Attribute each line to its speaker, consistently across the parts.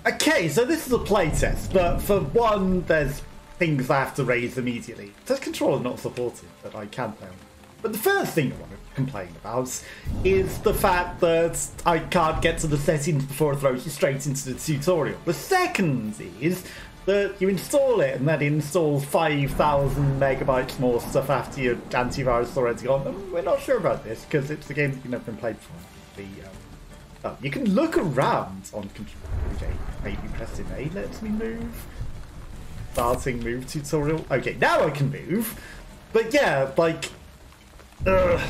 Speaker 1: Okay, so this is a playtest, but for one, there's things I have to raise immediately. The controller not supported, but I can tell. But the first thing I want to complain about is the fact that I can't get to the settings before it throws you straight into the tutorial. The second is that you install it and then it installs 5,000 megabytes more stuff after your antivirus already gone. And we're not sure about this because it's a game that's never been played before. You can look around on control. Okay, maybe pressing A lets me move. Starting move tutorial. Okay, now I can move. But yeah, like,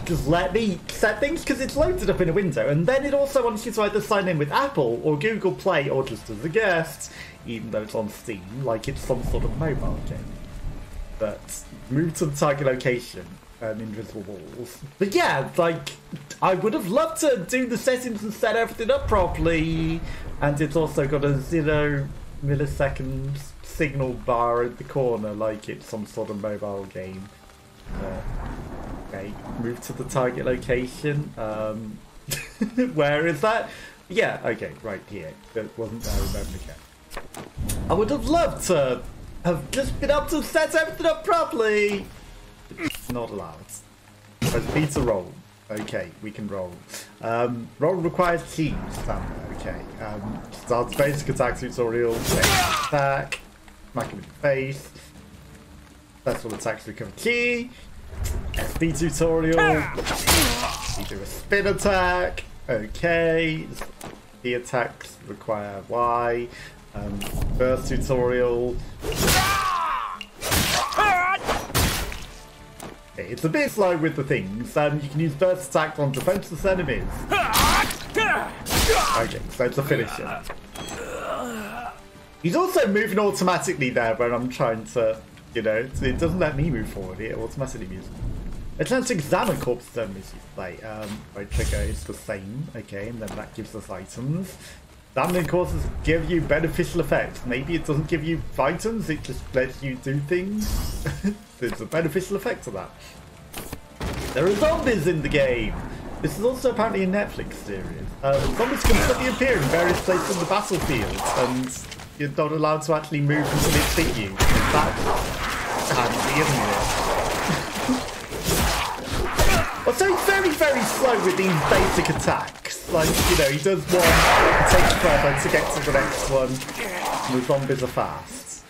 Speaker 1: just let me set things because it's loaded up in a window, and then it also wants you to either sign in with Apple or Google Play or just as a guest, even though it's on Steam, like it's some sort of mobile game. But move to the target location. Invisible walls. But yeah, like, I would have loved to do the settings and set everything up properly, and it's also got a 0 millisecond signal bar in the corner like it's some sort of mobile game. Okay, move to the target location. Where is that? Yeah, okay, right here. That wasn't there, I remember again. I would have loved to have just been able to set everything up properly. Not allowed. Press B to roll. Okay, we can roll. Roll requires keys. Okay. Start basic attack tutorial. Attack. Smack him in the face. Special attacks recover key. SB tutorial. You do a spin attack. Okay. The attacks require Y. Burst tutorial. Okay, it's a bit slow with the things. You can use burst attack on defenseless enemies. Okay, so it's a finisher. He's also moving automatically there when I'm trying to, you know, it doesn't let me move forward, it automatically moves. A chance to examine corpses enemies you play. Right trigger is the same, okay, and then that gives us items. Examining courses give you beneficial effects. Maybe it doesn't give you items, it just lets you do things. There's a beneficial effect to that. There are zombies in the game. This is also apparently a Netflix series. Zombies can suddenly appear in various places in the battlefield, and you're not allowed to actually move until they hit you. That's handy, isn't it? Also, he's very, very slow with these basic attacks. Like, you know, he does one, it takes forever to get to the next one, and the zombies are fast.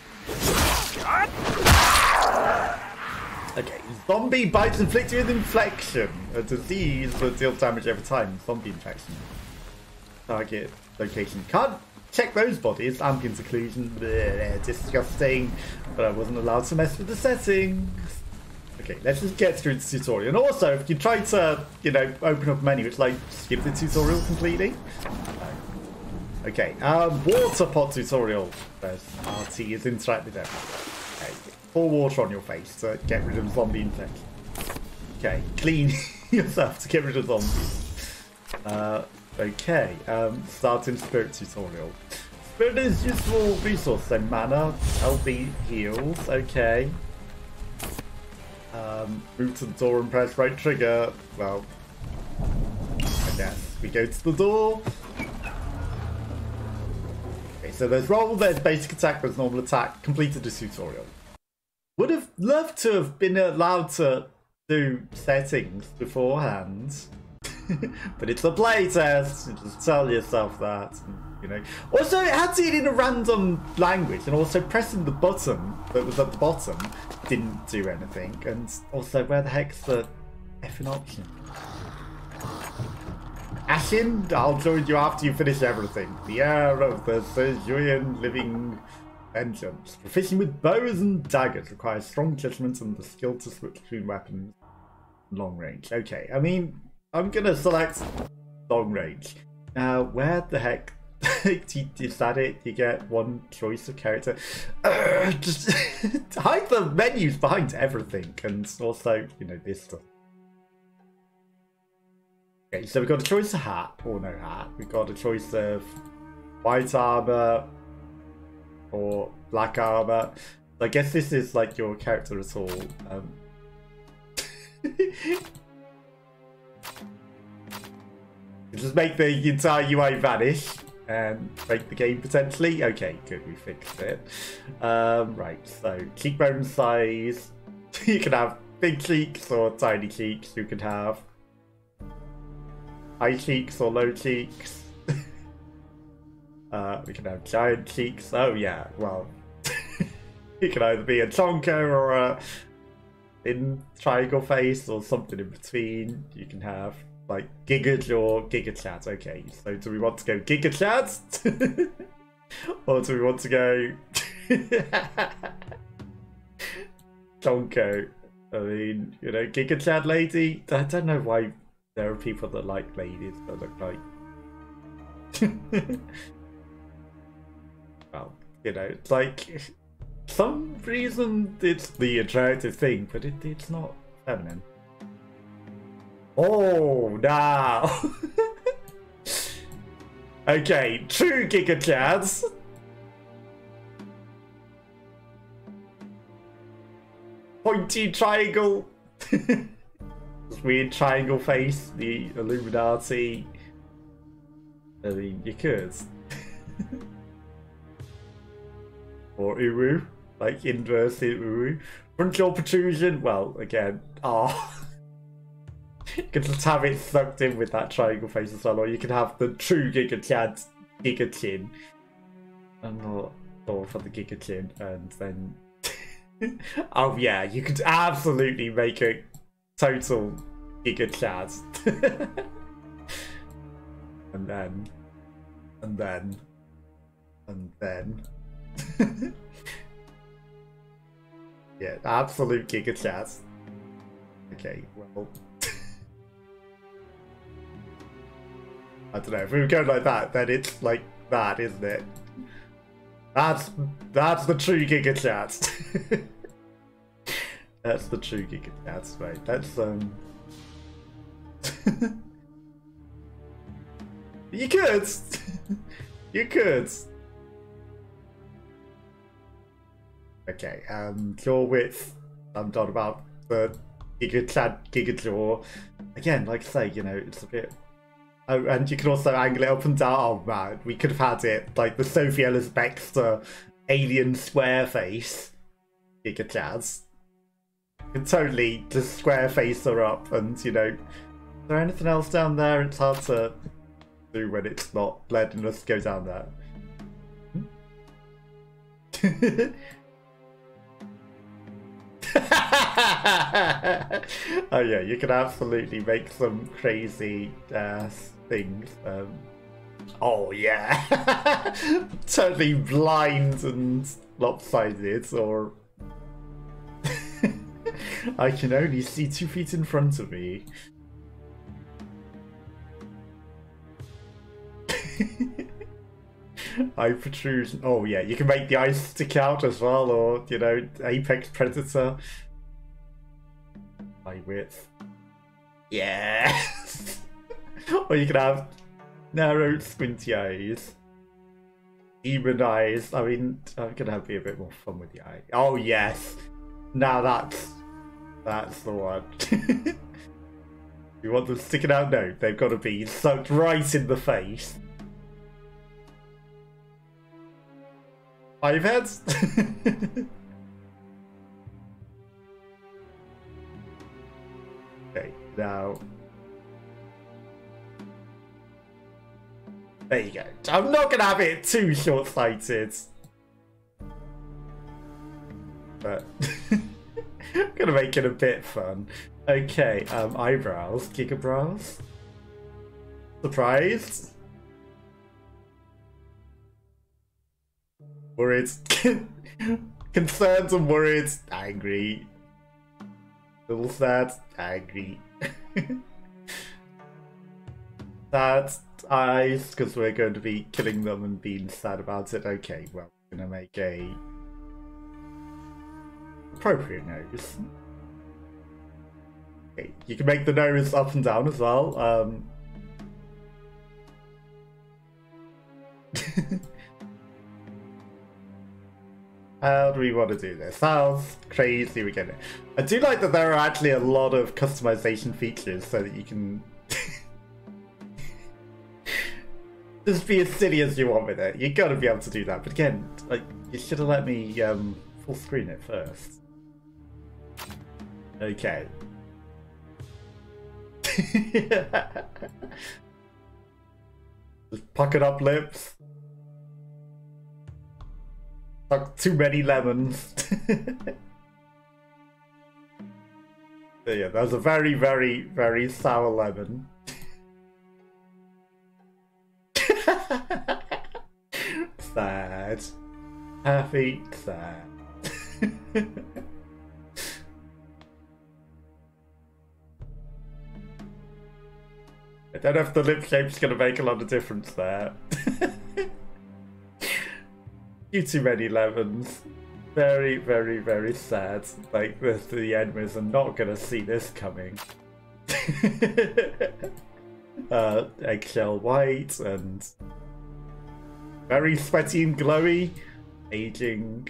Speaker 1: Okay, zombie bites inflicted with inflection. A disease that deals damage every time. Zombie infection. Target location. Can't check those bodies. Ambient occlusion. Bleh, disgusting. But I wasn't allowed to mess with the settings. Okay, let's just get through the tutorial. And also, if you try to, you know, open up a menu, it's like skip the tutorial completely. Okay, water pot tutorial. There's RT is interact with everything. Okay, pour water on your face to get rid of zombie infection. Okay, clean yourself to get rid of zombies. Okay, starting spirit tutorial. Spirit is useful resource, so mana, LB heals, okay. Move to the door and press right trigger. Well, I guess we go to the door. Okay, so there's roll, there's basic attack, there's normal attack. Completed the tutorial. Would have loved to have been allowed to do settings beforehand. But it's a playtest. You just tell yourself that, you know. Also, it had it in a random language, and also pressing the button that was at the bottom didn't do anything. And also, where the heck's the effing option? Ashin, I'll join you after you finish everything. The air of the Serjuian living vengeance. Proficient with bows and daggers requires strong judgment and the skill to switch between weapons. Long range. Okay, I mean, I'm gonna select long range. Now, where the heck is that it? You get one choice of character. Just hide the menus behind everything, and also, you know, this stuff. Okay, so we've got a choice of hat or no hat. We've got a choice of white armor or black armor. I guess this is like your character at all. Just make the entire UI vanish. and break the game potentially. Okay, good, we fixed it. Right, so cheekbone size. You can have big cheeks or tiny cheeks. You can have high cheeks or low cheeks. We can have giant cheeks. Oh yeah, well, you can either be a chonker or a in triangle face or something in between. You can have like Giga or Giga Chat. Okay, so do we want to go Giga Chat? Or do we want to go Chonko? I mean, you know, Giga Chat lady? I don't know why there are people that like ladies that look like... Well, you know, it's like... some reason it's the attractive thing, but it's not feminine. Oh, now! Okay, true Giga Chads. Pointy triangle. Weird triangle face, the Illuminati. I mean, you could. Or OwO, like inverse OwO. Frontal protrusion, well, again, you can just have it sucked in with that triangle face as well, or you can have the true Giga Chad Giga Chin. Or for the Giga Chin, and then... oh yeah, you could absolutely make a total Giga Chad. And then... yeah, absolute Giga Chat. Okay, well... I don't know, if we were going like that, then it's like that, isn't it? That's the true Giga Chat. That's the true Giga Chat, right? That's you could! You could! Okay, jaw width. I'm done about the Giga Chat, Giga Jaw. Again, like I say, you know, it's a bit... Oh, and you can also angle it up and down. Oh man, we could have had it like the Sophie Ellis Bextor alien square face Giga Chads. You can totally just square face her up, and you know, is there anything else down there? It's hard to do when it's not letting us go down there. Oh yeah, you can absolutely make some crazy things. Oh yeah, totally blind and lopsided, or I can only see 2 feet in front of me. Eye protrusion. Oh yeah, you can make the eyes stick out as well, or you know, apex predator. Eye width. Yeah. Or you can have narrow, squinty eyes. Demon eyes. I mean, I'm gonna be a bit more fun with the eye. Oh yes. Now that's the one. You want them sticking out? No, they've got to be sucked right in the face. 5 heads? Okay, now... There you go. I'm not going to have it too short-sighted. But... I'm going to make it a bit fun. Okay, eyebrows. Gigabrows? Surprised? Worried. Concerned and worried. Angry. Little sad. Angry. Sad eyes, because we're going to be killing them and being sad about it. Okay, well, we're going to make a appropriate nose. Okay, you can make the nose up and down as well. How do we want to do this? How crazy we get it. I do like that there are actually a lot of customization features so that you can Just be as silly as you want with it. You gotta be able to do that. But again, like, you should have let me full screen it first. Okay. Just puckered up lips. Like too many lemons. So yeah, that was a very, very, very sour lemon. Sad. Happy, sad. I don't know if the lip shape's going to make a lot of difference there. Too many lemons. Very, very, very sad. Like, the Edmers are not going to see this coming. Eggshell white and very sweaty and glowy. Aging.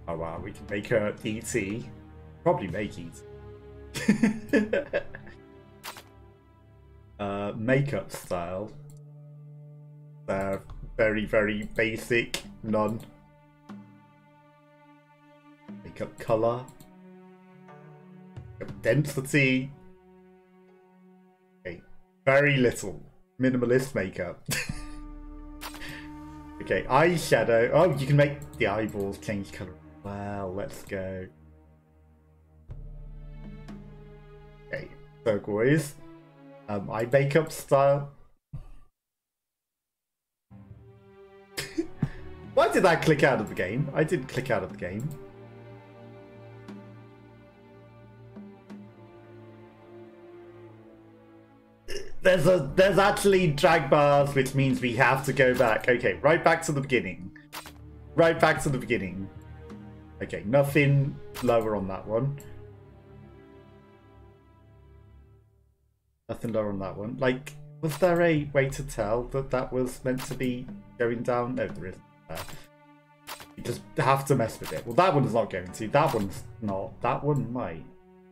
Speaker 1: Oh wow, we can make her ET. Probably make ET. Makeup style. Very, very basic. None. Makeup color. Makeup density. Okay, very little. Minimalist makeup. Okay, eyeshadow. Oh, you can make the eyeballs change color. Well, let's go. Okay, turquoise. Eye makeup style. Why did that click out of the game? I didn't click out of the game. There's actually drag bars, which means we have to go back. Okay, right back to the beginning. Right back to the beginning. Okay, nothing lower on that one. Nothing lower on that one. Like, was there a way to tell that that was meant to be going down? No, there isn't. You just have to mess with it. Well, that one's not going to. That one's not. That one might.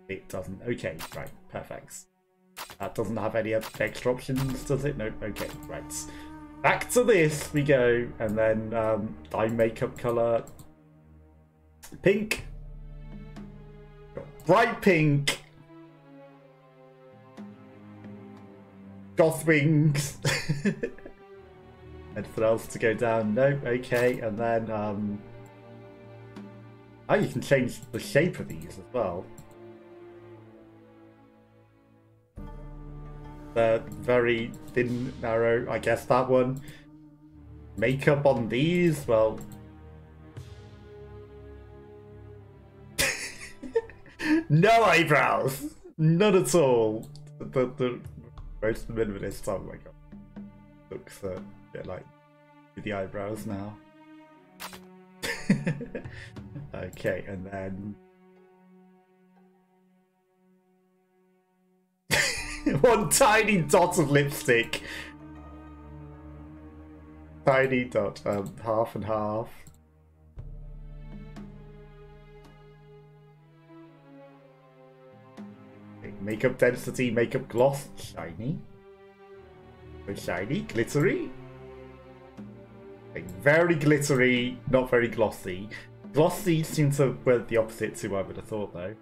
Speaker 1: It doesn't. Okay, right. Perfect. That doesn't have any extra options, does it? Nope. Okay, right. Back to this we go. And then eye makeup color. Pink. Bright pink. Goth wings. Anything else to go down? No. Okay, and then oh, you can change the shape of these as well. They're very thin, narrow. I guess that one. Makeup on these, well. No eyebrows. None at all. The most minimalist. Oh my god. Looks a bit like the eyebrows now. Okay, and then one tiny dot of lipstick. Tiny dot, half and half. Okay, makeup density, makeup gloss, shiny. Shiny, glittery. Okay, very glittery, not very glossy. Glossy seems to be the opposite to what I would have thought, though.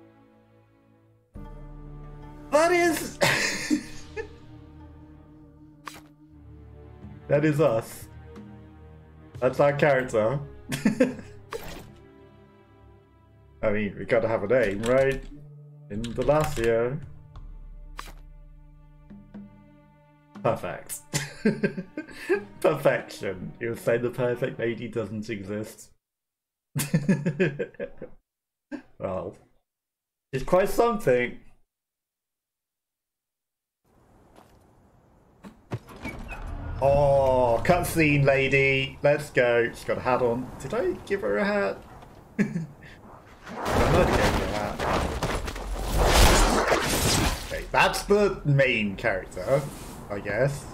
Speaker 1: That is... that is us. That's our character. I mean, we gotta have a name, right? Indelacio. Perfect. Perfection. You would say the perfect lady doesn't exist. Well, it's quite something. Oh, cutscene lady. Let's go. She's got a hat on. Did I give her a hat? I might have given her a hat. Okay, that's the main character, I guess.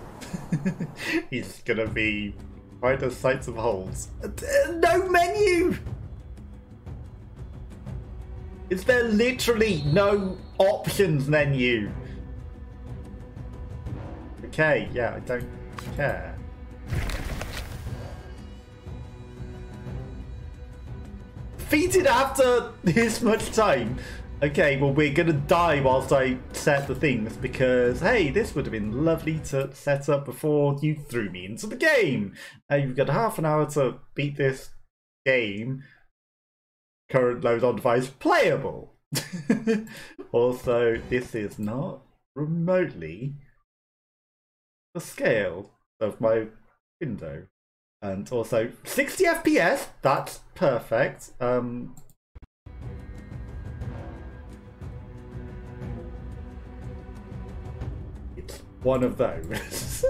Speaker 1: He's gonna be quite a sight of holes. No menu! Is there literally no options menu? Okay, yeah, I don't care. defeated after this much time. Okay, well, we're gonna die whilst I set the things because, hey, this would have been lovely to set up before you threw me into the game. You've got half an hour to beat this game. Current load on device playable. Also, this is not remotely the scale of my window. And also, 60 FPS, that's perfect. It's one of those.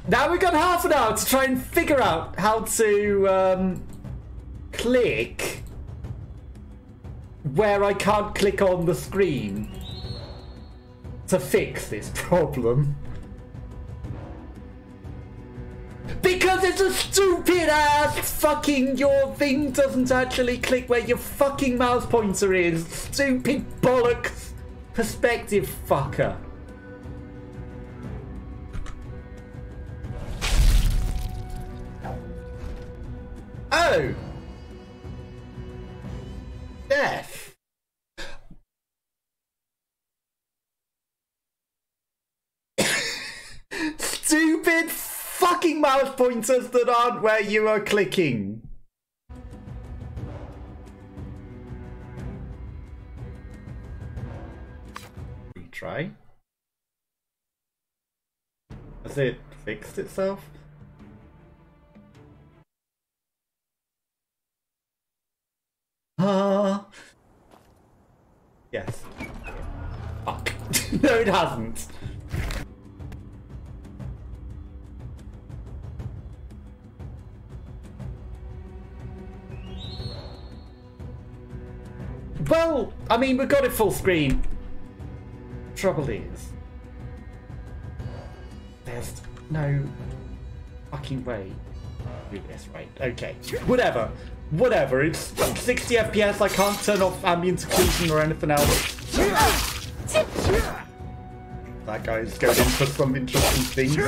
Speaker 1: Now we've got half an hour to try and figure out how to click where I can't click on the screen to fix this problem. Because it's a stupid ass fucking, your thing doesn't actually click where your fucking mouse pointer is. Stupid bollocks perspective fucker. Oh! Death. Stupid fucking mouse pointers that aren't where you are clicking. Retry. Has it fixed itself? Yes. Fuck. No, it hasn't. Well, I mean, we've got it full screen. Trouble is, there's no fucking way to do this, right? Okay, whatever. Whatever, it's 60 FPS, I can't turn off ambient occlusion or anything else. That guy's going in for some interesting things.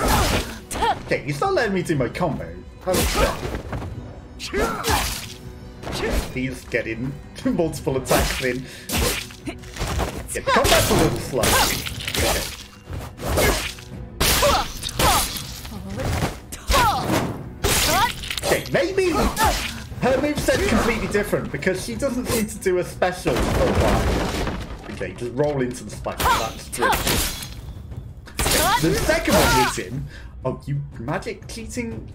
Speaker 1: Okay, he's not letting me do my combo. He's getting multiple attacks in. Yeah, the combat's a little slow. Okay, maybe her moveset's completely different because she doesn't seem to do a special for a while. Okay, just roll into the spike. That's true. Okay, the second one hits him. Oh, you magic cheating.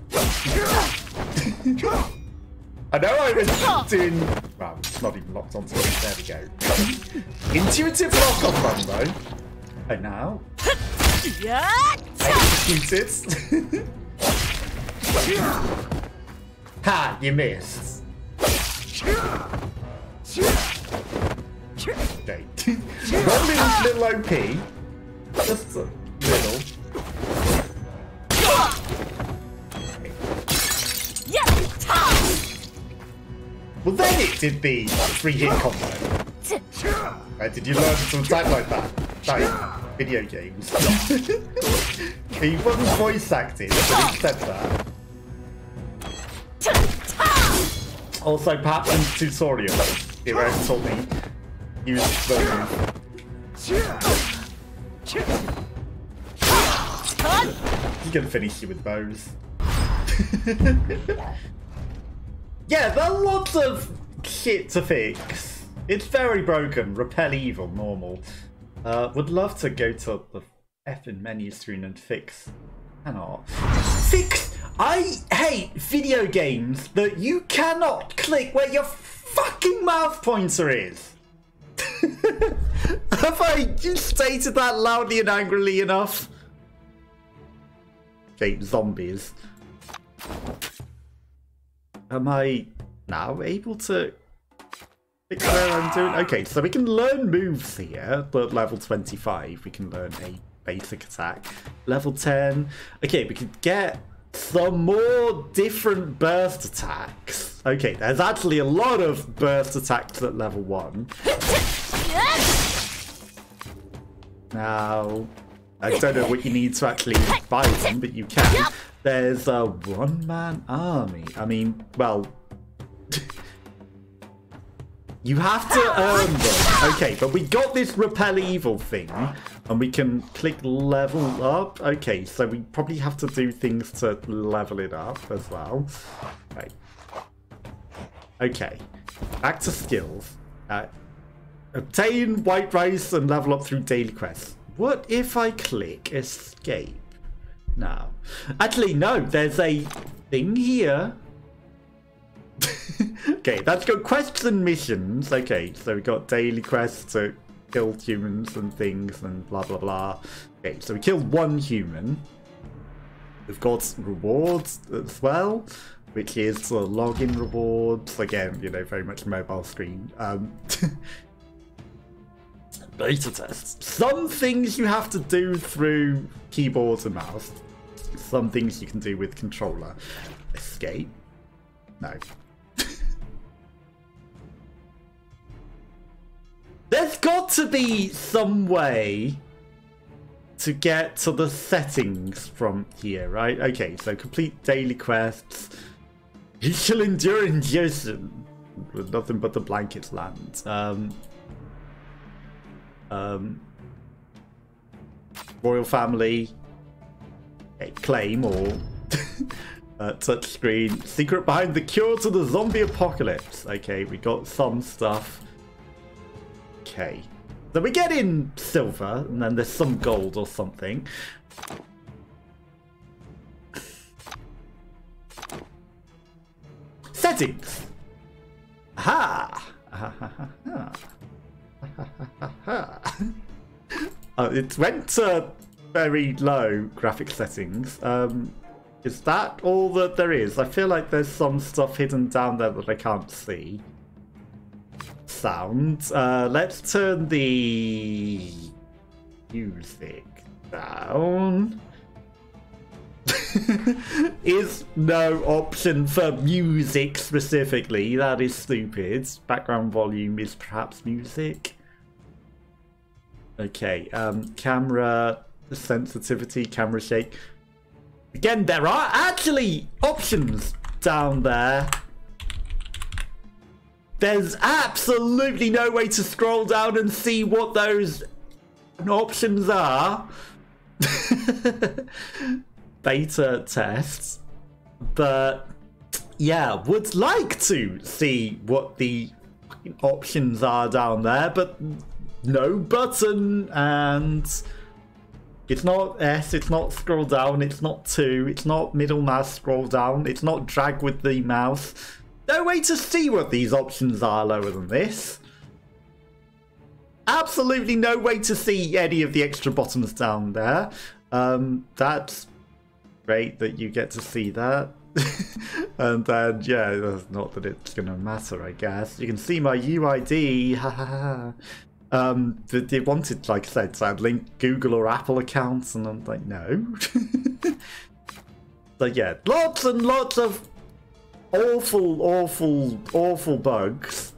Speaker 1: I know I was doing... Well, it's not even locked onto it. There we go. Intuitive lock on Rumbo. And now... execute it. Ha! You missed. Okay. Rolling little OP. Just a little. Well, then it did the 3-hit combo. Did you learn to attack like that? Like video games. He wasn't voice acting, but he said that. Also, perhaps in the tutorial, Hero taught me use the move. He's gonna finish you with bows. Yeah, there are lots of shit to fix. It's very broken. Repel evil, normal. Would love to go to the effing menu screen and fix. Cannot. Fix! I hate video games that you cannot click where your fucking mouse pointer is. Have I stated that loudly and angrily enough? Okay, zombies. Am I now able to fix where I'm doing? Okay, so we can learn moves here, but level 25 we can learn a basic attack. Level 10, okay, we could get some more different burst attacks. Okay, there's actually a lot of burst attacks at level 1. Now, I don't know what you need to actually buy them, but you can. There's a one-man army. I mean, well, you have to earn them. Okay, but we got this repel evil thing, and we can click level up. Okay, so we probably have to do things to level it up as well. Okay. Okay, back to skills. Obtain white rice and level up through daily quests. What if I click escape now? Actually, no, there's a thing here. Okay, that's got quests and missions. Okay, so we got daily quests to kill humans and things and blah, blah, blah. Okay, so we killed one human. We've got rewards as well, which is the login rewards. Again, you know, very much mobile screen. Beta tests. Some things you have to do through keyboard and mouse. Some things you can do with controller. Escape. No. There's got to be some way to get to the settings from here, right? Okay, so complete daily quests. You shall endure in Josen with nothing but the blankets land. Royal family. Okay, claim or touchscreen. Secret behind the cure to the zombie apocalypse. Okay, we got some stuff. Okay. So we get in silver, and then there's some gold or something. Settings. Aha. It went to very low graphic settings. Is that all that there is? I feel like there's some stuff hidden down there that I can't see. Sound. Let's turn the music down. Is no option for music specifically. That is stupid. Background volume is perhaps music. Okay, camera sensitivity, camera shake. Again, there are actually options down there. There's absolutely no way to scroll down and see what those options are. Beta tests. But yeah, would like to see what the options are down there, but no button, and it's not S, it's not scroll down, it's not 2, it's not middle mouse scroll down, it's not drag with the mouse. No way to see what these options are lower than this. Absolutely no way to see any of the extra buttons down there. That's great that you get to see that. And then, yeah, not that it's going to matter, I guess. You can see my UID. They wanted, like I said, to link Google or Apple accounts, and I'm like, no. So yeah, lots and lots of awful bugs.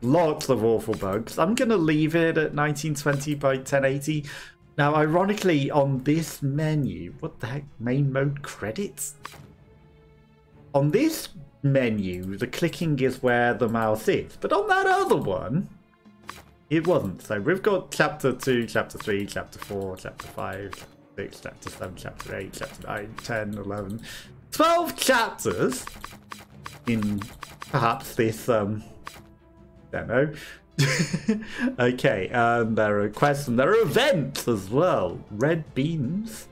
Speaker 1: Lots of awful bugs. I'm going to leave it at 1920 by 1080. Now, ironically, on this menu, what the heck? Main mode credits? On this menu, the clicking is where the mouse is. But on that other one, it wasn't. So we've got chapter 2, chapter 3, chapter 4, chapter 5, chapter 6, chapter 7, chapter 8, chapter 9, 10, 11, 12 chapters in perhaps this demo. Okay, there are quests and there are events as well. Red beans.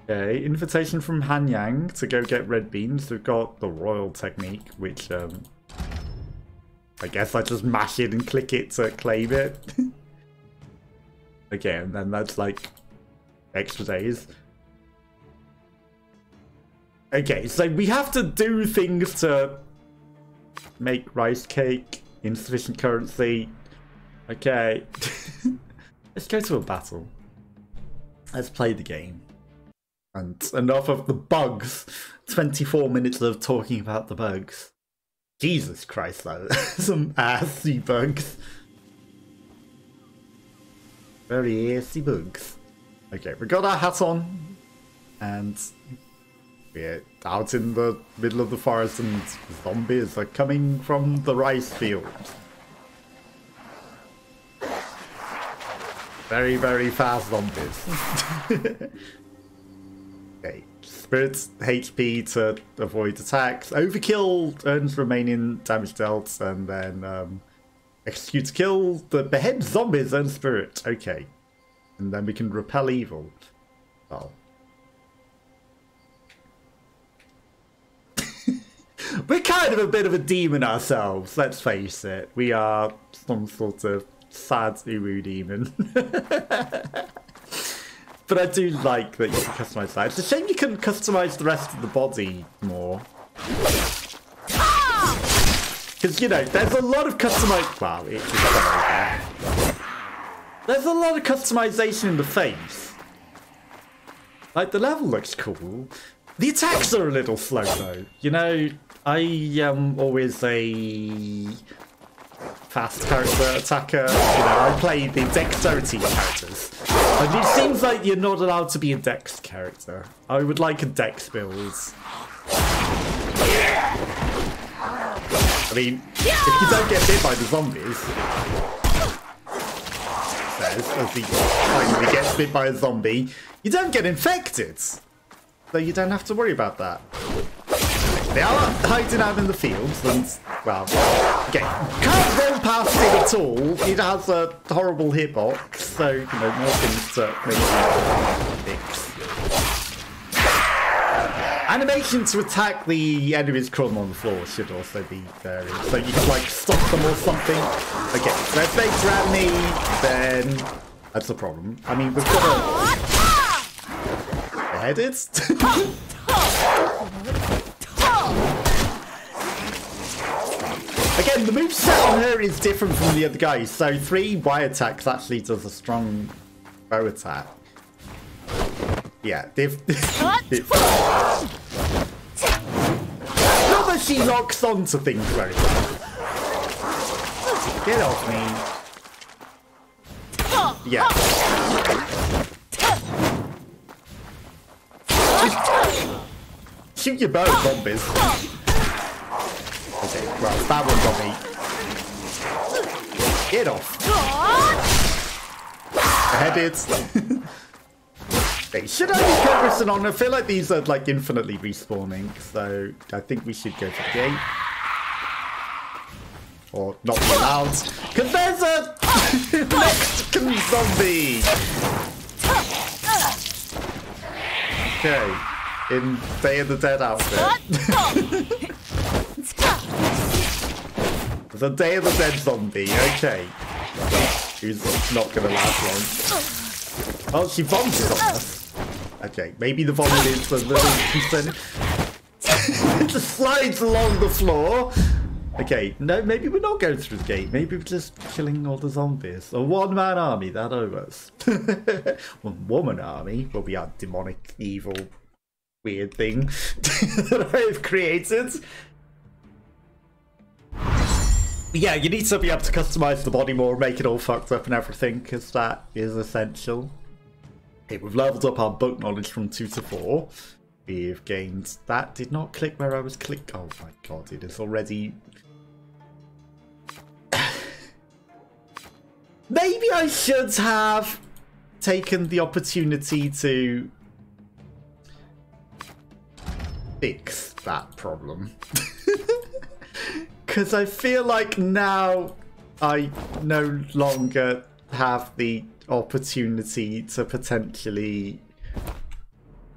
Speaker 1: Okay, invitation from Hanyang to go get red beans. We've got the royal technique, which I guess I just mash it and click it to claim it. Okay, and then that's like extra days. Okay, so we have to do things to make rice cake. Insufficient currency. Okay. Let's go to a battle. Let's play the game. And enough of the bugs. 24 minutes of talking about the bugs. Jesus Christ, though. Some assy bugs. Very assy bugs. Okay, we got our hat on, and we're out in the middle of the forest, and zombies are coming from the rice field. Very, very fast zombies. Okay, spirits HP to avoid attacks. Overkill earns remaining damage dealt, and then execute kill. The behead zombies earn spirit. Okay. And then we can repel evil. Oh. We're kind of a bit of a demon ourselves, let's face it. We are some sort of sad OwO demon. But I do like that you can customize that. It's a shame you couldn't customize the rest of the body more. Because, you know, there's a lot of customization. Wow, it is there's a lot of customization in the face. Like, the level looks cool. The attacks are a little slow, though. You know, I am always a fast character attacker. You know, I play the dexterity characters. And it seems like you're not allowed to be a dex character. I would like a dex build. I mean, if you don't get bit by the zombies, as he finally gets bit by a zombie, you don't get infected. So you don't have to worry about that. They are hiding out in the fields, and, well, okay, can't run past it at all. It has a horrible hitbox, so, you know, more things to maybe fix. Animation to attack the enemies crawling on the floor should also be varied, so you can, like, stop them or something. Okay, so if they grab me, then that's a problem. I mean, we've got to behead it. Again, the moveset on her is different from the other guys. So 3 Y attacks actually does a strong bow attack. Yeah, not that she locks onto things very well. Get off me. Yeah. Shoot your bow, zombies. Okay, well, that one's on me. Get off. Beheaded. Okay, should I be progressing on? I feel like these are like infinitely respawning, so I think we should go for the gate. Or not be allowed. Because there's a Mexican zombie! Okay, in Day of the Dead outfit. The Day of the Dead zombie, okay. Who's not gonna last long. Oh, she vomited on us. Okay, maybe the vomit is a little concerning. It just slides along the floor. Okay, no, maybe we're not going through the gate. Maybe we're just killing all the zombies. A one-man army, that was. One-woman army will be our demonic, evil, weird thing that I've created. Yeah, you need to be able to customize the body more, make it all fucked up and everything, because that is essential. Okay, we've leveled up our book knowledge from 2 to 4. We've gained... That did not click where I was clicking. Oh my god, it is already... Maybe I should have taken the opportunity to fix that problem. Because I feel like now I no longer have the opportunity to potentially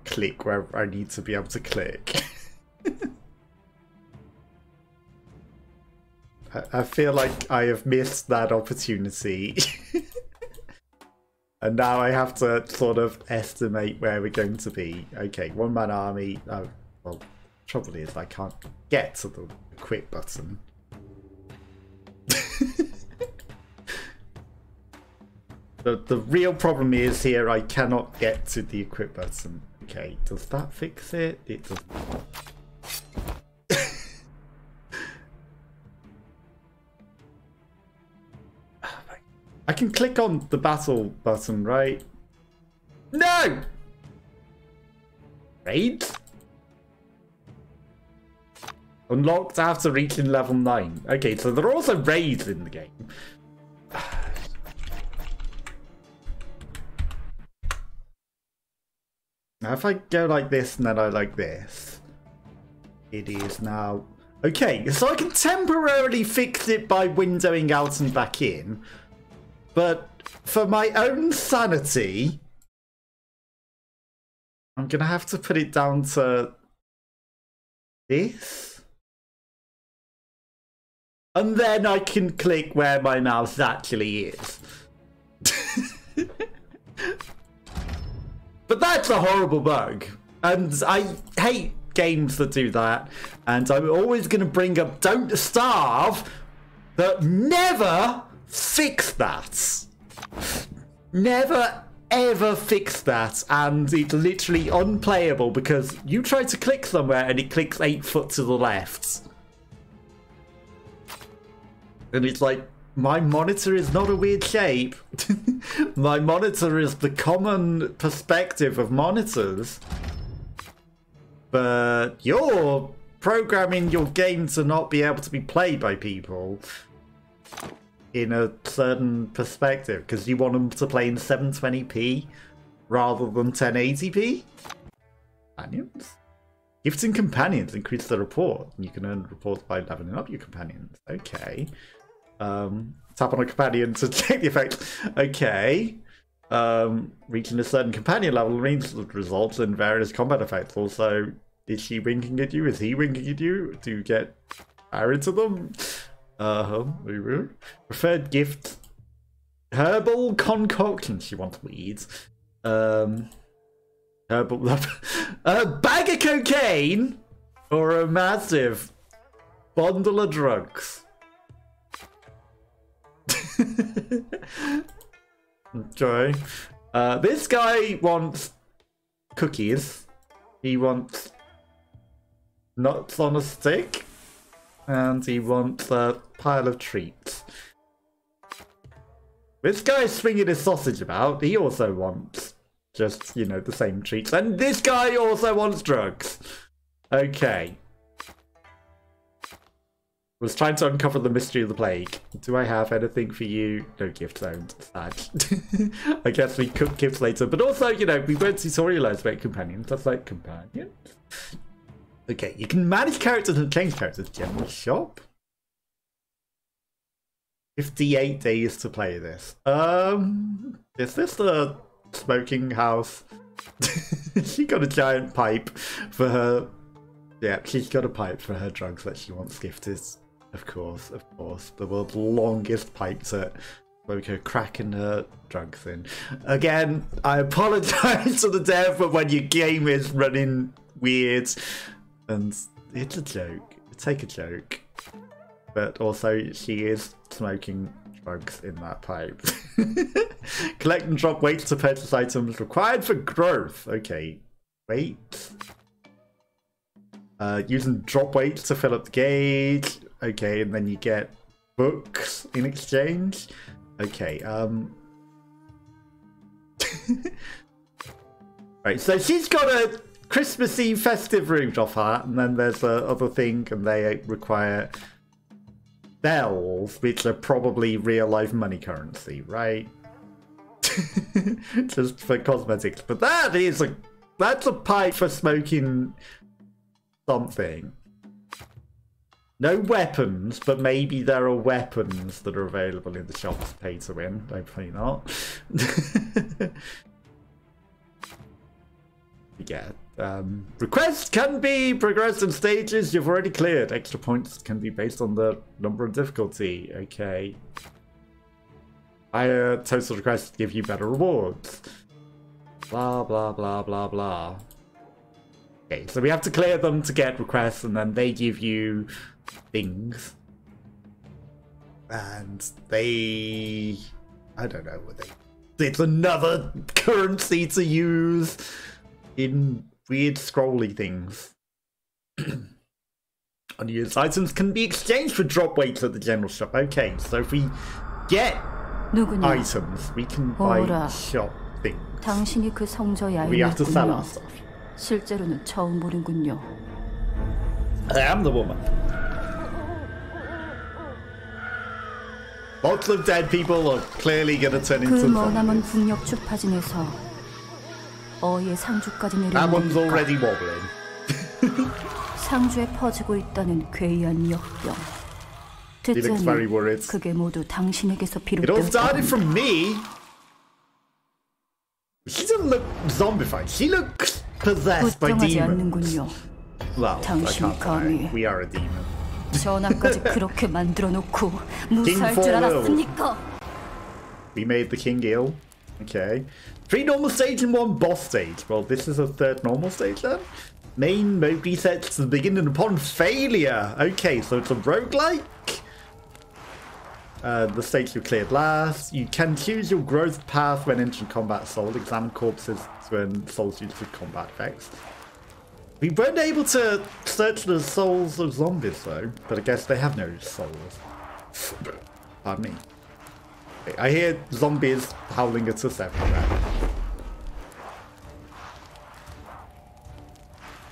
Speaker 1: click where I need to be able to click. I feel like I have missed that opportunity. And now I have to sort of estimate where we're going to be. Okay, one-man army. Oh, well, trouble is I can't get to the quit button. The real problem is here I cannot get to the equip button. Okay, does that fix it? It does not. I can click on the battle button, right? No! Raids? Unlocked after reaching level 9. Okay, so there are also raids in the game. Now if I go like this and then I like this, it is now... Okay, so I can temporarily fix it by windowing out and back in, but for my own sanity, I'm gonna have to put it down to this. And then I can click where my mouse actually is. But that's a horrible bug. And I hate games that do that. And I'm always going to bring up Don't Starve that never fix that. Never ever fix that. And it's literally unplayable because you try to click somewhere and it clicks 8 foot to the left. And it's like, my monitor is not a weird shape. My monitor is the common perspective of monitors. But you're programming your game to not be able to be played by people in a certain perspective because you want them to play in 720p rather than 1080p. Companions? Gifting companions increase the report. You can earn reports by leveling up your companions. Okay. Tap on a companion to check the effect. Okay. Reaching a certain companion level means results in various combat effects. Also, is she winking at you? Is he winking at you? Do you get married to them? Preferred gift. Herbal concoction. She wants weeds. Herbal. A bag of cocaine or a massive bundle of drugs. Okay. This guy wants cookies. He wants nuts on a stick. And he wants a pile of treats. This guy's swinging his sausage about. He also wants just, you know, the same treats. And this guy also wants drugs. Okay. Was trying to uncover the mystery of the plague. Do I have anything for you? No gift zones. Sad. I guess we cook gifts later. But also, you know, we won't tutorialize about companions. That's like companions. Okay, you can manage characters and change characters. General shop. 58 days to play this. Is this the smoking house? She got a giant pipe for her. Yeah, she's got a pipe for her drugs that she wants gifted. Of course. The world's longest pipe to smoke her crack and her drugs in. Again, I apologise to the dev, but when your game is running weird, and it's a joke. Take a joke. But also, she is smoking drugs in that pipe. Collect and drop weights to purchase items required for growth. Okay, weight. Using drop weights to fill up the gauge. Okay, and then you get books in exchange. Okay, right, so she's got a Christmassy festive route off her, and then there's the other thing, and they require bells, which are probably real-life money currency, right? Just for cosmetics. But that's a pipe for smoking something. No weapons, but maybe there are weapons that are available in the shops pay to win. Hopefully not. Yeah. Requests can be progressed in stages you've already cleared. Extra points can be based on the number and difficulty. Okay. Higher total requests give you better rewards. Blah, blah, blah, blah, blah. Okay, so we have to clear them to get requests, and then they give you things. And they... I don't know what they... It's another currency to use in weird scrolly things. Unused items can be exchanged for drop weights at the general shop. Okay, so if we get items, we can buy shop things.
Speaker 2: 당신이 그 성저의
Speaker 1: We have to sell our
Speaker 2: 아이였군요.
Speaker 1: stuff.
Speaker 2: 실제로는 처음 보는군요.
Speaker 1: I am the woman. Lots of dead people are clearly gonna turn
Speaker 2: 그
Speaker 1: into
Speaker 2: 머나먼
Speaker 1: zombies.
Speaker 2: 북녘 주파진에서 어의 상주까지
Speaker 1: That
Speaker 2: 내려온
Speaker 1: one's
Speaker 2: 겁니까?
Speaker 1: already wobbling.
Speaker 2: 상주에 퍼지고 있다는 괴이한 역병.
Speaker 1: He looks very
Speaker 2: 듣자니
Speaker 1: worried.
Speaker 2: 그게 모두 당신에게서
Speaker 1: It all started
Speaker 2: 비롯되었다.
Speaker 1: from me. She doesn't look zombified. She looks possessed by
Speaker 2: 부정하지
Speaker 1: demons.
Speaker 2: 않는군요.
Speaker 1: Well, I
Speaker 2: 당신
Speaker 1: can't deny
Speaker 2: 감히
Speaker 1: we are a demon.
Speaker 2: 전하까지 그렇게 만들어 놓고 무사할 줄
Speaker 1: King
Speaker 2: 알았습니까?
Speaker 1: We made the king ill. Okay. 3 normal stage and 1 boss stage. Well, this is a 3rd normal stage then. Main mode resets to the beginning upon failure. Okay, so it's a roguelike. The stage you cleared last. You can choose your growth path when entering combat soul. Examine corpses when souls use the combat effects. We weren't able to search the souls of zombies though, but I guess they have no souls. Pardon me. I hear zombies howling at us everywhere.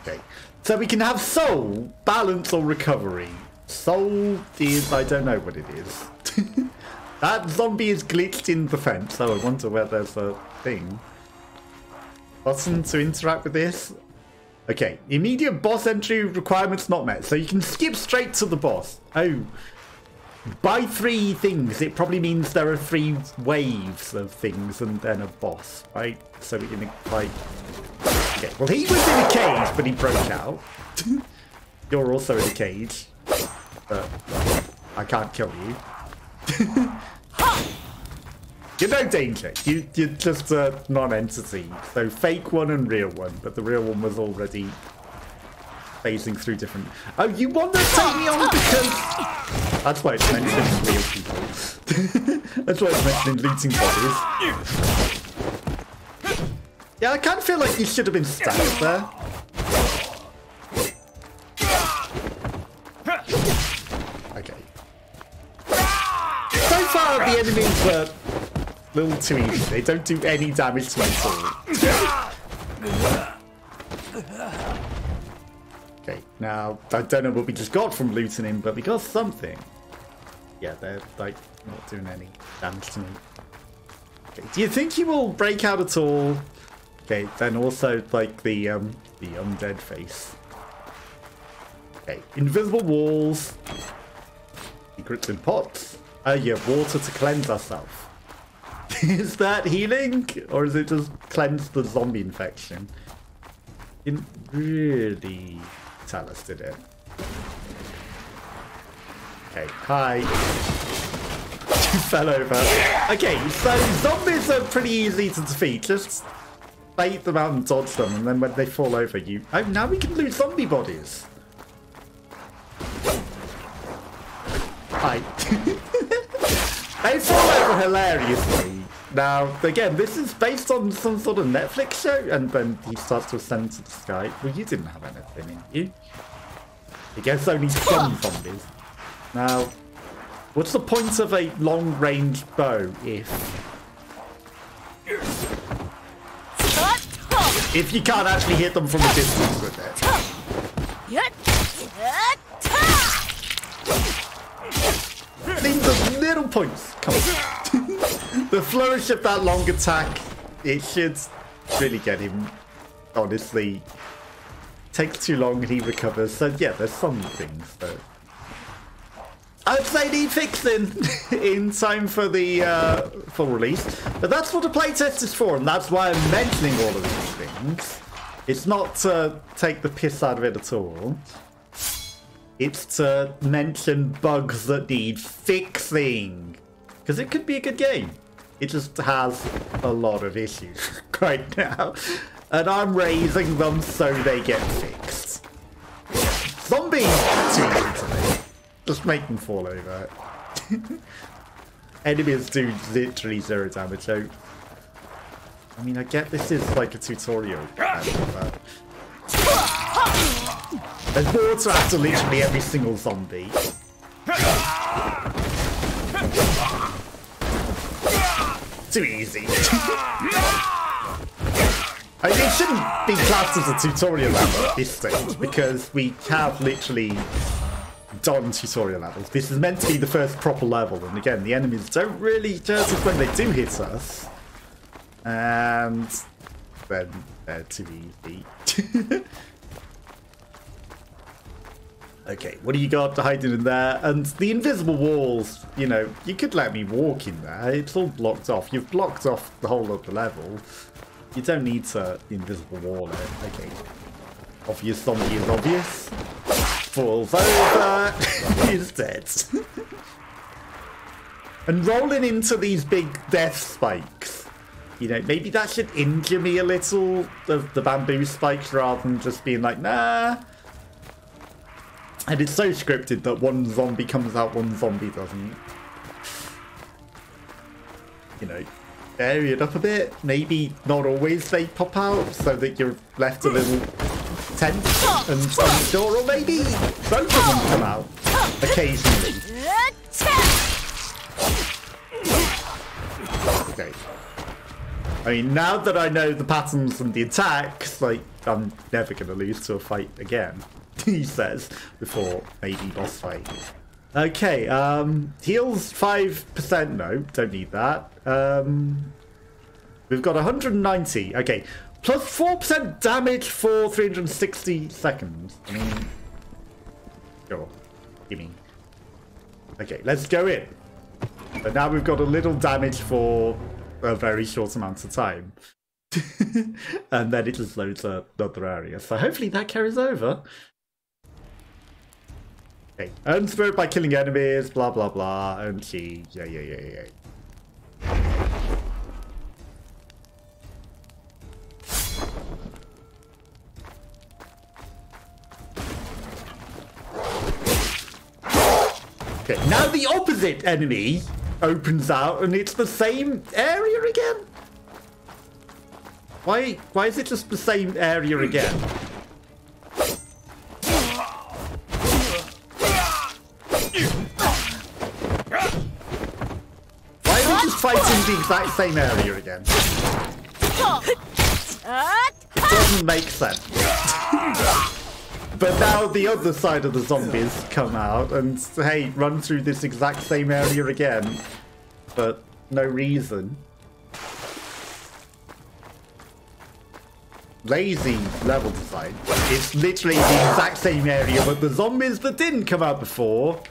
Speaker 1: Okay, so we can have soul, balance or recovery. Soul is, I don't know what it is. That zombie is glitched in the fence, so I wonder where there's a thing. Button to interact with this. Okay, immediate boss entry requirements not met, so you can skip straight to the boss. Oh, by 3 things, it probably means there are 3 waves of things and then a boss, right? So we can fight. Okay, well he was in a cage, but he broke out. You're also in a cage, but I can't kill you. You're no danger. You're just a non-entity. So fake one and real one, but the real one was already phasing through different. Oh, you want to take me on because that's why it's mentioned real people. That's why it's mentioned looting bodies. Yeah, I kind of feel like you should have been stabbed there. Okay. So far, the enemies were a little too easy. They don't do any damage to me at all. Okay, now, I don't know what we just got from looting him, but we got something. Yeah, they're, like, not doing any damage to me. Okay, do you think he will break out at all? Okay, then also, like, the undead face. Okay, invisible walls. Secrets in pots. Oh yeah, water to cleanse ourselves. Is that healing? Or is it just cleanse the zombie infection? Didn't really tell us, did it? Okay, hi. You fell over. Okay, so zombies are pretty easy to defeat. Just bait them out and dodge them, and then when they fall over, you... Oh, now we can loot zombie bodies. Hi. They fall over hilariously. Now, again, this is based on some sort of Netflix show, and then he starts to ascend to the sky. Well, you didn't have anything in you. I guess only some zombies. Now, what's the point of a long-range bow if you can't actually hit them from a distance with it? Seems of little points. Come on. The flourish of that long attack, it should really get him. Honestly, takes too long and he recovers. So yeah, there's some things that I'd say need fixing in time for the full release. But that's what a playtest is for, and that's why I'm mentioning all of these things. It's not to take the piss out of it at all. It's to mention bugs that need fixing. Because it could be a good game. It just has a lot of issues right now. And I'm raising them so they get fixed. Zombies! Too easy to me. Just make them fall over. Enemies do literally 0 damage, so... I mean, I get this is like a tutorial. But... There's water after literally every single zombie. Too easy. I mean, it shouldn't be classed as a tutorial level at this stage, because we have literally done tutorial levels. This is meant to be the first proper level, and again, the enemies don't really hurt us when they do hit us. And then they're too easy. Okay, what do you got hiding in there? And the invisible walls, you know, you could let me walk in there. It's all blocked off. You've blocked off the whole of the level. You don't need to invisible wall it. Okay. Obvious zombie is obvious. Falls over. He's dead. And rolling into these big death spikes. You know, maybe that should injure me a little, the bamboo spikes, rather than just being like, nah. And it's so scripted that one zombie comes out, one zombie doesn't. You know, vary it up a bit. Maybe not always they pop out, so that you're left a little tense and unsure, or maybe both of them come out occasionally. Okay. I mean, now that I know the patterns and the attacks, like, I'm never going to lose to a fight again, he says, before maybe boss fight. Okay, heals 5%, no, don't need that. We've got 190, okay. Plus 4% damage for 360 seconds. I mean, sure, gimme. Okay, let's go in. But now we've got a little damage for a very short amount of time. And then it just loads another area. So hopefully that carries over. Okay, earn spirit by killing enemies, blah blah blah, and she, yeah. Okay, now the opposite enemy opens out and it's the same area again? Why is it just the same area again? Why are we just fighting the exact same area again? It doesn't make sense. But now the other side of the zombies come out and, hey, run through this exact same area again. But no reason. Lazy level design. It's literally the exact same area, but the zombies that didn't come out before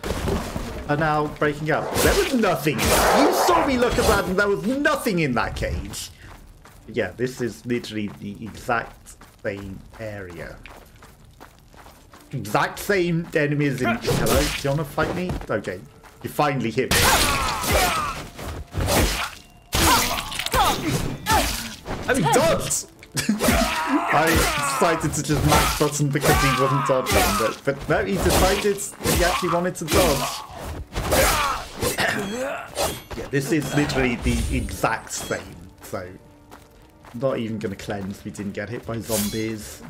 Speaker 1: are now breaking up. There was nothing. You saw me look at that and there was nothing in that cage. Yeah, this is literally the exact same area. Exact same enemies in... Hello, do you want to fight me? Okay, you finally hit me. Oh, he dodged! I decided to just mash button because he wasn't dodging, but no, he decided he actually wanted to dodge. Yeah, this is literally the exact same, so I'm not even going to cleanse we didn't get hit by zombies.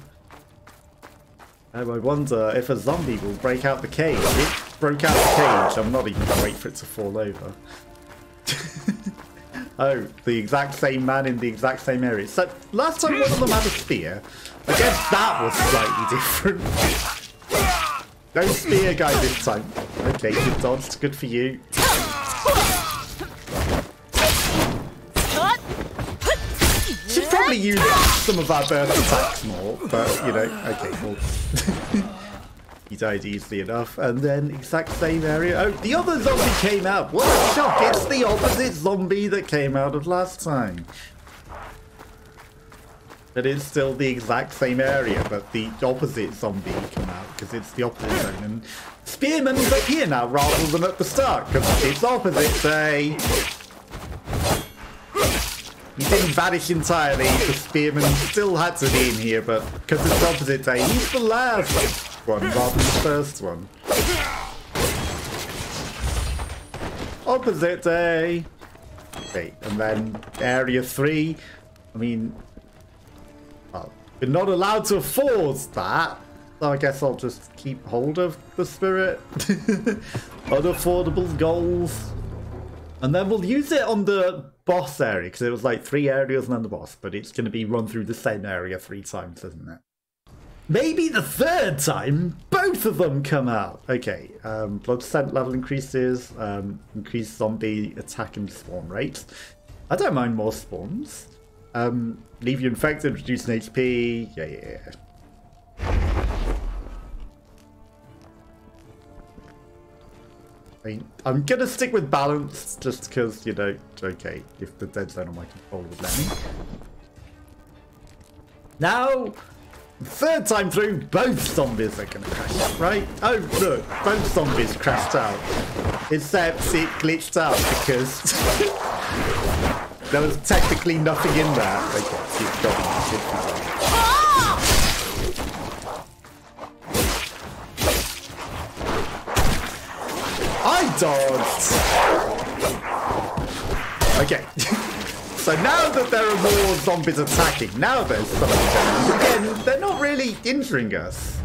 Speaker 1: Oh, I wonder if a zombie will break out the cage. It broke out the cage. I'm not even going to wait for it to fall over. Oh, the exact same man in the exact same area. So last time one of them had a spear. I guess that was slightly different. No spear guy this time. Okay, good dodged. Good for you. Should probably use some of our burst attacks more, but you know, okay, well, he died easily enough. And then exact same area. Oh, the other zombie came out. What a shock! It's the opposite zombie that came out of last time. It is still the exact same area, but the opposite zombie come out because it's the opposite zone. And Spearman's up here now rather than at the start because it's opposite day. He didn't vanish entirely. The Spearman still had to be in here, but because it's opposite day, he's the last one rather than the first one. Opposite day. Okay, and then area 3. I mean, well, we're not allowed to afford that. So I guess I'll just keep hold of the spirit. Unaffordable goals. And then we'll use it on the boss area, because it was like 3 areas and then the boss, but it's going to be run through the same area 3 times, isn't it? Maybe the 3rd time, both of them come out. Okay, blood percent level increases, increased zombie attack and spawn rate. I don't mind more spawns. Leave you infected, reducing HP. Yeah. I'm gonna stick with balance just because, you know, okay, if the dead zone on my controller would let me. Now, 3rd time through, both zombies are gonna crash out, right? Oh, look, both zombies crashed out. Except it glitched out because there was technically nothing in there. Okay, keep going. I dodged! Okay. So now that there are more zombies attacking, now there's something. Again, they're not really injuring us.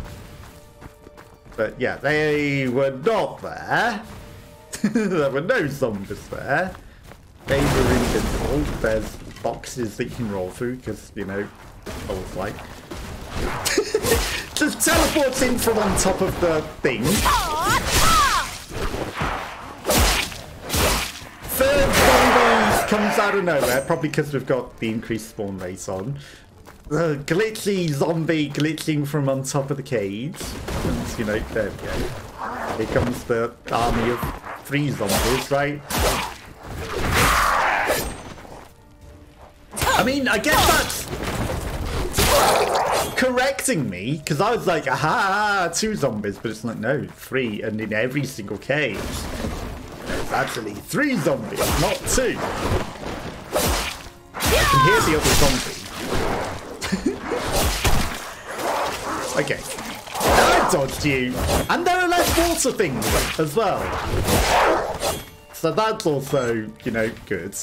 Speaker 1: But yeah, they were not there. There were no zombies there. They were invisible. There's boxes that you can roll through because, you know, I was like... just teleports in from on top of the thing. 3rd zombie comes out of nowhere, probably because we've got the increased spawn rate on. The glitchy zombie glitching from on top of the cage. And, you know, there we go. Here comes the army of 3 zombies, right? I mean, I guess that's correcting me, because I was like, aha, 2 zombies, but it's like, no, 3, and in every single cage. There's actually 3 zombies, not 2. I can hear the other zombie. Okay. I dodged you. And there are less water things as well. So that's also, you know, good.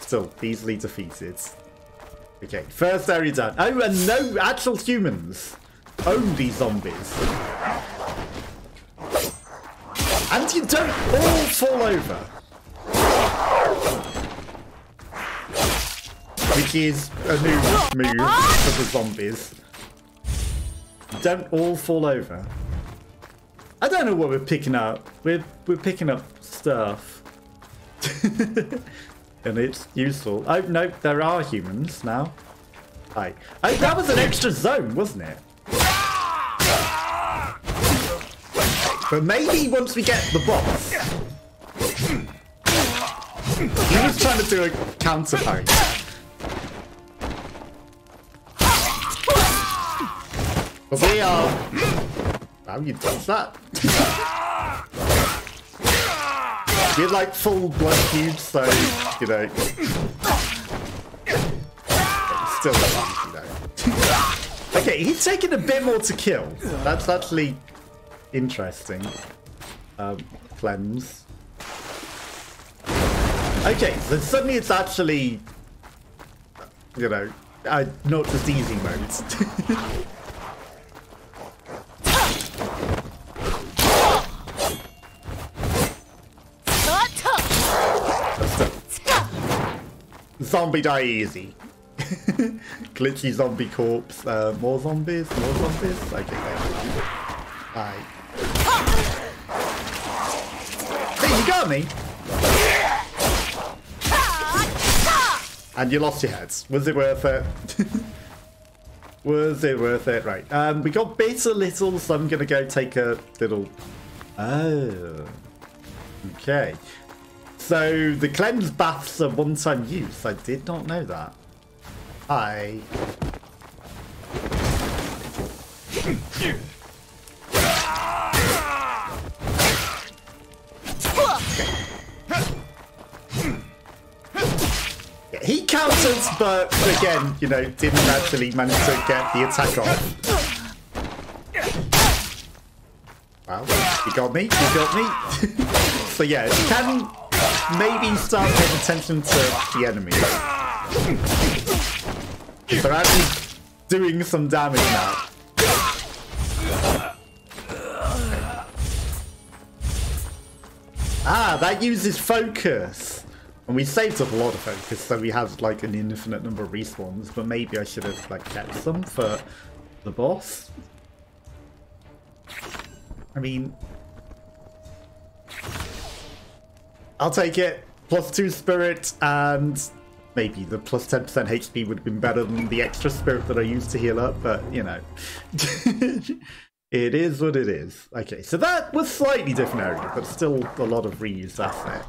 Speaker 1: Still, easily defeated. Okay, 1st area done. Oh, and no actual humans. Only zombies. And you don't all fall over. Which is a new move for the zombies. You don't all fall over. I don't know what we're picking up. We're picking up stuff. And it's useful. Oh, no, there are humans now. Hi. Oh, that was an extra zone, wasn't it? But maybe once we get the boss. He was trying to do a counter parry. But we are... Wow, you dodged that. We're like full blood cubes, so, you know... Still not easy, though. Okay, he's taking a bit more to kill. That's actually... interesting. Cleanse. Okay, so suddenly it's actually, you know, not just easy modes. Zombie die easy. Glitchy zombie corpse. More zombies? More zombies? Okay, there. Hi. Hey, you got me! And you lost your heads. Was it worth it? Was it worth it? Right. We got bit a little, so I'm gonna go take a little... Oh. Okay. So, the cleanse baths are one-time use. I did not know that. Hi. He countered, but again, you know, didn't actually manage to get the attack off. Wow, he got me, he got me. So yeah, you can maybe start paying attention to the enemies. They're actually doing some damage now. Ah, that uses focus. And we saved up a lot of focus, so we have like an infinite number of respawns, but maybe I should have like kept some for the boss. I mean, I'll take it. +2 spirit, and maybe the +10% HP would have been better than the extra spirit that I used to heal up, but you know. It is what it is. Okay, so that was slightly different area, but still a lot of reused asset.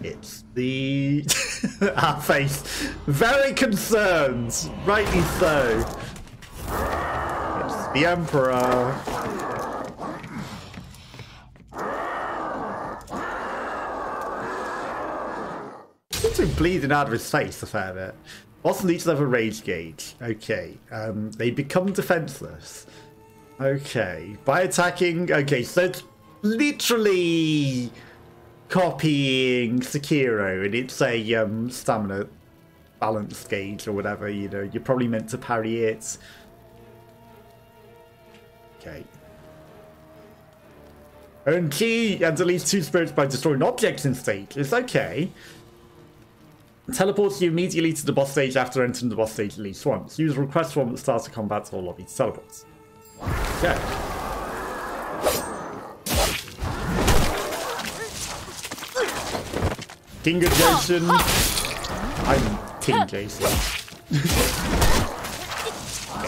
Speaker 1: It's the... our face. Very concerned. Rightly so. It's the Emperor. Seems to be bleeding out of his face a fair bit. Boss leeches have a rage gauge. Okay. They become defenseless. Okay. By attacking... Okay, so it's literally... copying Sekiro, and it's a stamina balance gauge or whatever, you know, you're probably meant to parry it. Okay. Earn key and release 2 spirits by destroying objects in stages. Okay. Teleports you immediately to the boss stage after entering the boss stage at least once. Use request form at the start of combat or lobby to teleport. Okay. King of Jason. I'm King Jason.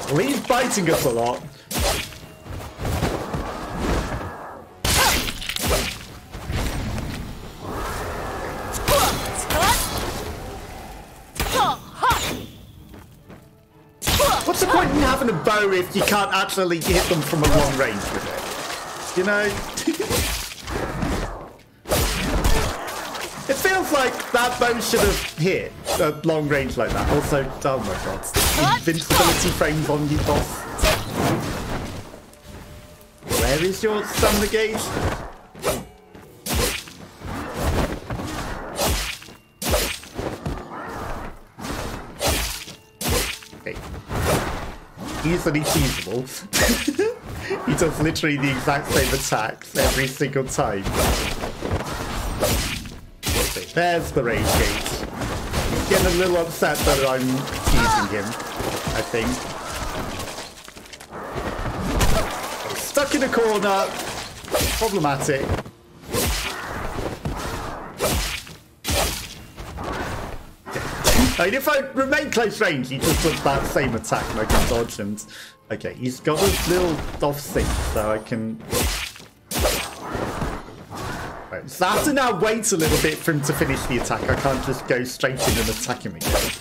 Speaker 1: Well, he's biting us a lot. What's the point in having a bow if you can't actually hit them from a long range with it? You know? It feels like that bow should have hit at long range like that. Also, oh my god. Invincibility frames on you, boss. Where is your stamina gauge? Okay. Easily feasible. He does literally the exact same attacks every single time. There's the rage gauge. He's getting a little upset that I'm teasing him, I think. Stuck in a corner. Problematic. I mean, if I remain close range, he just does that same attack and I can dodge and... Okay, he's got a little off sync, so I can... So I have to now wait a little bit for him to finish the attack. I can't just go straight in and attack him again.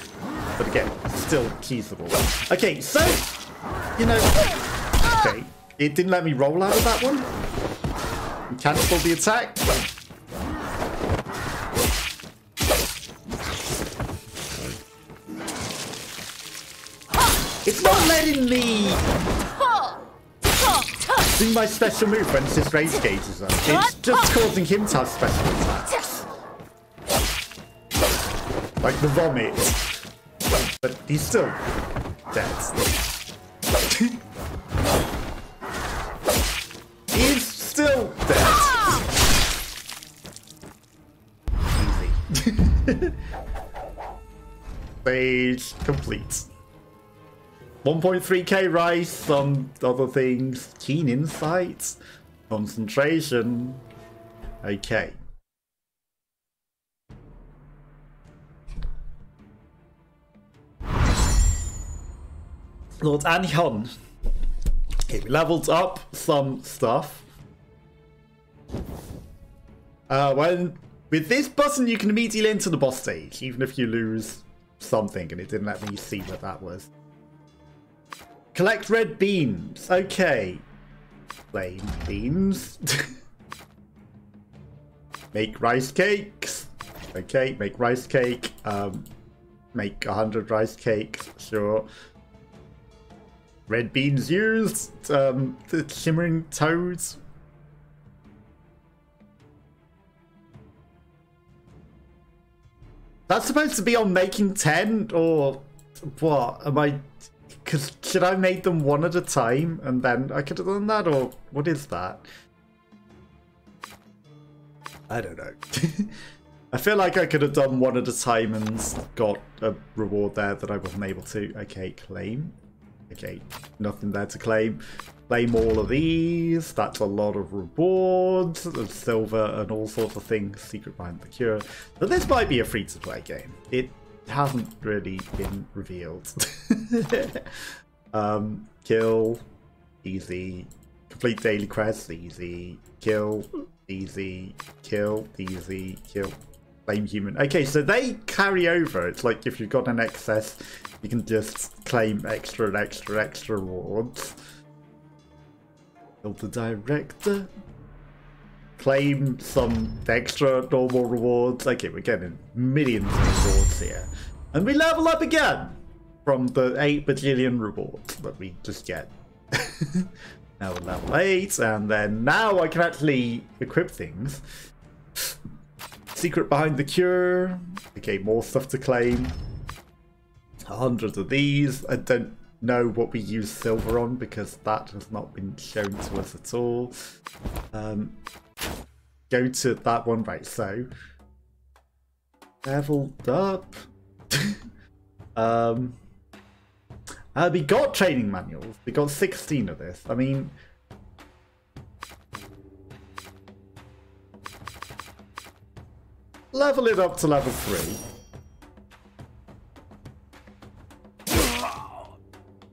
Speaker 1: But again, still feasible. Okay, so, you know, okay, it didn't let me roll out of that one. Cancel the attack. It's not letting me do my special move when his rage gauge is up. It's just causing him to have special attacks. Like the vomit. But he's still dead. He's still dead. Easy. Stage complete. 1.3k rice, some other things. Keen insights. Concentration. Okay. Lord Anhon. Okay, we leveled up some stuff. With this button you can immediately enter the boss stage, even if you lose something, and it didn't let me see what that was. Collect red beans. Okay. Plain beans. Make rice cakes. Okay, make rice cake. Make 100 rice cakes. Sure. Red beans used. The shimmering toads. That's supposed to be on making 10 or what? Am I... Because should I make them one at a time and then I could have done that, or what is that? I don't know. I feel like I could have done one at a time and got a reward there that I wasn't able to. Okay, claim. Okay, nothing there to claim. Claim all of these. That's a lot of rewards, of silver and all sorts of things. Secret behind the cure. So this might be a free-to-play game. It hasn't really been revealed. Kill, easy. Complete daily quests, easy. Kill, easy. Kill, easy. Kill. Claim human. Okay, so they carry over. It's like if you've got an excess, you can just claim extra and extra rewards. Kill the director. Claim some extra normal rewards. Okay, we're getting millions of rewards here. And we level up again from the 8 bajillion rewards that we just get. Now we're level 8, and then now I can actually equip things. Secret behind the cure. Okay, more stuff to claim. 100 of these. I don't know what we use silver on because that has not been shown to us at all. Go to that one, right? So leveled up. We got training manuals. We got 16 of this. I mean, level it up to level 3.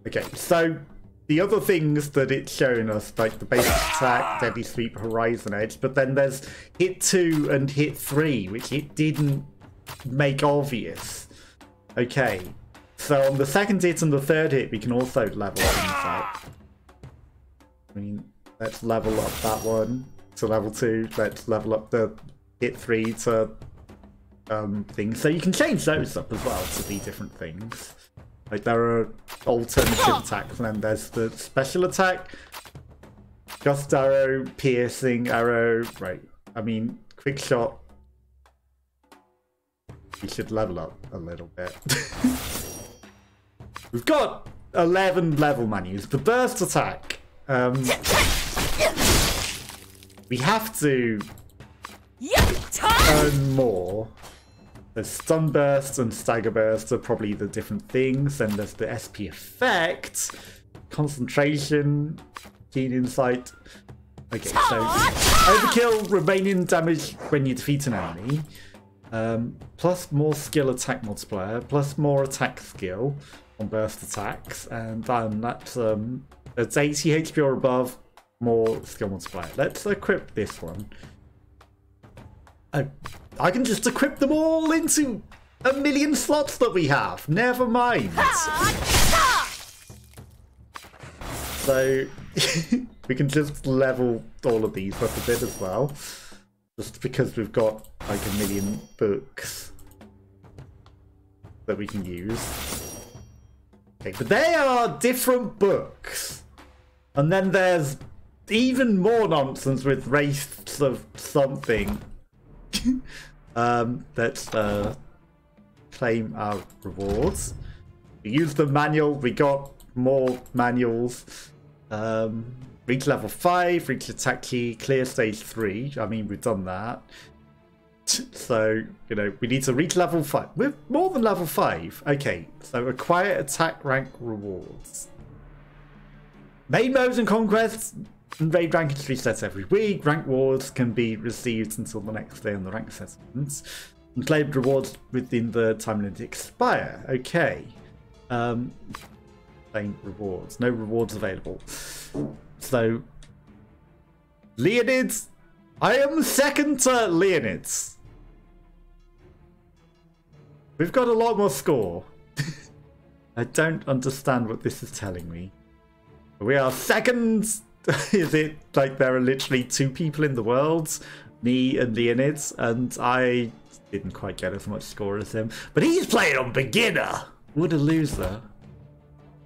Speaker 1: Okay, so the other things that it's showing us, like the basic attack, deadly sweep, horizon edge, but then there's hit 2 and hit 3, which it didn't make obvious. Okay, so on the second hit and the third hit, we can also level things up. I mean, let's level up that one to level 2. Let's level up the hit 3 to things. So you can change those up as well to be different things. Like there are alternative attacks, and then there's the special attack, gust arrow, piercing arrow. Right. I mean, quick shot. We should level up a little bit. We've got 11 level menus. The burst attack. We have to earn more. There's stun burst and stagger burst are probably the different things. Then there's the SP effect, concentration, keen insight. Okay, so overkill, remaining damage when you defeat an enemy. Plus more skill attack multiplier, plus more attack skill on burst attacks, and then that's 80 HP or above, more skill multiplier. Let's equip this one. I can just equip them all into 1,000,000 slots that we have. Never mind. So we can just level all of these up a bit as well. Just because we've got like 1,000,000 books that we can use. Okay, but they are different books. And then there's even more nonsense with race of something. Let's claim our rewards. We used the manual, we got more manuals. Reach level 5, reach attack key, clear stage 3. I mean, we've done that. So, you know, we need to reach level 5. We're more than level 5. Okay, so acquire attack rank rewards. Main modes and conquests and raid rank is reset every week. Rank rewards can be received until the next day on the rank assessments. And claimed rewards within the time limit expire. Okay. Claim rewards. No rewards available. So, Leonids. I am second to Leonids. We've got a lot more score. I don't understand what this is telling me. We are second. Is it like there are literally 2 people in the world? Me and Leonids, and I didn't quite get as much score as him. But he's playing on beginner! What a loser.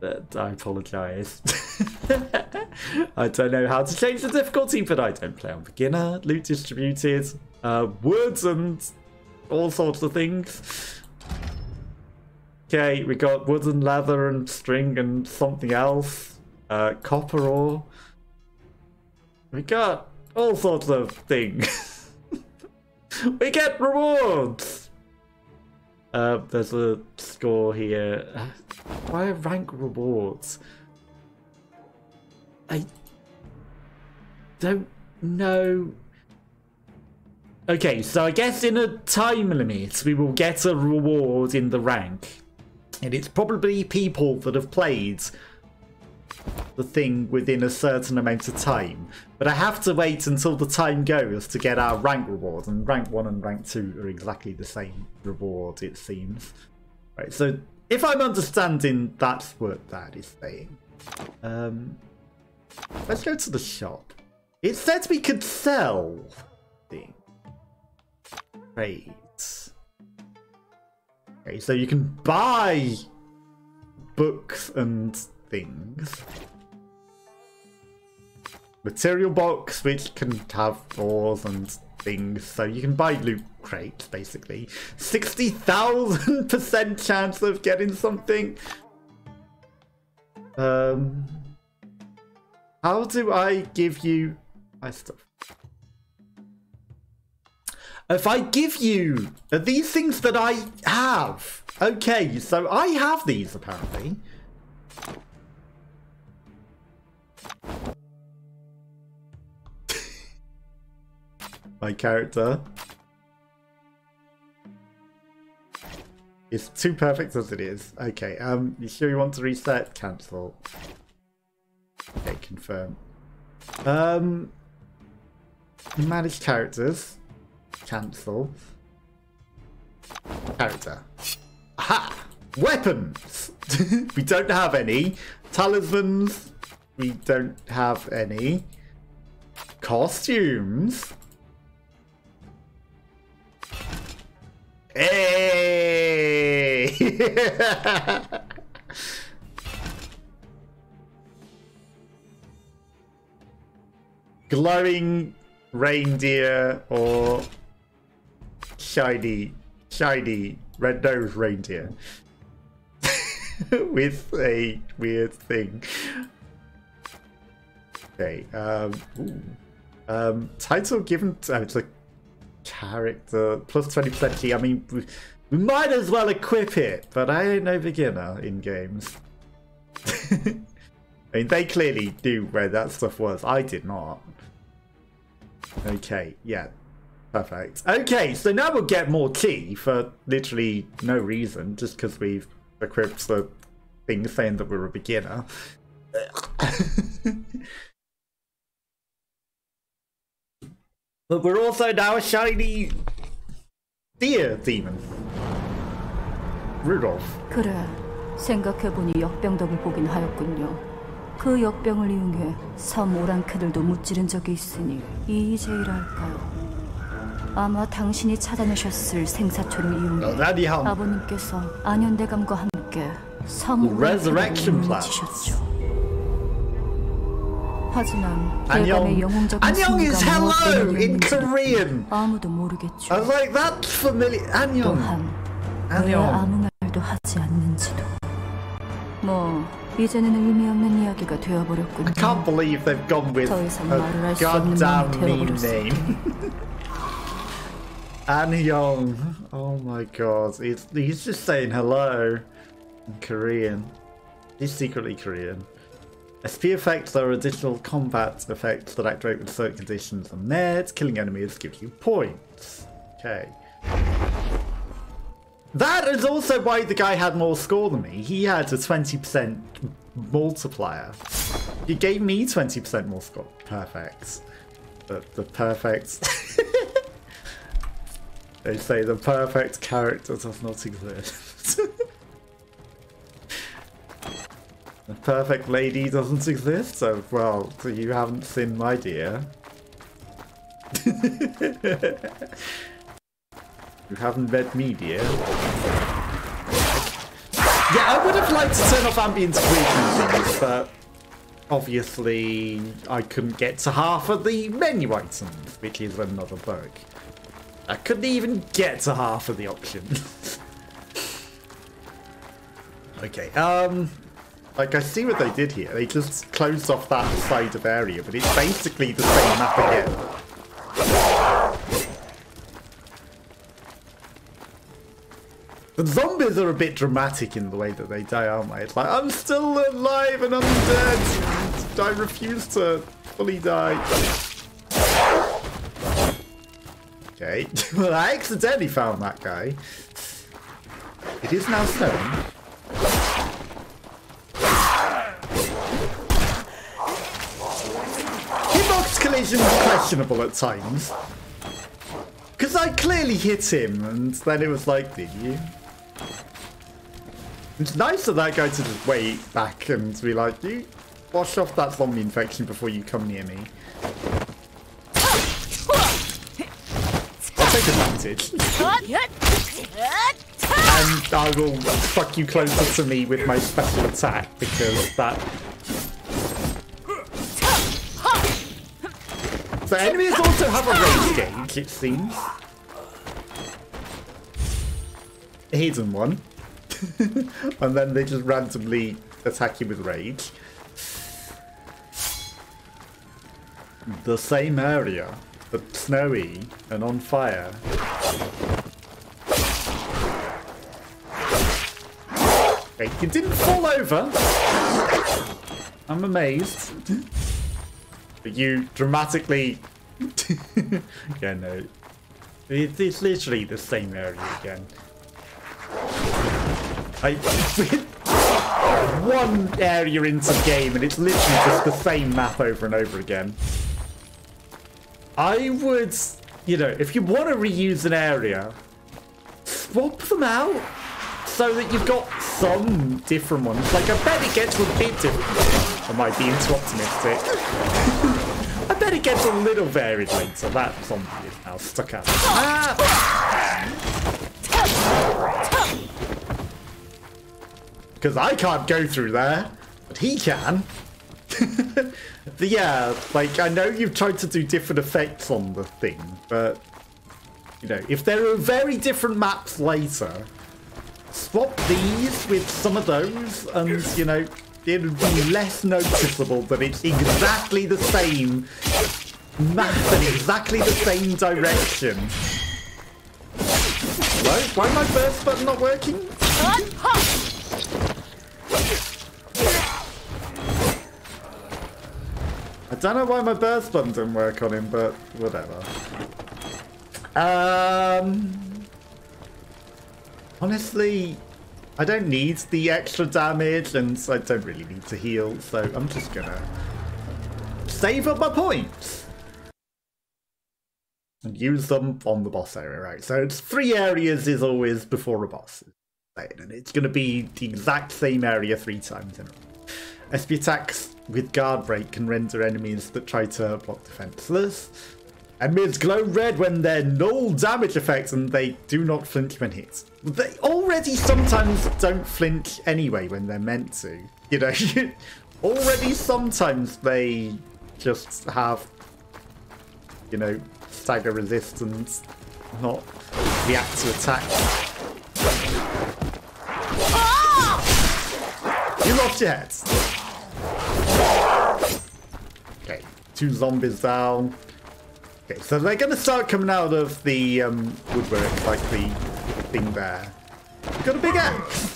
Speaker 1: But I apologise. I don't know how to change the difficulty, but I don't play on beginner. Loot distributed. Woods and all sorts of things. Okay, we got wood and leather and string and something else. Copper ore. We got all sorts of things. We get rewards! There's a score here. Why are rank rewards? I don't know. Okay, so I guess in a time limit, we will get a reward in the rank. And it's probably people that have played the thing within a certain amount of time. But I have to wait until the time goes to get our rank reward. And rank 1 and rank 2 are exactly the same reward, it seems. Right, so if I'm understanding, that's what that is saying. Let's go to the shop. It said we could sell things. Trades. Okay, so you can buy books and things. Material box, which can have ores and things, so you can buy loot crates, basically. 60,000% chance of getting something. How do I give you my stuff? If I give you these things that I have. Okay, so I have these apparently. My character is too perfect as it is. Okay, you sure you want to reset? Cancel. Okay, confirm. Manage characters. Cancel. Character. Aha! Weapons! We don't have any. Talismans. We don't have any. Costumes. Hey! Glowing reindeer or shiny red-nosed reindeer with a weird thing. Okay, title given to it's a character plus 20% key. I mean, we might as well equip it, but I ain't no beginner in games. I mean, they clearly knew where that stuff was. I did not. Okay, yeah. Perfect. Okay, so now we'll get more key for literally no reason, just because we've equipped the thing saying that we're a beginner. But we're also now a shiny deer demon. Rudolph.
Speaker 2: 그래, 생각해보니 역병덕을 보긴 하였군요. 그 역병을 이용해 섬 오랑캐들도 무찌른 적이 있으니 이의제의랄까요. 아마 당신이 찾아내셨을 생사초를 이용해 아버님께서 안현대감과 함께 섬 오랑캐들을 물리치셨죠. 하지만 대감의 영웅적인 승리가 무엇때문이었는지 아무도 모르겠죠.
Speaker 1: I was like, that's familiar.
Speaker 2: 또한 왜 아무 말도 하지 않는지도. 뭐 이제는 의미 없는 이야기가 되어버렸군요.
Speaker 1: I can't believe they've gone with
Speaker 2: 더 이상 말을 할 수
Speaker 1: a
Speaker 2: 없는
Speaker 1: goddamn
Speaker 2: 놈이
Speaker 1: meme
Speaker 2: 되어버렸을
Speaker 1: name. Anhyung. Oh my god. He's just saying hello in Korean. He's secretly Korean. SP effects are additional combat effects that activate with certain conditions and meds. Killing enemies gives you points. Okay. That is also why the guy had more score than me. He had a 20% multiplier. He gave me 20% more score. Perfect. The perfect... They say the perfect character does not exist. The perfect lady doesn't exist, so, well, you haven't sinned, my dear. You haven't met me, dear. Yeah, I would have liked to turn off ambient frequencies, but obviously I couldn't get to half of the menu items, which is another bug. I couldn't even get to half of the options. Okay, like, I see what they did here. They just closed off that side of area, but it's basically the same map again. The zombies are a bit dramatic in the way that they die, aren't they? It's like, I'm still alive and undead. And I refuse to fully die. Okay. Well, I accidentally found that guy. It is now snowing. Hitbox collision is questionable at times. Because I clearly hit him, and then it was like, did you? It's nice of that guy to just wait back and be like, you wash off that zombie infection before you come near me. I'll take advantage. And I will fuck you closer to me with my special attack, because that... So enemies also have a range gauge, it seems. A hidden one. And then they just randomly attack you with rage. The same area, but snowy and on fire. Okay, you didn't fall over. I'm amazed. But you dramatically... Yeah, no. It's literally the same area again. One area into the game and it's literally just the same map over and over again. I would, you know, if you want to reuse an area, swap them out so that you've got some different ones. Like, I bet it gets a bit different. I might be too optimistic. I bet it gets a little varied later. That zombie is now stuck out. Because I can't go through there, but he can. But yeah, like, I know you've tried to do different effects on the thing, but, you know, if there are very different maps later, swap these with some of those, and, you know, it'll be less noticeable that it's exactly the same map and exactly the same direction. Hello? Why my burst button not working? I don't know why my burst button didn't work on him, but whatever. Honestly, I don't need the extra damage, and I don't really need to heal, so I'm just gonna save up my points and use them on the boss area, right? So it's 3 areas is always before a boss, and it's gonna be the exact same area 3 times in a row. SP attacks with guard break can render enemies that try to block defenseless. Enemies glow red when they're null damage effects, and they do not flinch when hit. They already sometimes don't flinch anyway when they're meant to. You know, already sometimes they just have, you know, stagger resistance, not react to attack. You lost your head. Okay, 2 zombies down. Okay, so they're going to start coming out of the woodwork, like the thing there. You've got a big axe.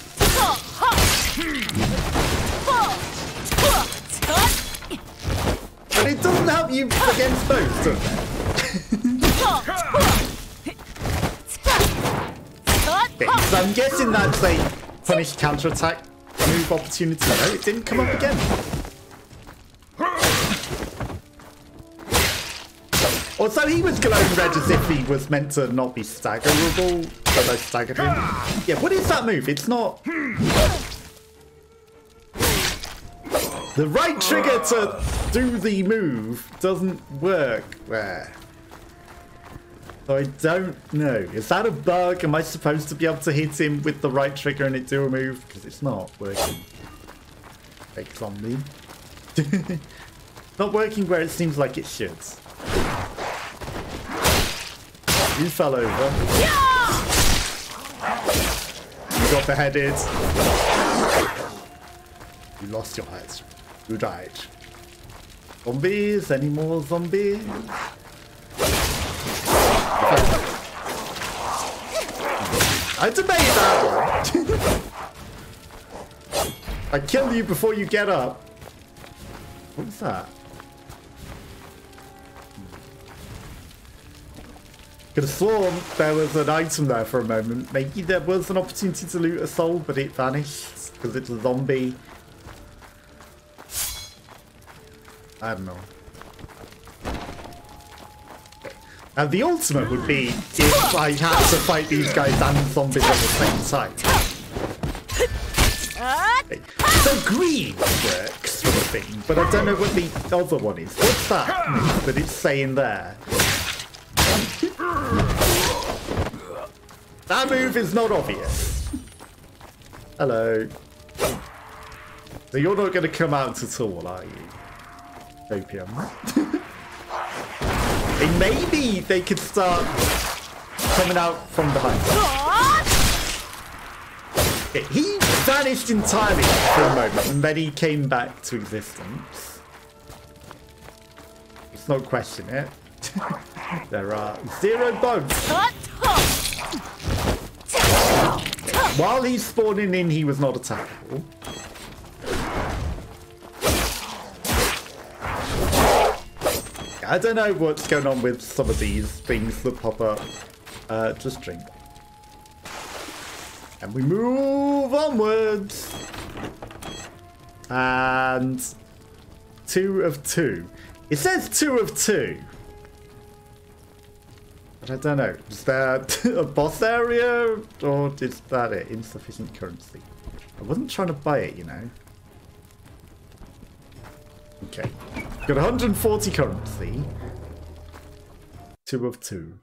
Speaker 1: But it doesn't help you against those, does it? Okay, so I'm guessing that's a punish counterattack move opportunity. No, it didn't come up again. Also, he was glowing red as if he was meant to not be staggerable, but I staggered him. Yeah, what is that move? It's not... The right trigger to do the move doesn't work there. So I don't know. Is that a bug? Am I supposed to be able to hit him with the right trigger and it do a move? Because it's not working. Fake zombie. Not working where it seems like it should. You fell over. You got beheaded. You lost your head. You died. Zombies? Any more zombies? I debate that one. I kill you before you get up. What's that? Could have sworn there was an item there for a moment. Maybe there was an opportunity to loot a soul, but it vanished because it's a zombie. I don't know. And the ultimate would be if I had to fight these guys and zombies at the same time. Okay. So green works for the thing, but I don't know what the other one is. What's that move that it's saying there? That move is not obvious. Hello. So you're not going to come out at all, are you? Opium. Maybe they could start coming out from behind. Okay, he vanished entirely for a moment and then he came back to existence. Let's not question it. There are 0 bugs. While he's spawning in, he was not attackable. I don't know what's going on with some of these things that pop up. Just drink. And we move onwards. And 2 of 2. It says 2 of 2. But I don't know. Is that a boss area? Or is that it? Insufficient currency. I wasn't trying to buy it, you know. Okay. Got 140 currency. 2 of 2.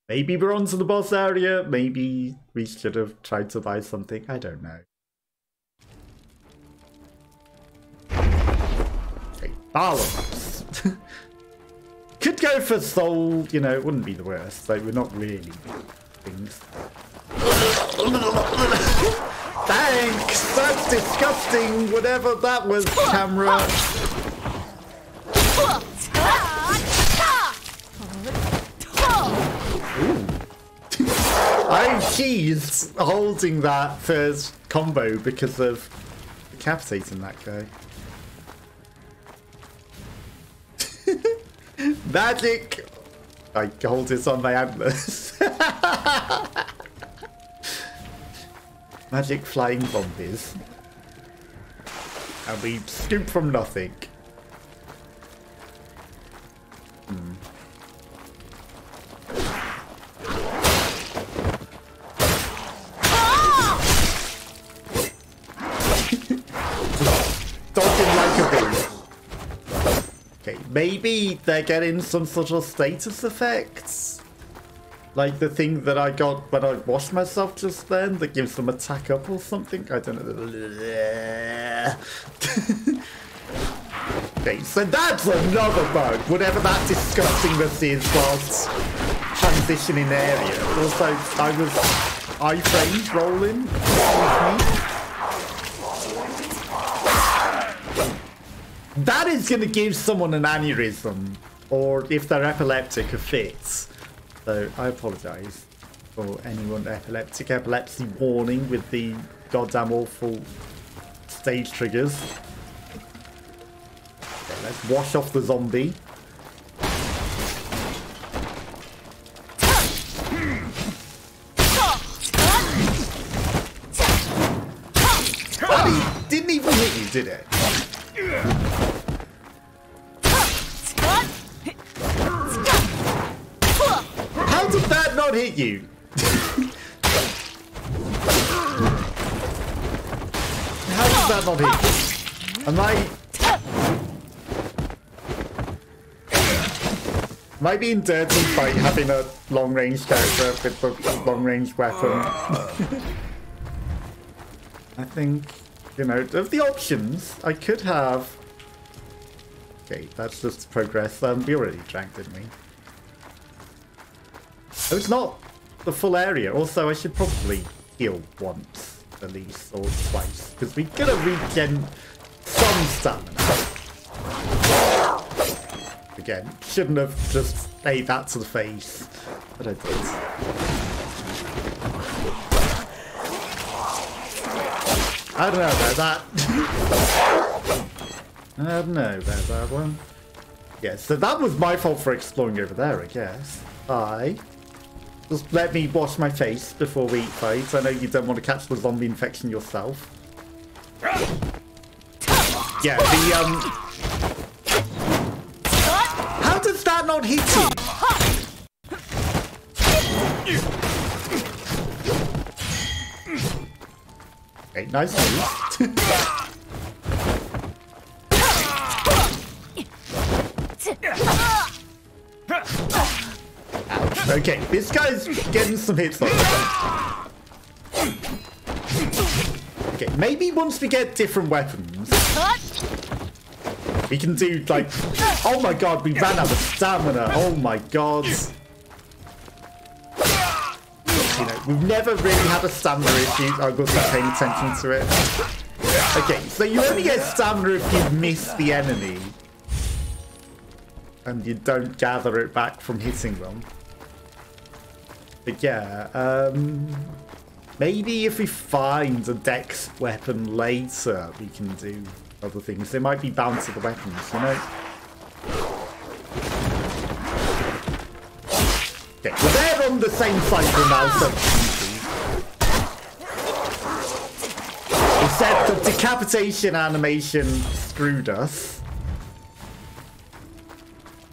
Speaker 1: Maybe we're on to the boss area. Maybe we should have tried to buy something. I don't know. Okay, balance. Could go for soul, you know, it wouldn't be the worst. Like, we're not really things. Thanks! That's disgusting! Whatever that was, camera. Ooh. I cheesed holding that first combo because of decapitating that guy. Magic! I hold this on my antlers. Magic flying zombies. And we scoop from nothing. Dodging like a bee. Okay, maybe they're getting some sort of status effects. Like the thing that I got when I washed myself just then that gives them attack up or something. I don't know. Okay, so that's another bug. Whatever that disgustingness is whilst transitioning area. Also, I was iframes rolling. That is going to give someone an aneurysm, or if they're epileptic, a fit. So I apologise for anyone epileptic. Epilepsy warning with the goddamn awful stage triggers. Okay, let's wash off the zombie. That didn't even hit you, did it? How did that not hit you? How did that not hit you? Am I being dirty by having a long-range character with a long-range weapon? I think, you know, of the options, I could have... Okay, that's just progress. We already drank, didn't we? Oh, it's not the full area. Also, I should probably heal once, at least, or twice, because we're gonna regen some stamina. Again, shouldn't have just ate that to the face, but I did. I don't know about that. I don't know about that one. Yeah, so that was my fault for exploring over there, I guess. Just let me wash my face before we fight. I know you don't want to catch the zombie infection yourself. Yeah, how does that not hit him? Okay, nice move. Ouch. Okay, this guy's getting some hits on him. Okay, maybe once we get different weapons, we can do like... Oh my god, we ran out of stamina. Oh my god. You know, we've never really had a stamina issue. I wasn't paying attention to it. Okay, so you only get stamina if you miss the enemy. And you don't gather it back from hitting them. But yeah, maybe if we find a dex weapon later, we can do other things. They might be bound to the weapons, you know? Okay, well they're on the same cycle now, so... Except the decapitation animation screwed us.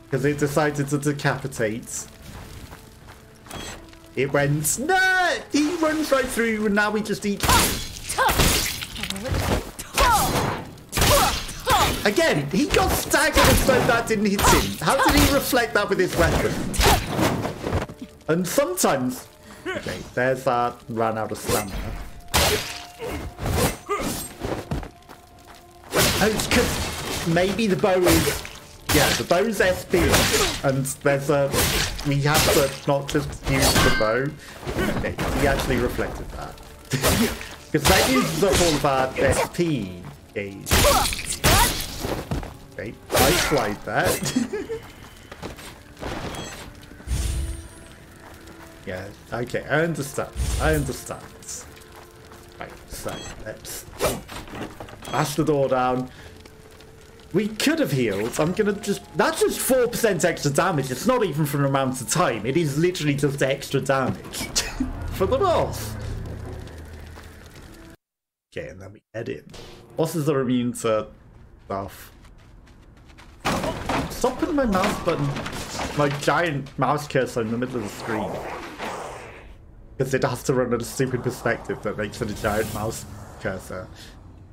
Speaker 1: Because it decided to decapitate. It went, no! He runs right through and now we just eat. Again, he got staggered as though that didn't hit him. How did he reflect that with his weapon? And sometimes... Okay, there's that. Ran out of stamina. Oh, it's because maybe the bow is... Yeah, the bow's SP, and there's a... We have to not just use the bow. Okay, he actually reflected that. Because that uses up all of our SP gauge. Okay, I slide that. Yeah, okay, I understand. I understand. Right, so let's bash the door down. We could have healed. I'm gonna just... That's just 4% extra damage. It's not even for an amount of time. It is literally just extra damage. For the boss. Okay, and then we head in. Bosses are immune to stuff. Stop putting my mouse button... My giant mouse cursor in the middle of the screen. Because it has to run at a stupid perspective that makes it a giant mouse cursor.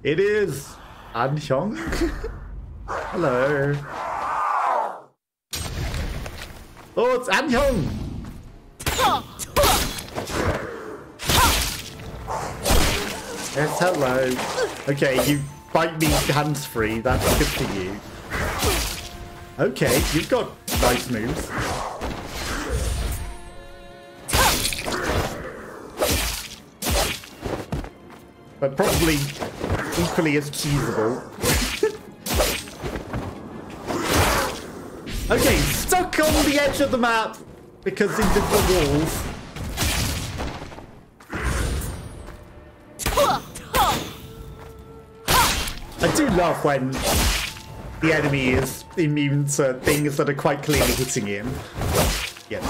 Speaker 1: It is... Anhyung? Hello. Oh, it's Anhyung! Yes, hello. Okay, you bite me hands-free. That's good for you. Okay, you've got nice moves. But probably equally as cheesable. Okay, stuck on the edge of the map because invisible walls. I do love when the enemy is immune to things that are quite clearly hitting him. Yeah,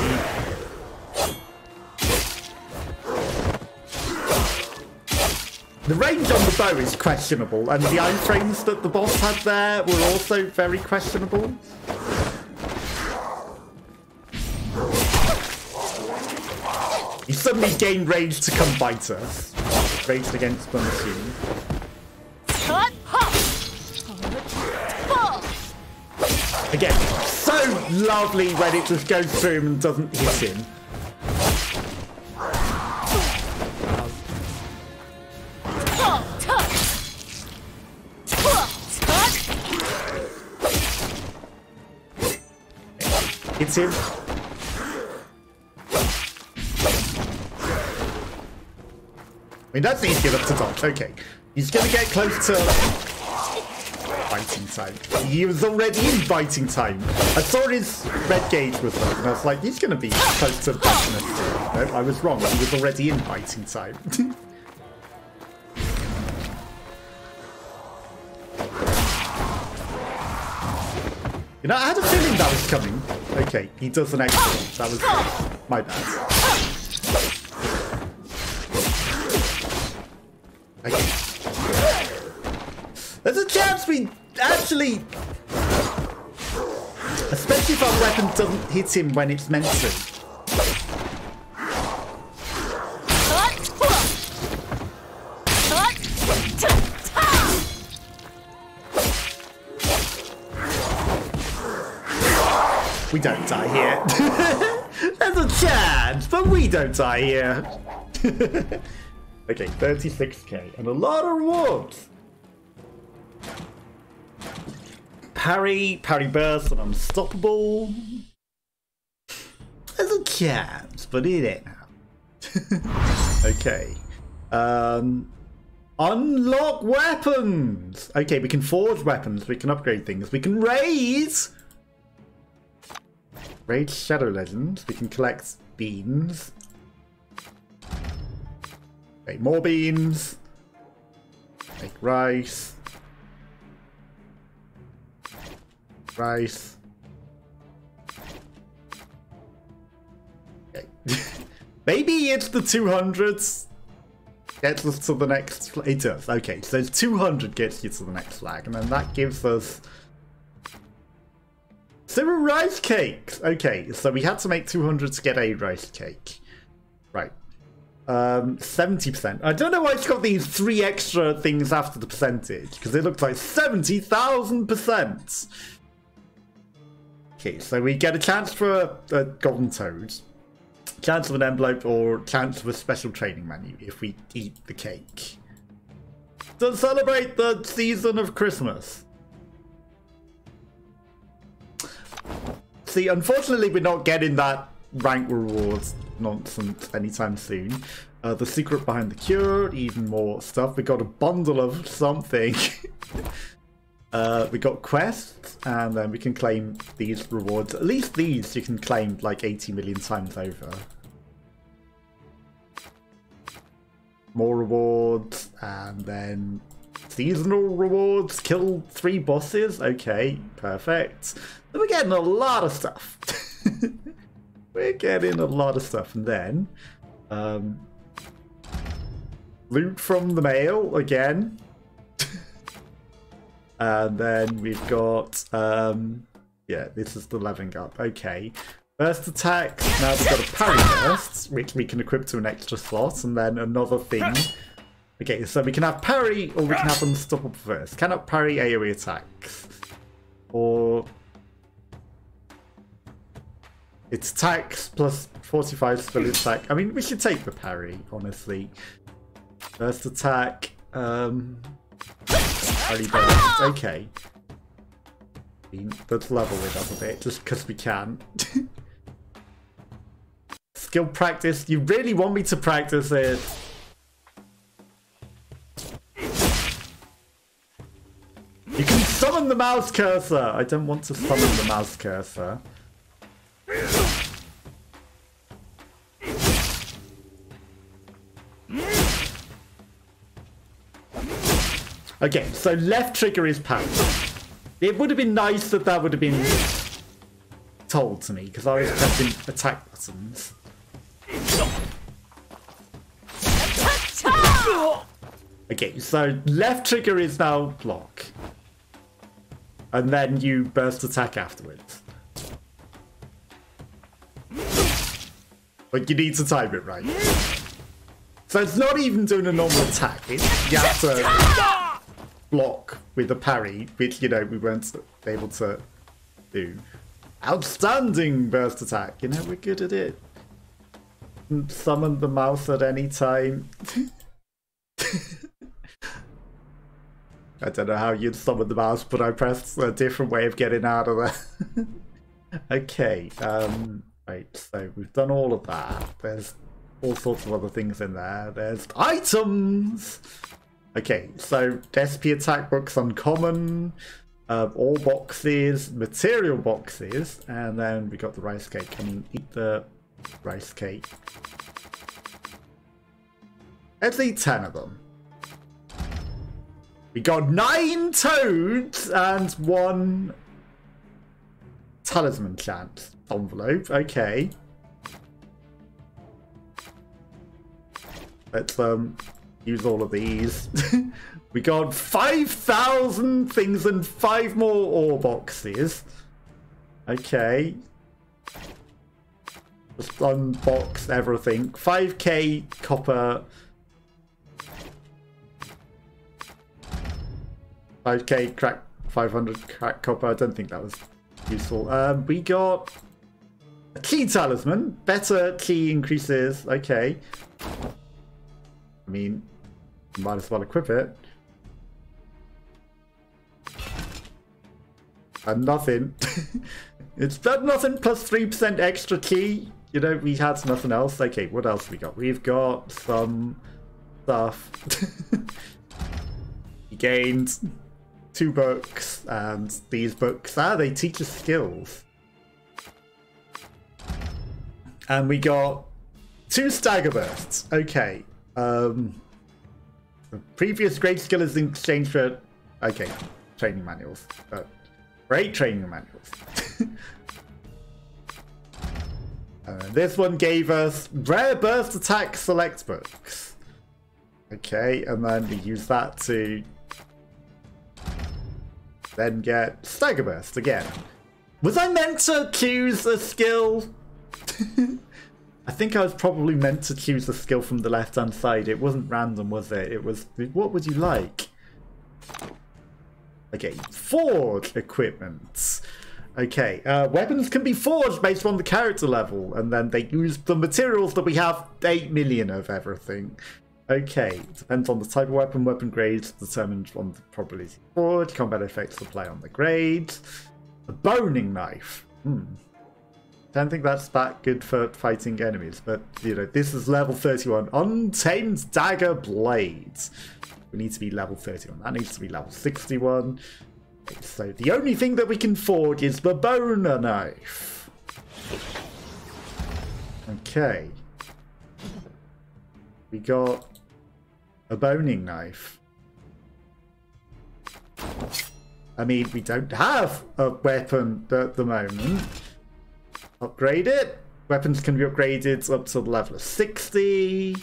Speaker 1: the range on the bow is questionable, and the iframes that the boss had there were also very questionable. You suddenly gain range to come bite us. Ranged against the machine. Again, so lovely when it just goes through him and doesn't hit him. Hits him. I mean, that's easy enough to dodge. Okay. He's going to get close to biting time. He was already in biting time. I saw his red gauge was up, and I was like, he's going to be close to biting us too. No, I was wrong. He was already in biting time. You know, I had a feeling that was coming. Okay, he does an extra. That was my bad. Okay. There's a chance we actually... Especially if our weapon doesn't hit him when it's meant to. We don't die here. There's a chance, but we don't die here. Okay, 36k and a lot of rewards. Parry burst, and unstoppable. There's a chance, but it ain't now. Okay. Unlock weapons. Okay, we can forge weapons. We can upgrade things. We can raise Shadow Legends. We can collect beans. Make more beans. Make rice. Rice. Okay. Maybe it's the 200s. Gets us to the next flag. It does. Okay, so 200 gets you to the next flag, and then that gives us 0 rice cakes. Okay, so we had to make 200 to get a rice cake. Right. 70%. I don't know why it's got these 3 extra things after the percentage, because it looks like 70,000%. Okay, so we get a chance for a golden toad, chance of an envelope, or chance of a special training menu if we eat the cake. To celebrate the season of Christmas. See, unfortunately we're not getting that rank rewards nonsense anytime soon. The secret behind the cure, even more stuff. We got a bundle of something. We got quests, and then we can claim these rewards. At least these you can claim like 80 million times over. More rewards, and then seasonal rewards. Kill 3 bosses. Okay, perfect. So we're getting a lot of stuff. We're getting a lot of stuff, and then loot from the mail again. And then we've got, yeah, this is the leveling up. Okay. Burst attack. Now we've got a parry burst, which we can equip to an extra slot, and then another thing. Okay, so we can have parry, or we can have unstoppable burst. Cannot parry AoE attacks. Or it's attacks plus 45 spell attack. I mean, we should take the parry, honestly. Burst attack. Parry burst. Okay. Let's level it up a bit, just because we can. Skill practice. You really want me to practice it? You can summon the mouse cursor. I don't want to summon the mouse cursor. Okay, so left trigger is passive. It would have been nice that that would have been told to me, because I was pressing attack buttons. Okay, so left trigger is now block. And then you burst attack afterwards. But you need to time it right. So it's not even doing a normal attack. It's, you have to block with a parry, which, you know, we weren't able to do. Outstanding burst attack. You know, we're good at it. Summon the mouse at any time. I don't know how you'd summon the mouse, but I pressed a different way of getting out of there. Okay, right, so we've done all of that. There's all sorts of other things in there. There's items! Okay, so SP attack books uncommon, all boxes, material boxes, and then we got the rice cake. I mean, eat the rice cake. Let's eat 10 of them. We got 9 toads and 1 talisman chance envelope. Okay. Let's use all of these. We got 5,000 things and 5 more ore boxes. Okay. Just unbox everything. 5k copper. 5k crack, 500 crack copper. I don't think that was useful. We got a key talisman. Better key increases. Okay. I mean, might as well equip it. And nothing. It's done nothing plus 3% extra key. You know, we had nothing else. Okay, what else we got? We've got some stuff. We gained 2 books, and these books, they teach us skills. And we got 2 stagger bursts. Okay. The previous great skill is in exchange for, okay, training manuals. Great training manuals. This one gave us rare burst attack select books. Okay, and then we use that to then get stagger burst again. Was I meant to choose a skill? I think I was probably meant to choose a skill from the left hand side. It wasn't random, was it? It was, what would you like? Okay, forge equipment. Okay, weapons can be forged based on the character level, and then they use the materials that we have 8 million of everything. Okay, depends on the type of weapon, weapon grades determined on the probability of forge, combat effects apply on the grades. A boning knife. Don't think that's that good for fighting enemies, but you know, this is level 31. Untamed dagger blades. We need to be level 31. That needs to be level 61. Okay, so the only thing that we can forge is the boner knife. Okay. We got a boning knife. I mean, we don't have a weapon at the moment. Upgrade it. Weapons can be upgraded up to the level of 60.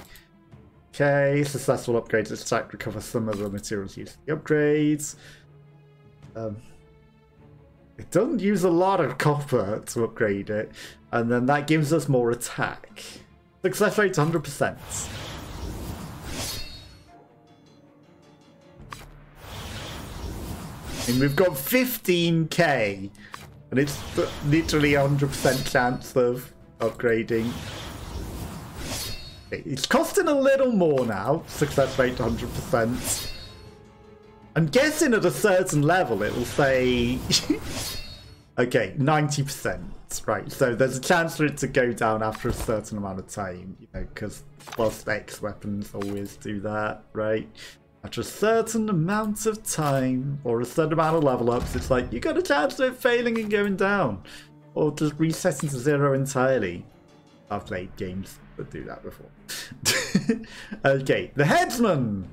Speaker 1: Okay, successful upgrades attack recover some of the materials used in the upgrades. It doesn't use a lot of copper to upgrade it, and then that gives us more attack. Success rate 100%. And we've got 15k, and it's literally 100% chance of upgrading. It's costing a little more now. Success rate 100%. I'm guessing at a certain level it will say okay, 90%. Right, so there's a chance for it to go down after a certain amount of time, you know, because plus X weapons always do that, right? After a certain amount of time or a certain amount of level ups, it's like you got a chance of it failing and going down, or just resetting to 0 entirely. I've played games that do that before. Okay, the headsman,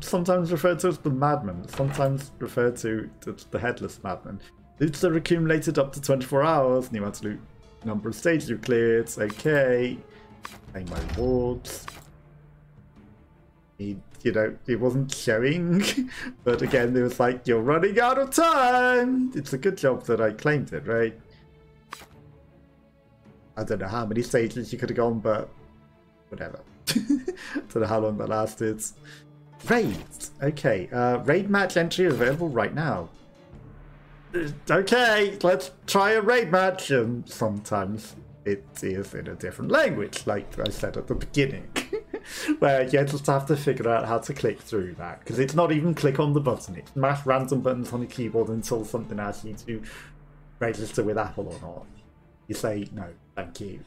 Speaker 1: sometimes referred to as the madman, sometimes referred to as the headless madman. Loots are accumulated up to 24 hours. New absolute number of stages you've cleared. Okay, claim my rewards. You know, it wasn't showing, but again, it was like, you're running out of time. It's a good job that I claimed it, right? I don't know how many stages you could have gone, but whatever. Don't know how long that lasted. Raids. Okay, raid match entry available right now. Okay, let's try a raid match. And sometimes it is in a different language, like I said at the beginning. Where you just have to figure out how to click through that, because it's not even click on the button, it's mash random buttons on your keyboard until something asks you to register with Apple or not. You say, no, thank you.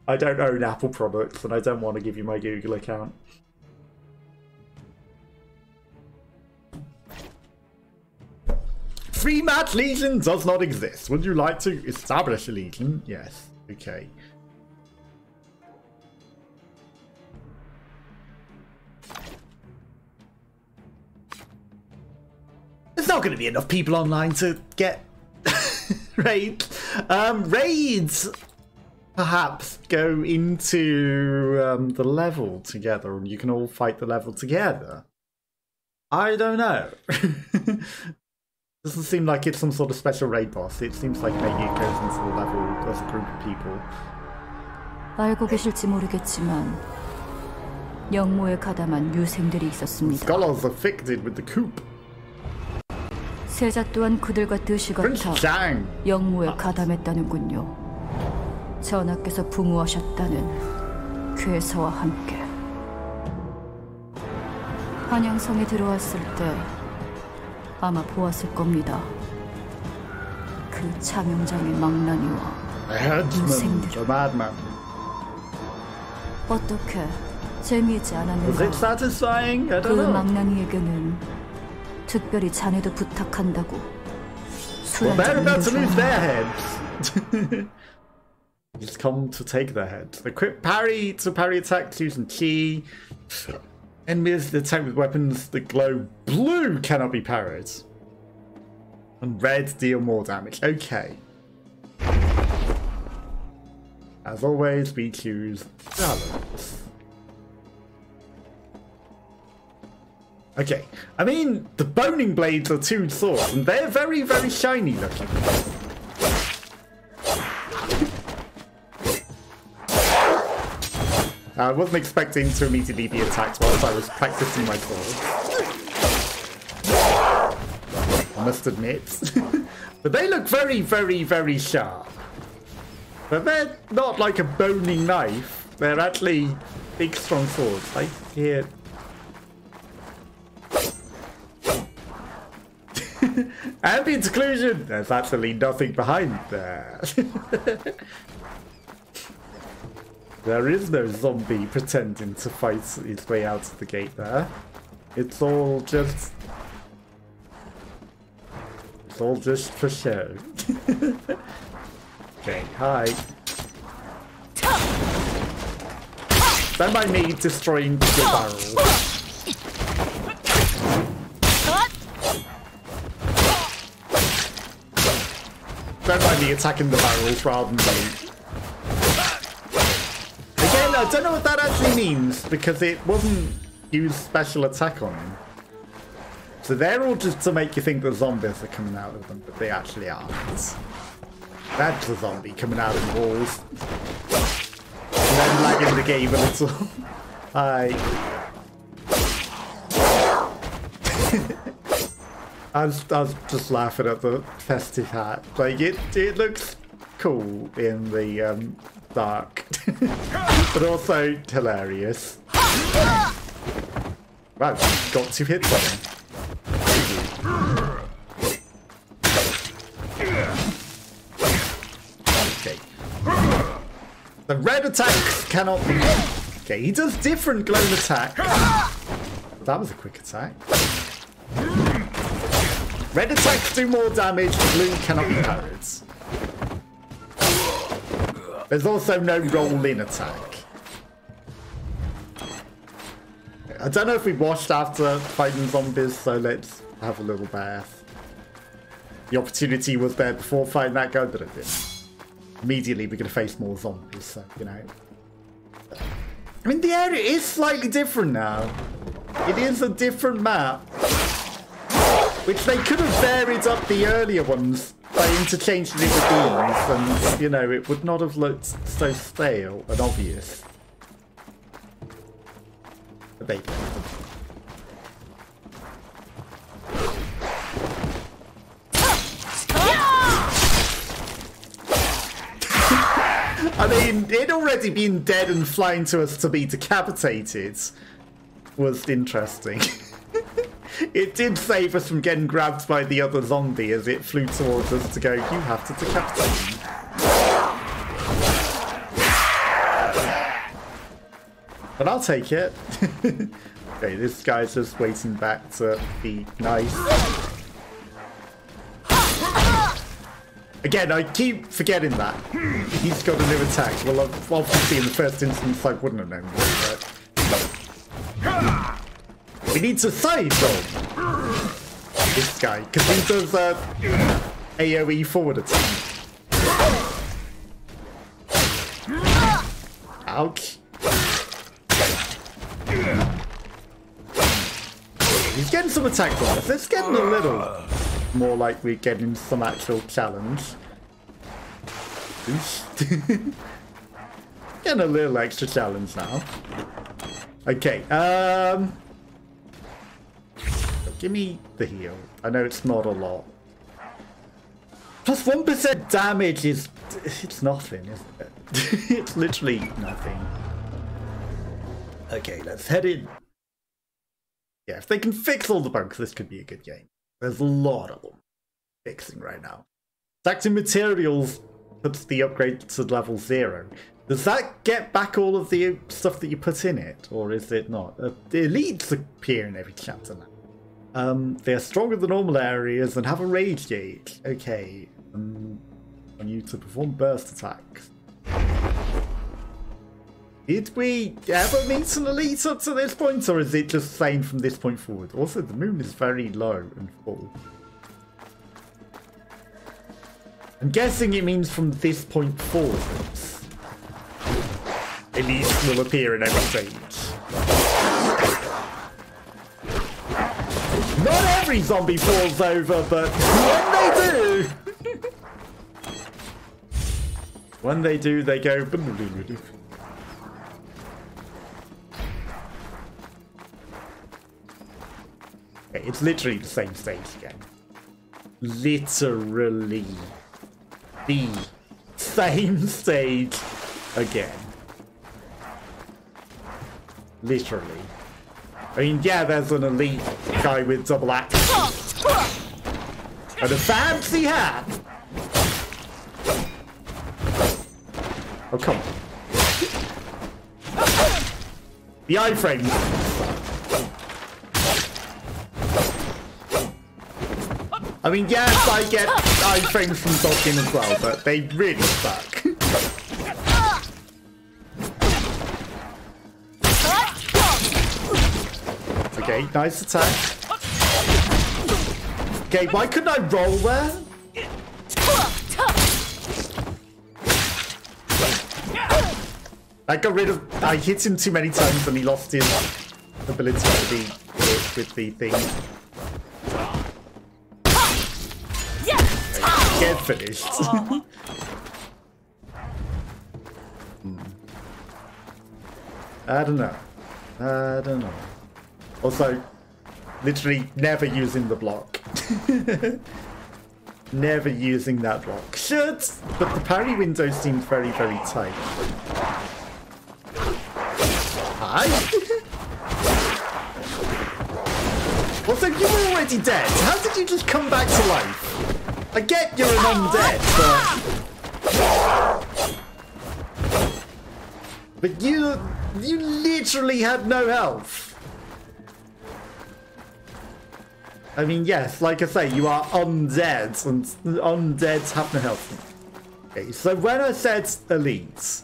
Speaker 1: I don't own Apple products and I don't want to give you my Google account. Free match legion does not exist. Would you like to establish a legion? Yes. Okay. There's not going to be enough people online to get Right. Raids perhaps go into the level together and you can all fight the level together. I don't know. Doesn't seem like it's some sort of special raid boss. It seems like maybe it goes into the level as a group of people.
Speaker 2: 알고 계실지 모르겠지만 영모에 가담한 유생들이 있었습니다.
Speaker 1: Scholars afflicted with the coup.
Speaker 2: 세자 또한 그들과 뜻이 같아 영모에 가담했다는군요. 전하께서 부무하셨다는 괴사와 함께 한양성에 들어왔을 때 아마 보았을 겁니다. 그 차명장의 망나니와 유생들. 어떻게 재미있지 않았는가? 그 망나니에게는 특별히 자네도 부탁한다고 술 한잔
Speaker 1: heads. He's come to take their heads. Equip parry to parry attacks using key. Enemies attack with weapons that glow blue cannot be parried. And red deal more damage. Okay. As always, we choose balance. Okay. I mean, the boning blades are two swords, and they're very, very shiny looking. I wasn't expecting to immediately be attacked whilst I was practicing my sword. I must admit. But they look very, very, very sharp. But they're not like a boning knife. They're actually big, strong swords. I hear... Ambient occlusion! There's actually nothing behind there. There is no zombie pretending to fight his way out of the gate there. It's all just for show. Okay, hi. Don't mind me destroying the barrel. Don't mind me attacking the barrels rather than me. Again, I don't know what that actually means because it wasn't use special attack on him. So they're all just to make you think that zombies are coming out of them, but they actually aren't. That's a zombie coming out of the walls. And then lagging the game a little. Hi. I was just laughing at the festive hat. Like, it looks cool in the dark. But also hilarious. Wow, got 2 hits on him. Okay. The red attacks cannot be... Okay, he does different glowing attack. That was a quick attack. Red attacks do more damage, blue cannot be parried. There's also no roll-in attack. I don't know if we washed after fighting zombies, so let's have a little bath. The opportunity was there before fighting that guy, but it didn't. Immediately we're going to face more zombies, so, you know. I mean, the area is slightly different now. It is a different map. Which they could have varied up the earlier ones by interchanging it with these, and, you know, it would not have looked so stale and obvious. But they did. I mean, it already been dead and flying to us to be decapitated was interesting. It did save us from getting grabbed by the other zombie as it flew towards us to go, you have to decapitate him. But I'll take it. Okay, this guy's just waiting back to be nice. Again, I keep forgetting that. He's got a new attack. Well, obviously in the first instance I wouldn't have known that. We need to save though this guy, because he does AoE forward attack. Ouch. He's getting some attack bonus. It's getting a little more like we're getting some actual challenge. Getting a little extra challenge now. Okay, give me the heal. I know it's not a lot. Plus 1% damage is... It's nothing, isn't it? It's literally nothing. Okay, let's head in. Yeah, if they can fix all the bugs, this could be a good game. There's a lot of them fixing right now. Active materials puts the upgrade to level 0. Does that get back all of the stuff that you put in it, or is it not? The elites appear in every chapter now. They're stronger than normal areas and have a rage gauge. Okay. On you to perform burst attacks. Did we ever meet an elite up to this point, or is it just saying from this point forward? Also, the moon is very low and full. I'm guessing it means from this point forwards. Elites will appear in every stage. Not every zombie falls over, but when they do... when they do, they go... Okay, it's literally the same stage again. Literally the same stage again. Literally. I mean, yeah, there's an elite guy with double axe and a fancy hat. Oh, come on. The iframe. I mean, yes, I get iframes from dodging as well, but they really suck. Okay, nice attack. Okay, why couldn't I roll there? I got rid of... I hit him too many times and he lost his ability to be hit with the thing. Get finished. I don't know. I don't know. Also, literally never using the block. Never using that block. Should, but the parry window seems very, very tight. Hi. Also, you were already dead. How did you just come back to life? I get you're an undead, but you literally had no health. I mean, yes, like I say, you are undead, and undeads have no health. Okay, so when I said elites,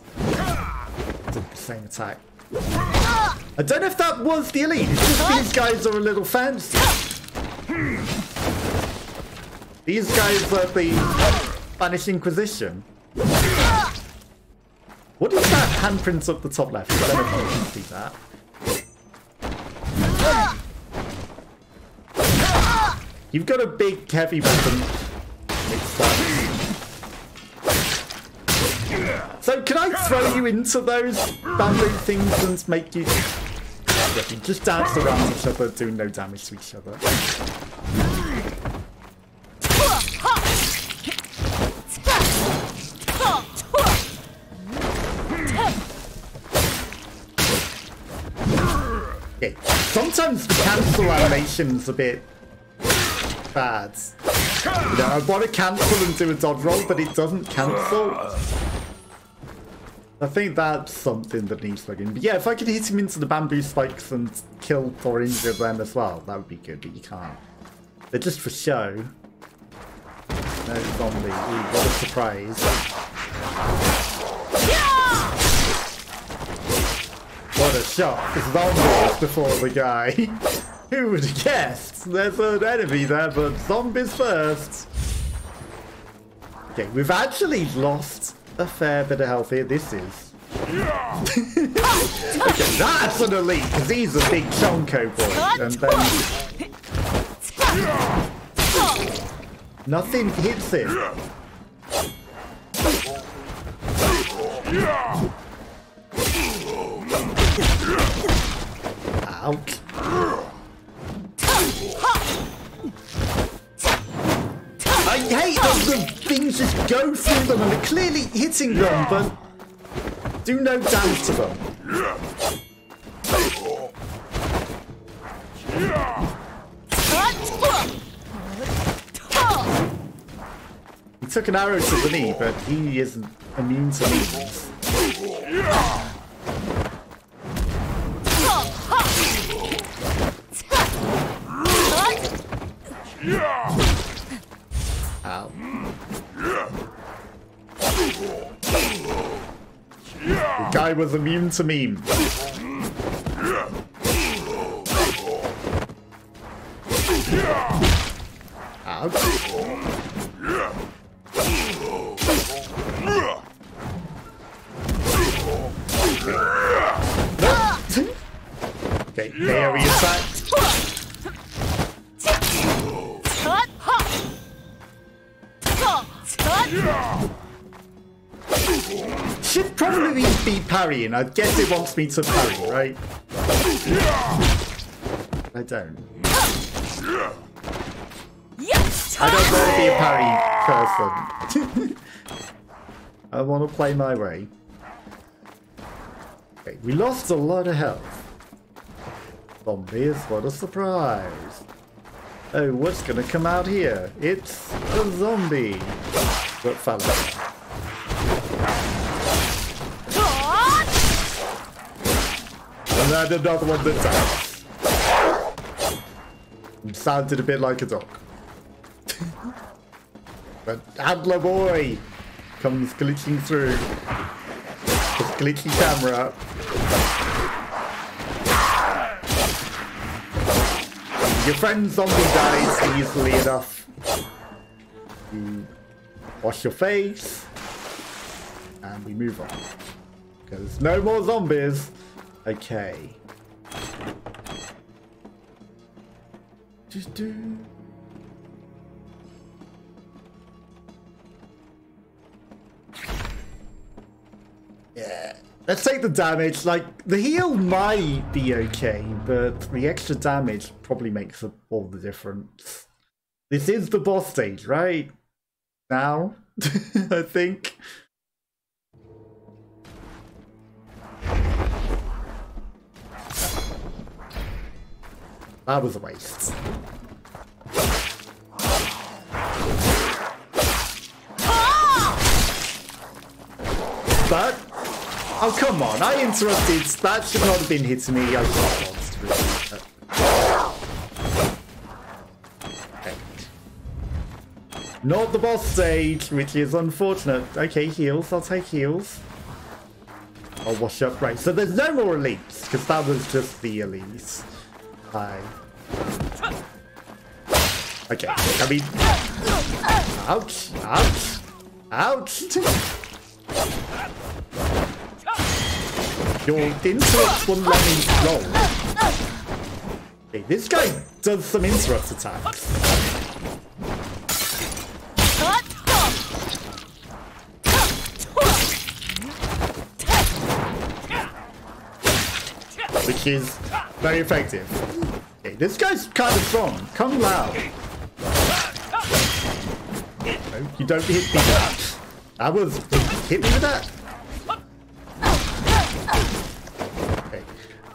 Speaker 1: did the same attack. I don't know if that was the elite. It's just these guys are a little fancy. These guys are the Spanish Inquisition. What is that handprint up the top left? I don't know if you can see that. You've got a big, heavy weapon. So can I throw you into those bamboo things and make you... You just dance around each other, doing no damage to each other. Okay. Sometimes the cancel animation's a bit bad. You know, I want to cancel and do a dodge roll, but it doesn't cancel. I think that's something that needs plugging. But yeah, if I could hit him into the bamboo spikes and kill or injure them as well, that would be good, but you can't. They're just for show. No zombie. Ooh, what a surprise. What a shot. Zombies before the guy. Who would have guessed? There's an enemy there, but zombies first. Okay, we've actually lost a fair bit of health here. This is. Okay, that's an elite, because he's a big chonko boy. And then nothing hits him. Ouch. I hate that the things just go through them and they're clearly hitting them, but do no damage to them. He took an arrow to the knee, but he isn't immune to knees. Ow. The guy was immune to meme. Ouch. Okay, AoE attack. Should probably be parrying. I guess it wants me to parry, right? I don't. I don't want to be a parry person. I want to play my way. Okay, we lost a lot of health. Zombies, what a surprise. Oh, what's gonna come out here? It's a zombie. But fella. And then another one that dies. Sounded a bit like a dog. But Adler boy comes glitching through. His glitchy camera. Your friend zombie dies easily enough. You wash your face. And we move on. Because no more zombies. Okay. Just do. Yeah. Let's take the damage. Like, the heal might be okay, but the extra damage probably makes all the difference. This is the boss stage, right? Now, I think. That was a waste. But, oh come on, I interrupted. That should not have been hitting me. I just okay. Not the boss stage, which is unfortunate. Okay, heals. I'll take heals. I'll wash up. Right, so there's no more elites, because that was just the elites. Hi. Okay, I mean... Ouch! Ouch! Ouch! Your interrupt wouldn't let me roll. Okay, this guy does some interrupt attacks. Which is very effective. Okay, this guy's kind of strong. Come loud. No, you don't hit me with that. That was... Hit me with that? Okay.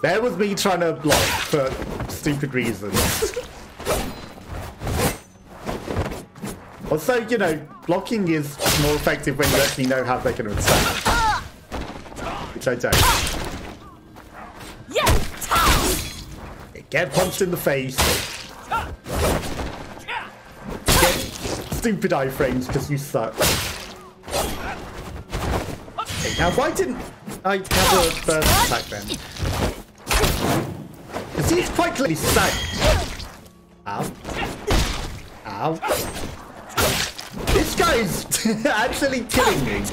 Speaker 1: There was me trying to block for stupid reasons. Also, you know, blocking is more effective when you actually know how they're going to attack. Which I don't. Get punched in the face. Get stupid iframes because you suck. Okay, now why didn't I have a burst attack then? Because he's quite clearly sacked. Ow. Ow. This guy is actually killing me.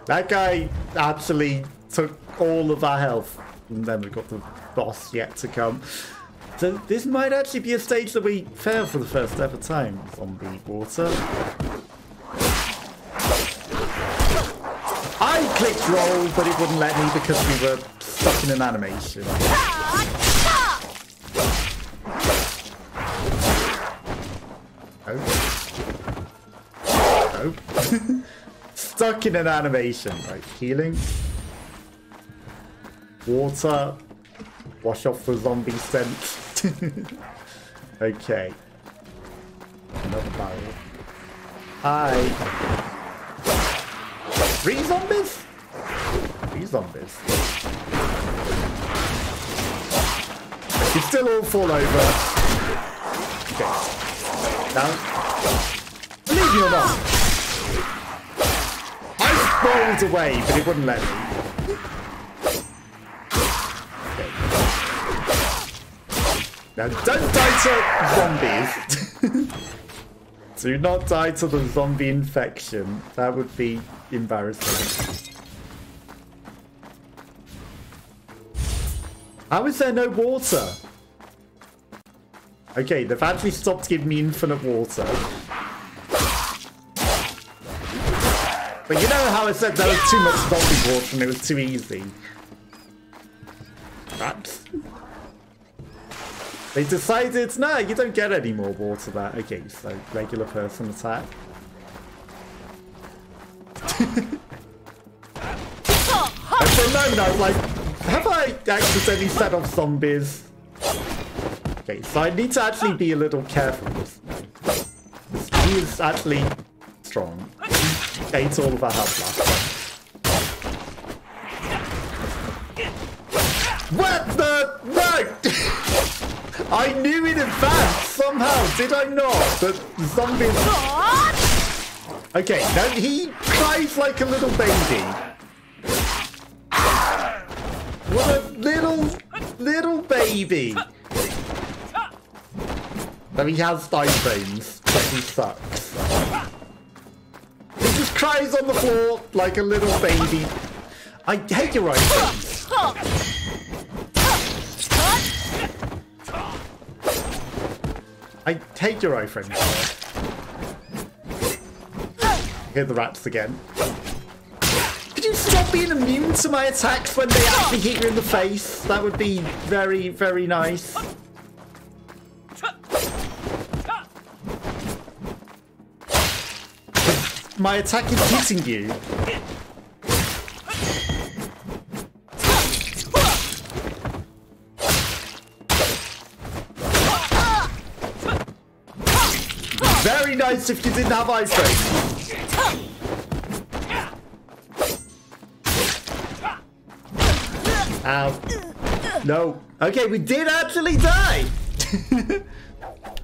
Speaker 1: That guy actually took all of our health. And then we've got the boss yet to come. So this might actually be a stage that we fail for the first ever time. Zombie water. I clicked roll, but it wouldn't let me because we were stuck in an animation. Oh. Oh. Stuck in an animation. Right, healing. Water. Wash off the zombie scent. Okay. Another barrel. Hi. 3 zombies? 3 zombies. You still all fall over. Okay. Now, believe me or not, I rolled away, but it wouldn't let me. Now, don't die to zombies. Do not die to the zombie infection. That would be embarrassing. How is there no water? Okay, they've actually stopped giving me infinite water. But you know how I said there was too much zombie water and it was too easy? Rats. They decided, no, you don't get any more water there. Okay, so regular person attack. And for a moment I was like, have I accidentally set off zombies? Okay, so I need to actually be a little careful with this. He is actually strong. He ate all of our health last time. What the? No! I knew in advance somehow, did I not? That zombies. Okay, now he cries like a little baby. What a little baby. Now he has iframes, but he sucks. He just cries on the floor like a little baby. I hate your iframes. I hate your iframes. Hear the rats again. Could you stop being immune to my attacks when they actually hit you in the face? That would be very, very nice. My attack is hitting you. Very nice if you didn't have iframes. Ow. No. Okay, we did actually die.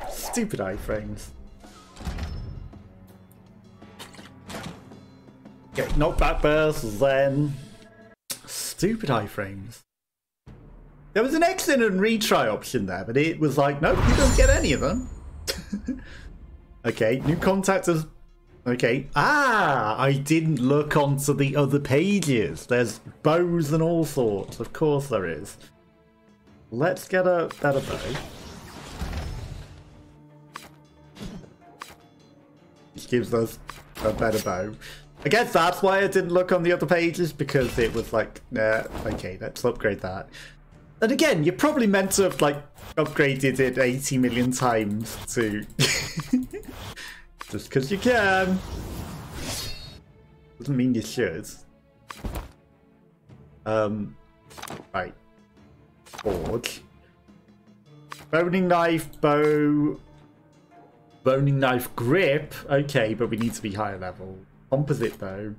Speaker 1: Stupid iframes. Okay, knockback bursts then. Stupid iframes. There was an exit and retry option there, but it was like, nope, you don't get any of them. Okay, new contactors. Okay. Ah, I didn't look onto the other pages. There's bows and all sorts. Of course there is. Let's get a better bow. Which gives us a better bow. I guess that's why I didn't look on the other pages, because it was like, nah, okay, let's upgrade that. And again, you're probably meant to have like upgraded it 80 million times to just because you can. Doesn't mean you should. Right. Forge. Boning knife, bow. Boning knife grip. Okay, but we need to be higher level. Composite bow.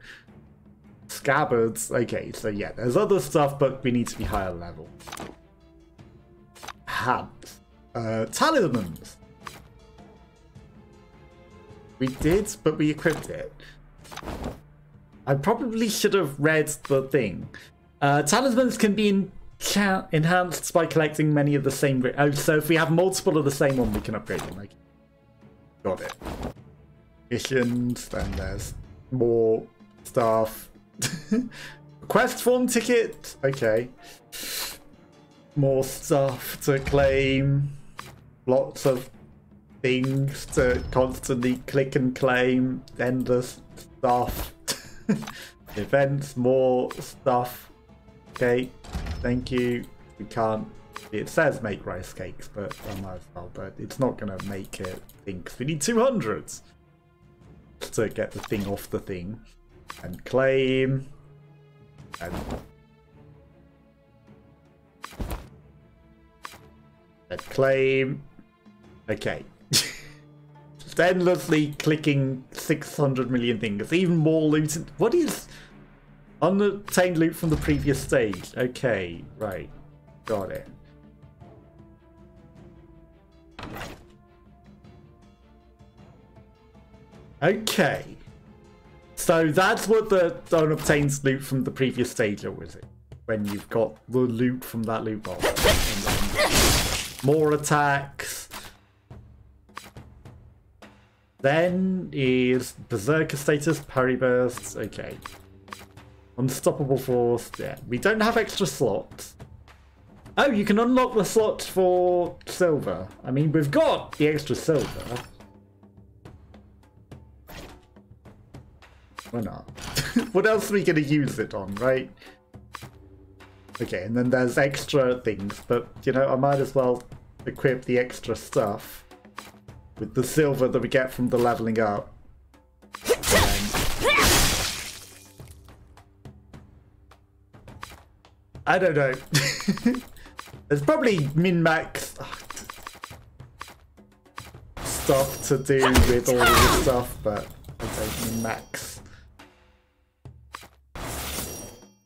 Speaker 1: Scabbards. Okay, so yeah, there's other stuff, but we need to be higher level. Hands. Talismans. We did, but we equipped it. I probably should have read the thing. Talismans can be enhanced by collecting many of the same... Oh, so if we have multiple of the same one, we can upgrade them. Okay. Got it. Missions, then there's more stuff. Quest form ticket, okay. More stuff to claim. Lots of things to constantly click and claim. Endless stuff. Events, more stuff. Okay, thank you. We can't. It says make rice cakes, but I might as well. But it's not gonna make it thing because we need 200 to get the thing off the thing and claim and claim. Okay. Just endlessly clicking 600 million things. Even more loot. What is unobtained loot from the previous stage? Okay, right. Got it. Okay. So that's what the unobtained loot from the previous stage was, it? When you've got the loot from that loot box. And then more attacks. Then is Berserker status, parry bursts. Okay. Unstoppable force. Yeah. We don't have extra slots. Oh, you can unlock the slot for silver. I mean, we've got the extra silver. Why not? What else are we going to use it on, right? Okay, and then there's extra things, but, you know, I might as well equip the extra stuff with the silver that we get from the leveling up. I don't know. There's probably min-max stuff to do with all of this stuff, but okay, min-max.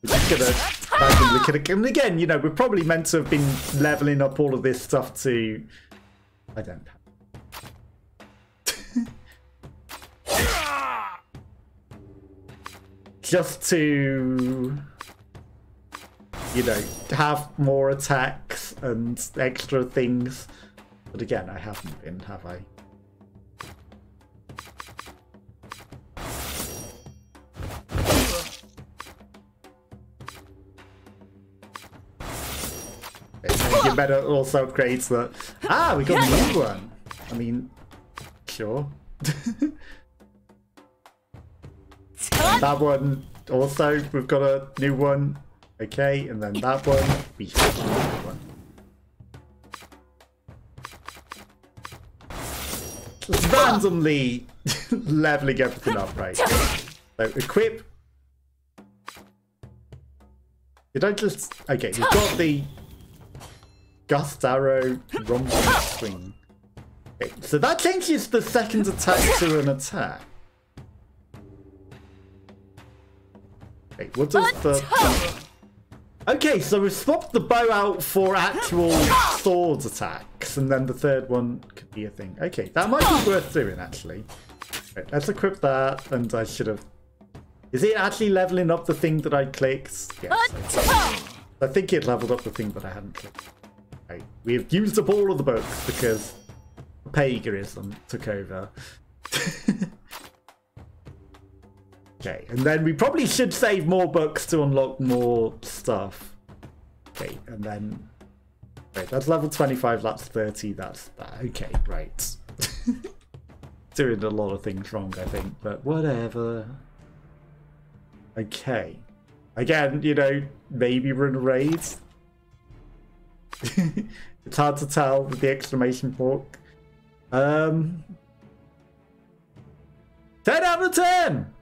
Speaker 1: We're just gonna back and look at it. And again, you know, we're probably meant to have been leveling up all of this stuff to... I don't know. Just to... you know, have more attacks and extra things. But again, I haven't been, have I? You better also upgrade that. Ah, we got a new one. I mean, sure. And that one also, we've got a new one. Okay, and then that one, we have another one. Just randomly leveling everything up, right? So equip. You don't just... okay, we've got the Gust Arrow Rumble Swing. Okay, so that changes the second attack to an attack. Okay, what does the... okay, so we've swapped the bow out for actual swords attacks, and then the third one could be a thing. Okay, that might be worth doing, actually. Right, let's equip that, and I should have... is it actually leveling up the thing that I clicked? Yes. I think it leveled up the thing that I hadn't clicked. Right, we've used up all of the books because paganism took over. Okay, and then we probably should save more books to unlock more stuff. Okay, and then... wait, that's level 25, that's 30, that's that. Okay, right. Doing a lot of things wrong, I think, but whatever. Okay. Again, you know, maybe we're in a raid. It's hard to tell with the exclamation mark. 10 out of 10!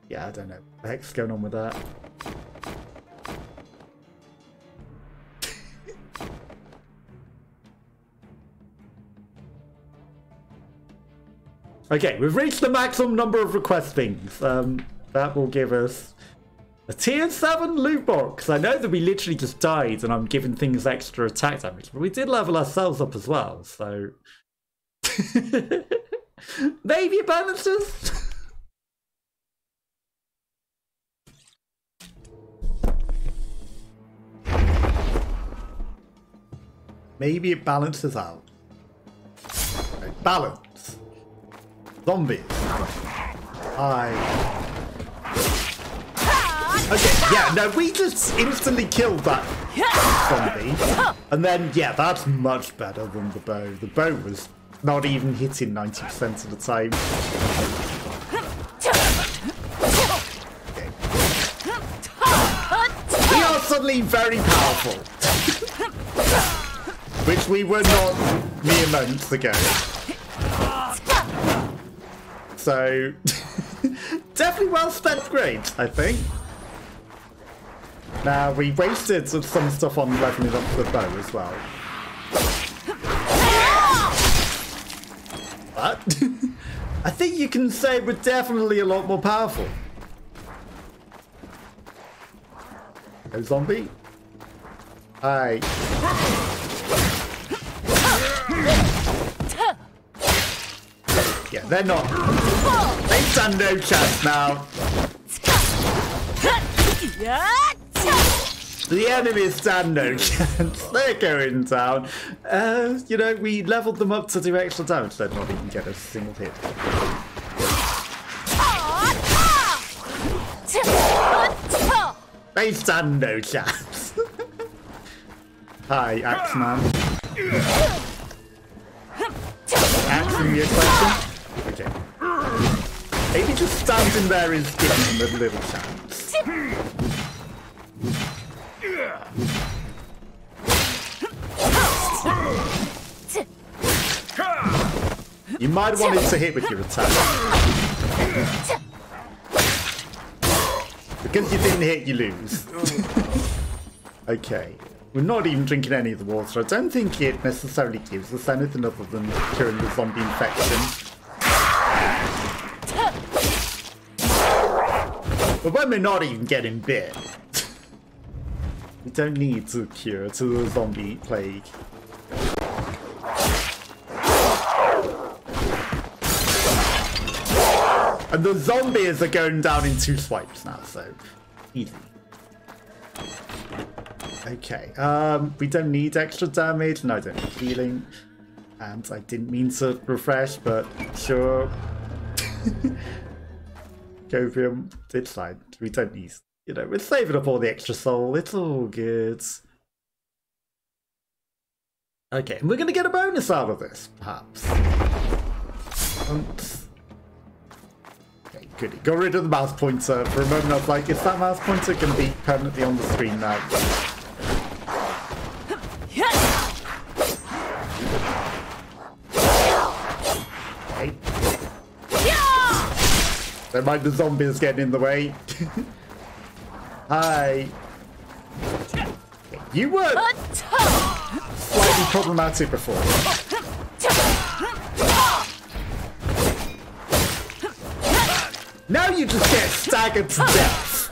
Speaker 1: Yeah, I don't know what the heck's going on with that. Okay, we've reached the maximum number of request things. That will give us a tier 7 loot box. I know that we literally just died and I'm giving things extra attack damage, but we did level ourselves up as well, so... maybe it balances? Maybe it balances out. balance. Zombies. Okay, yeah, no, we just instantly killed that zombie. And then, yeah, that's much better than the bow. The bow was not even hitting 90% of the time. Okay. We are suddenly very powerful. Which we were not mere moments ago. So, definitely well spent grades, I think. Now, we wasted some stuff on leveling up the bow as well. But, I think you can say we're definitely a lot more powerful. Go zombie. Hi. Yeah, they're not. They stand no chance now. The enemies stand no chance. They're going down. You know, we leveled them up to do extra damage. They're not even get a single hit. They stand no chance. Hi, Axeman. Asking me a question? Okay. Maybe just standing there is giving them a little chance. You might want it to hit with your attack. Because you didn't hit, you lose. Okay. We're not even drinking any of the water. I don't think it necessarily gives us anything other than curing the zombie infection. But when we're not even getting bit, we don't need to cure to the zombie plague. And the zombies are going down in 2 swipes now, so easy. Okay, we don't need extra damage, and I don't need healing. And I didn't mean to refresh, but sure. Copium, it's fine. We don't need, you know, we're saving up all the extra soul. It's all good. Okay, and we're going to get a bonus out of this, perhaps. Okay, good. Got rid of the mouse pointer. For a moment I was like, is that mouse pointer going to be permanently on the screen now? Okay. Don't mind the zombies getting in the way. Hi. You were slightly problematic before. Now you just get staggered to death.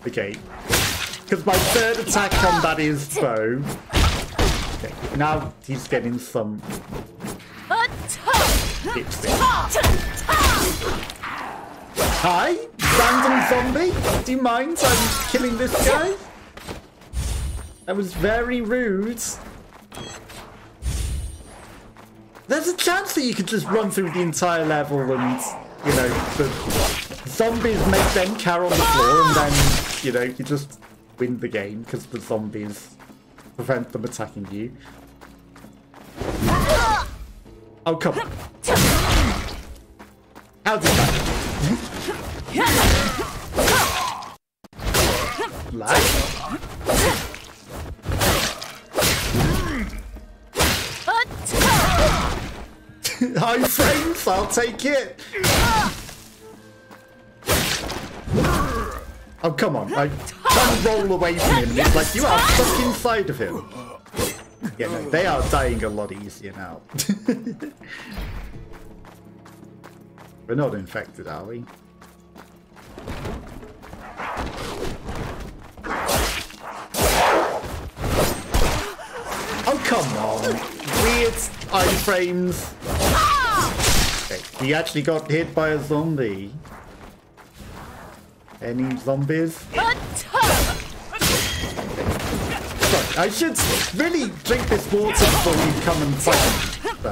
Speaker 1: Okay. Because my third attack on that is bow. Okay. Now he's getting some hits in. Hi, random zombie. Do you mind I'm killing this guy? That was very rude. There's a chance that you could just run through the entire level and, you know, the zombies make them carry on the floor and then, you know, you just win the game because the zombies prevent them attacking you. Oh, come on. How did that? Lag? High frames, I'll take it. Oh, come on. I can't roll away from him. It's like you are stuck inside of him. Yeah, no, they are dying a lot easier now. We're not infected, are we? Oh, come on. Weird iframes. Okay, he actually got hit by a zombie. Any zombies? So Sorry, I should really drink this water before you come and fight me.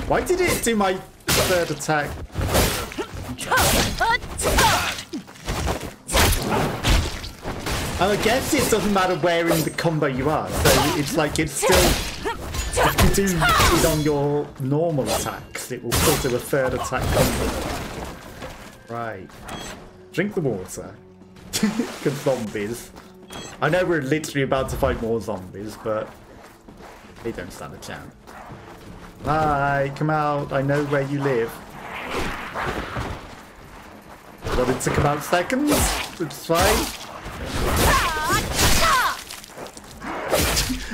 Speaker 1: Why did it do my third attack? I guess it doesn't matter where in the combo you are, so it's like it's still... If you do it on your normal attacks, it will still do a third attack combo. Right. Drink the water. Because zombies. I know we're literally about to fight more zombies, but they don't stand a chance. Hi, come out. I know where you live. Wanted to come out seconds? It's fine.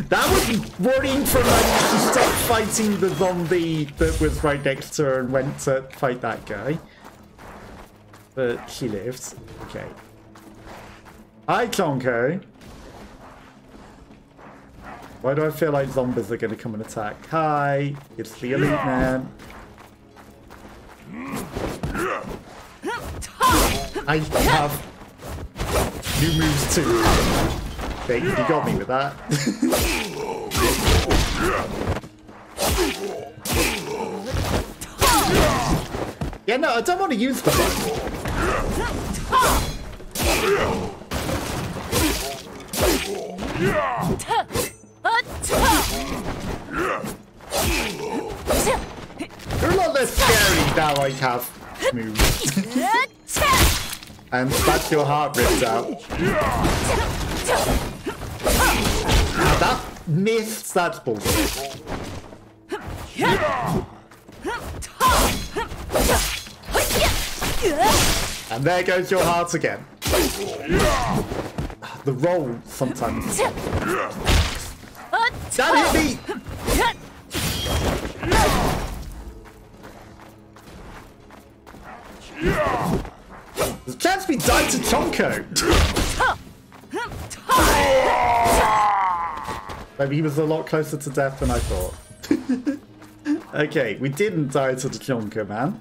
Speaker 1: That was worrying for a moment. She stopped fighting the zombie that was right next to her and went to fight that guy. But she lived. Okay. Hi, Tonko. Why do I feel like zombies are going to come and attack? Hi, it's the elite man. I have new moves too. Okay, you got me with that. Yeah, no, I don't want to use the button. You're a lot less scary now I have moves. And that's your heart ripped out. That missed, that's bullshit. And there goes your heart again. The roll sometimes. That hit me! There's a chance we died to Chonko. Maybe he was a lot closer to death than I thought. Okay, we didn't die to the Chonko, man.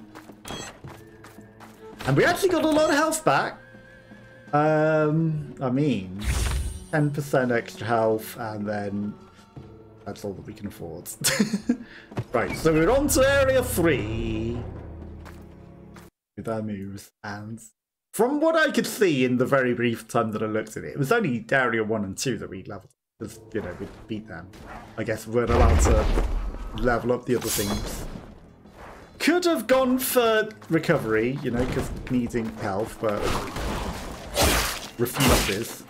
Speaker 1: And we actually got a lot of health back. I mean, 10% extra health, and then that's all that we can afford. Right, so we're on to area 3 with our moves, and from what I could see in the very brief time that I looked at it, it was only area 1 and 2 that we leveled, because, you know, we beat them. I guess we're allowed to level up the other things. Could have gone for recovery, you know, because needing health, but refuses.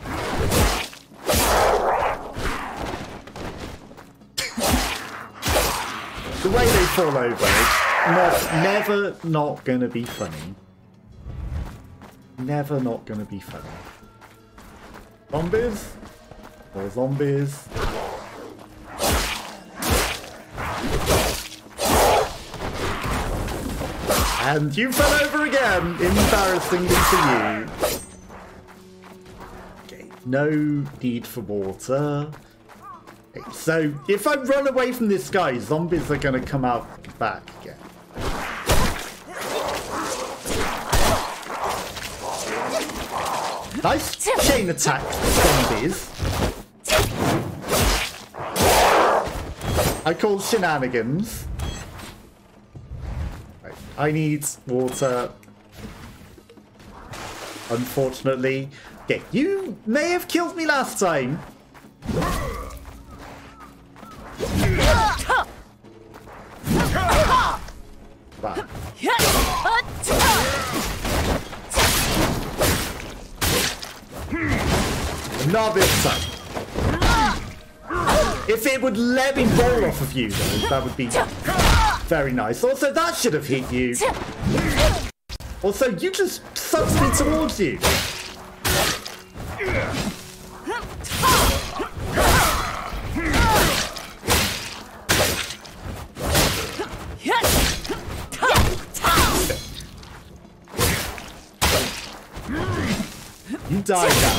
Speaker 1: The way they fall over is never not going to be funny. Never not going to be funny. Zombies? More zombies. And you fell over again, embarrassingly for you. Okay, no need for water. Okay, so if I run away from this guy, zombies are going to come out back again. Nice chain attack, zombies. I call shenanigans. I need water. Unfortunately. Okay, you may have killed me last time. But not this time. If it would let me roll off of you, though, that would be very nice. Also, that should have hit you. Also, you just sucked me towards you. You died now.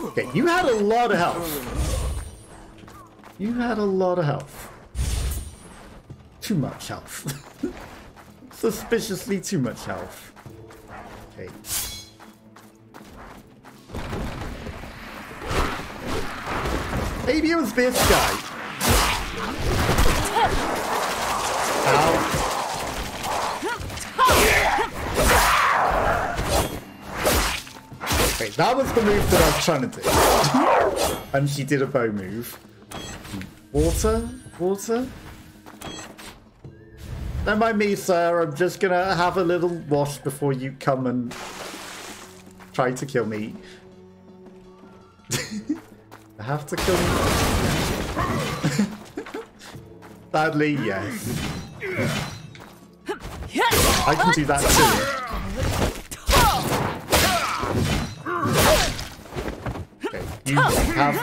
Speaker 1: Okay, you had a lot of health. You had a lot of health. Too much health. Suspiciously too much health. Okay. Maybe it was this guy. Ow. Wait, that was the move that I was trying to do. And she did a bow move. Water? Water? Don't mind me, sir. I'm just gonna have a little wash before you come and try to kill me. I have to kill me. Sadly, yes. I can do that too. Okay, you have...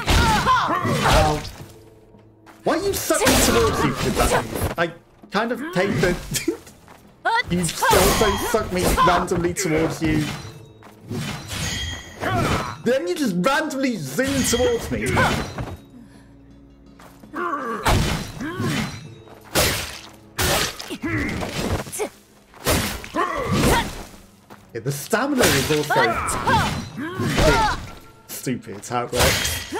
Speaker 1: Ow. Why you suck me towards you with that? I kind of hate that you also suck me randomly towards you. Then you just randomly zoom towards me. Yeah, the stamina is also stupid how it works.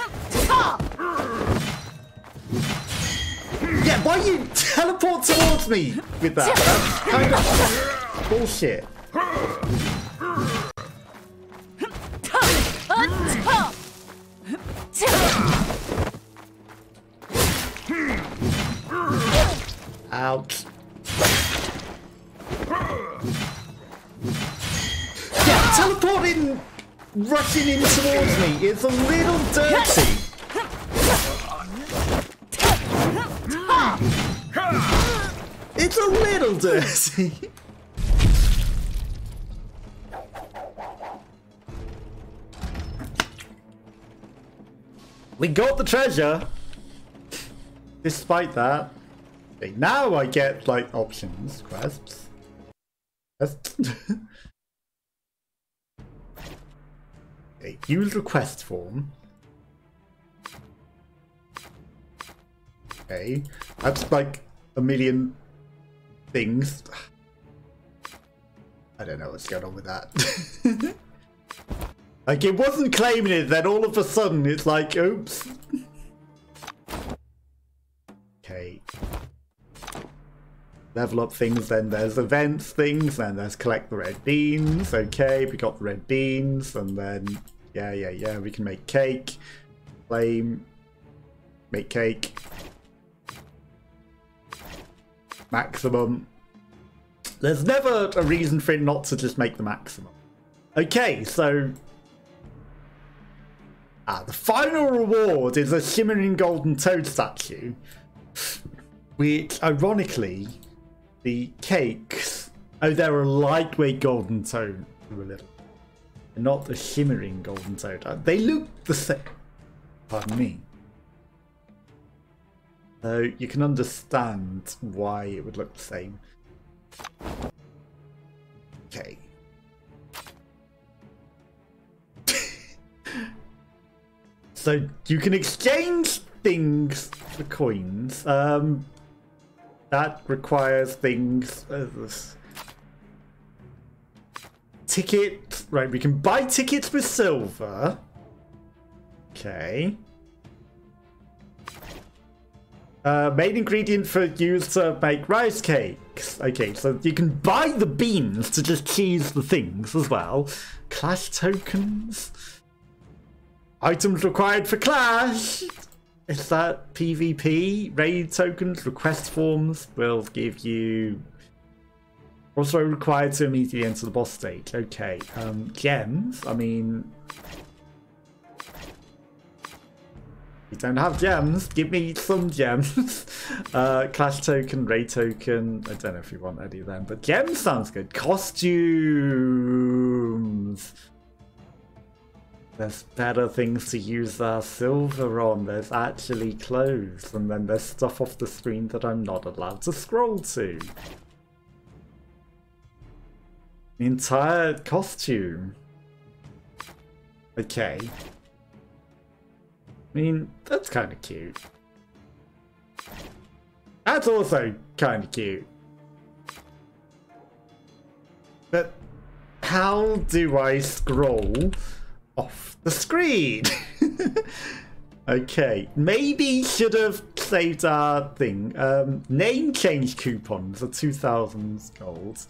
Speaker 1: Yeah, why you teleport towards me with that? That's kind of bullshit. Ouch. Yeah, teleporting, rushing in towards me is a little dirty. It's a little dirty. We got the treasure. Despite that. Okay, now I get like options, quests. Okay, use request form. Okay, that's like a million things. I don't know what's going on with that. Like, it wasn't claiming it, then all of a sudden it's like, oops. Okay. Level up things, then there's events things, then there's collect the red beans. Okay, we got the red beans, and then, yeah, we can make cake. Flame. Make cake. Maximum. There's never a reason for it not to just make the maximum. Okay, so... the final reward is a shimmering golden toad statue. Which, ironically, the cakes... Oh, they're a lightweight golden toad. Not the shimmering golden toad. They look the same. Pardon me. So you can understand why it would look the same. Okay. So you can exchange things for coins. That requires things. Tickets. Right, we can buy tickets with silver. Okay. Main ingredient for use to make rice cakes. Okay, so you can buy the beans to just cheese the things as well. Clash tokens. Items required for Clash. Is that PvP? Raid tokens, request forms will give you... Also required to immediately enter the boss stage. Okay, gems. I mean... You don't have gems. Give me some gems. Clash token, raid token. I don't know if you want any of them, but gems sounds good. Costumes. There's better things to use our silver on. There's actually clothes, and then there's stuff off the screen that I'm not allowed to scroll to. The entire costume. Okay. I mean, that's kind of cute. That's also kind of cute. But How do I scroll off the screen? Okay, maybe should have saved our thing. Name change coupons are 2,000 gold.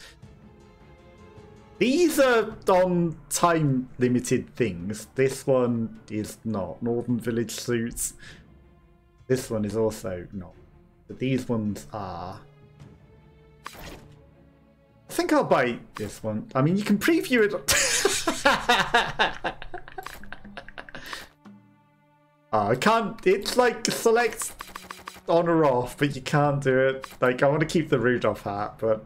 Speaker 1: These are on time limited things. This one is not. Northern Village suits. This one is also not. But these ones are. I think I'll buy this one. I mean, you can preview it. I can't. It's like select on or off, but you can't do it. Like, I want to keep the Rudolph hat, but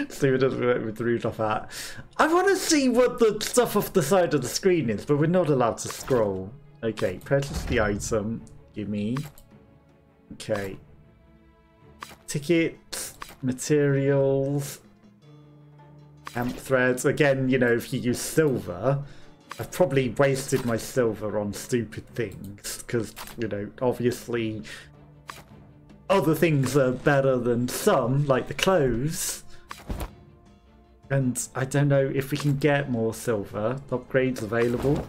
Speaker 1: see what it does with the Rudolph hat. I want to see what the stuff off the side of the screen is, but we're not allowed to scroll. Okay, purchase the item. Give me. Okay. Tickets, materials, amp threads. Again, you know, if you use silver. I've probably wasted my silver on stupid things because, you know, obviously other things are better than some, like the clothes. And I don't know if we can get more silver. Upgrades available.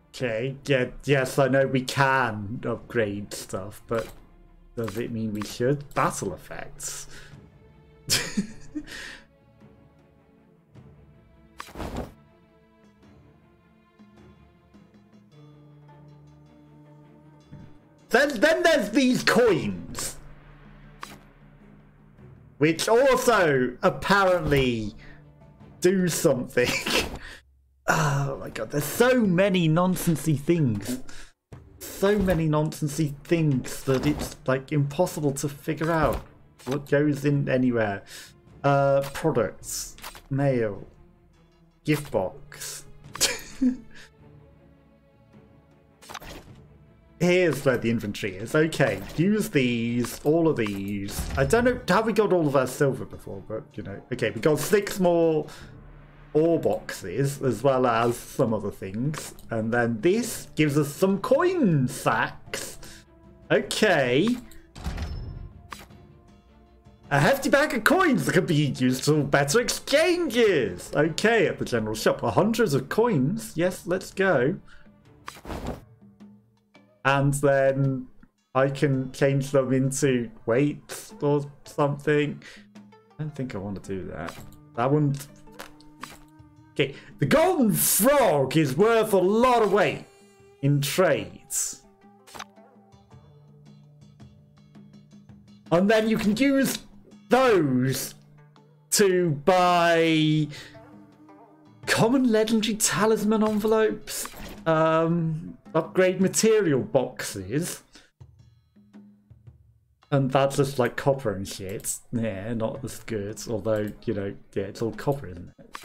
Speaker 1: Okay, yeah, yes, I know we can upgrade stuff, but does it mean we should? Battle effects. Then there's these coins, which also apparently do something. Oh my god, there's so many nonsensy things. So many nonsensy things that it's like impossible to figure out what goes in anywhere. Products, mail, gift box. Here's where the inventory is. Okay, use these, all of these. I don't know how we got all of our silver before, but you know. Okay, we got 6 more ore boxes as well as some other things. And then this gives us some coin sacks. Okay. A hefty bag of coins that could be used for better exchanges. Okay, at the general shop. 100 of coins. Yes, let's go. And then I can change them into weights or something. I don't think I want to do that. That one. Okay, the golden frog is worth a lot of weight in trades. And then you can use those to buy common legendary talisman envelopes, upgrade material boxes, and that's just like copper and shit. Yeah, not as good, although, you know, yeah, it's all copper, isn't it?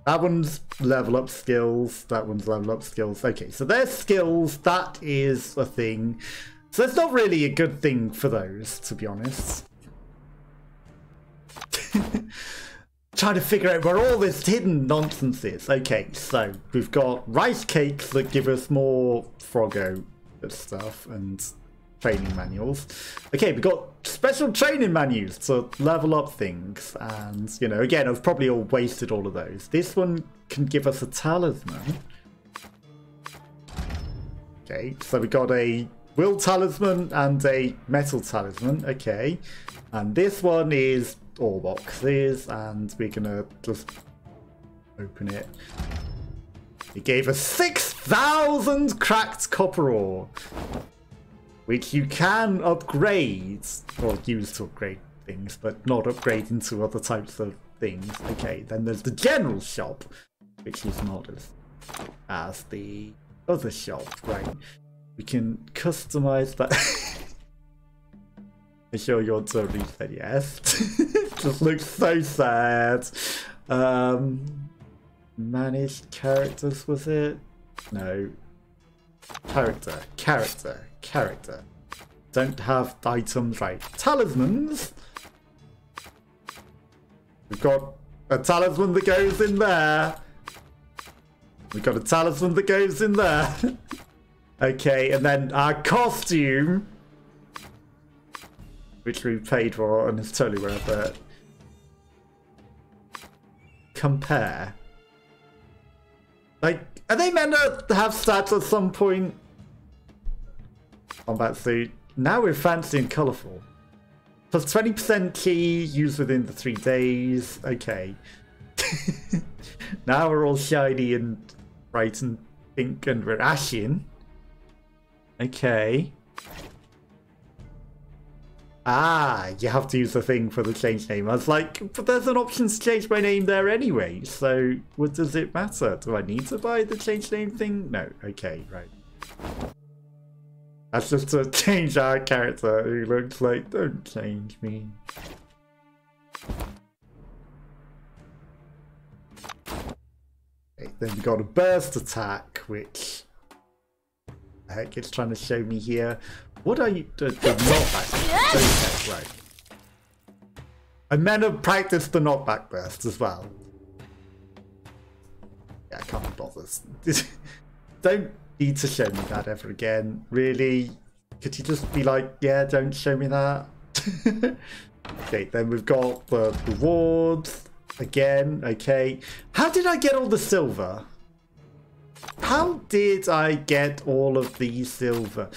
Speaker 1: That one's level up skills, that one's level up skills. Okay, so there's skills, that is a thing. So it's not really a good thing for those, to be honest. Trying to figure out where all this hidden nonsense is. Okay, so we've got rice cakes that give us more Froggo stuff and training manuals. Okay, we've got special training manuals to level up things. And, you know, again, I've probably all wasted all of those. This one can give us a talisman. Okay, so we got a will talisman and a metal talisman. Okay, and this one is ore boxes, and we're gonna just open it. It gave us 6,000 cracked copper ore, which you can upgrade or use to upgrade things, but not upgrade into other types of things. Okay, then there's the general shop, which is not as the other shop, right? We can customize that. I'm sure you're totally said yes. Just looks so sad. Managed characters, was it? No. Character. Don't have items, right. Talismans. We've got a talisman that goes in there. We've got a talisman that goes in there. Okay, and then our costume. which we paid for and it's totally worth it. Compare. Like, are they meant to have stats at some point? Combat suit. Now we're fancy and colourful. Plus 20% key used within the 3 days. Okay. Now we're all shiny and bright and pink and we're ashen. Okay. Ah, you have to use the thing for the change name. I was like, but there's an option to change my name there anyway, so what does it matter? Do I need to buy the change name thing? No. Okay, right. That's just to change our character who looks like, don't change me. Okay, then we got a burst attack, which the heck it's trying to show me here. What are you not back? Okay, right. I meant to practice the knockback burst as well. Yeah, I can't bother. Don't need to show me that ever again. Really? Could you just be like, yeah, don't show me that? Okay, then we've got the rewards again. Okay. How did I get all the silver? How did I get all of the silver?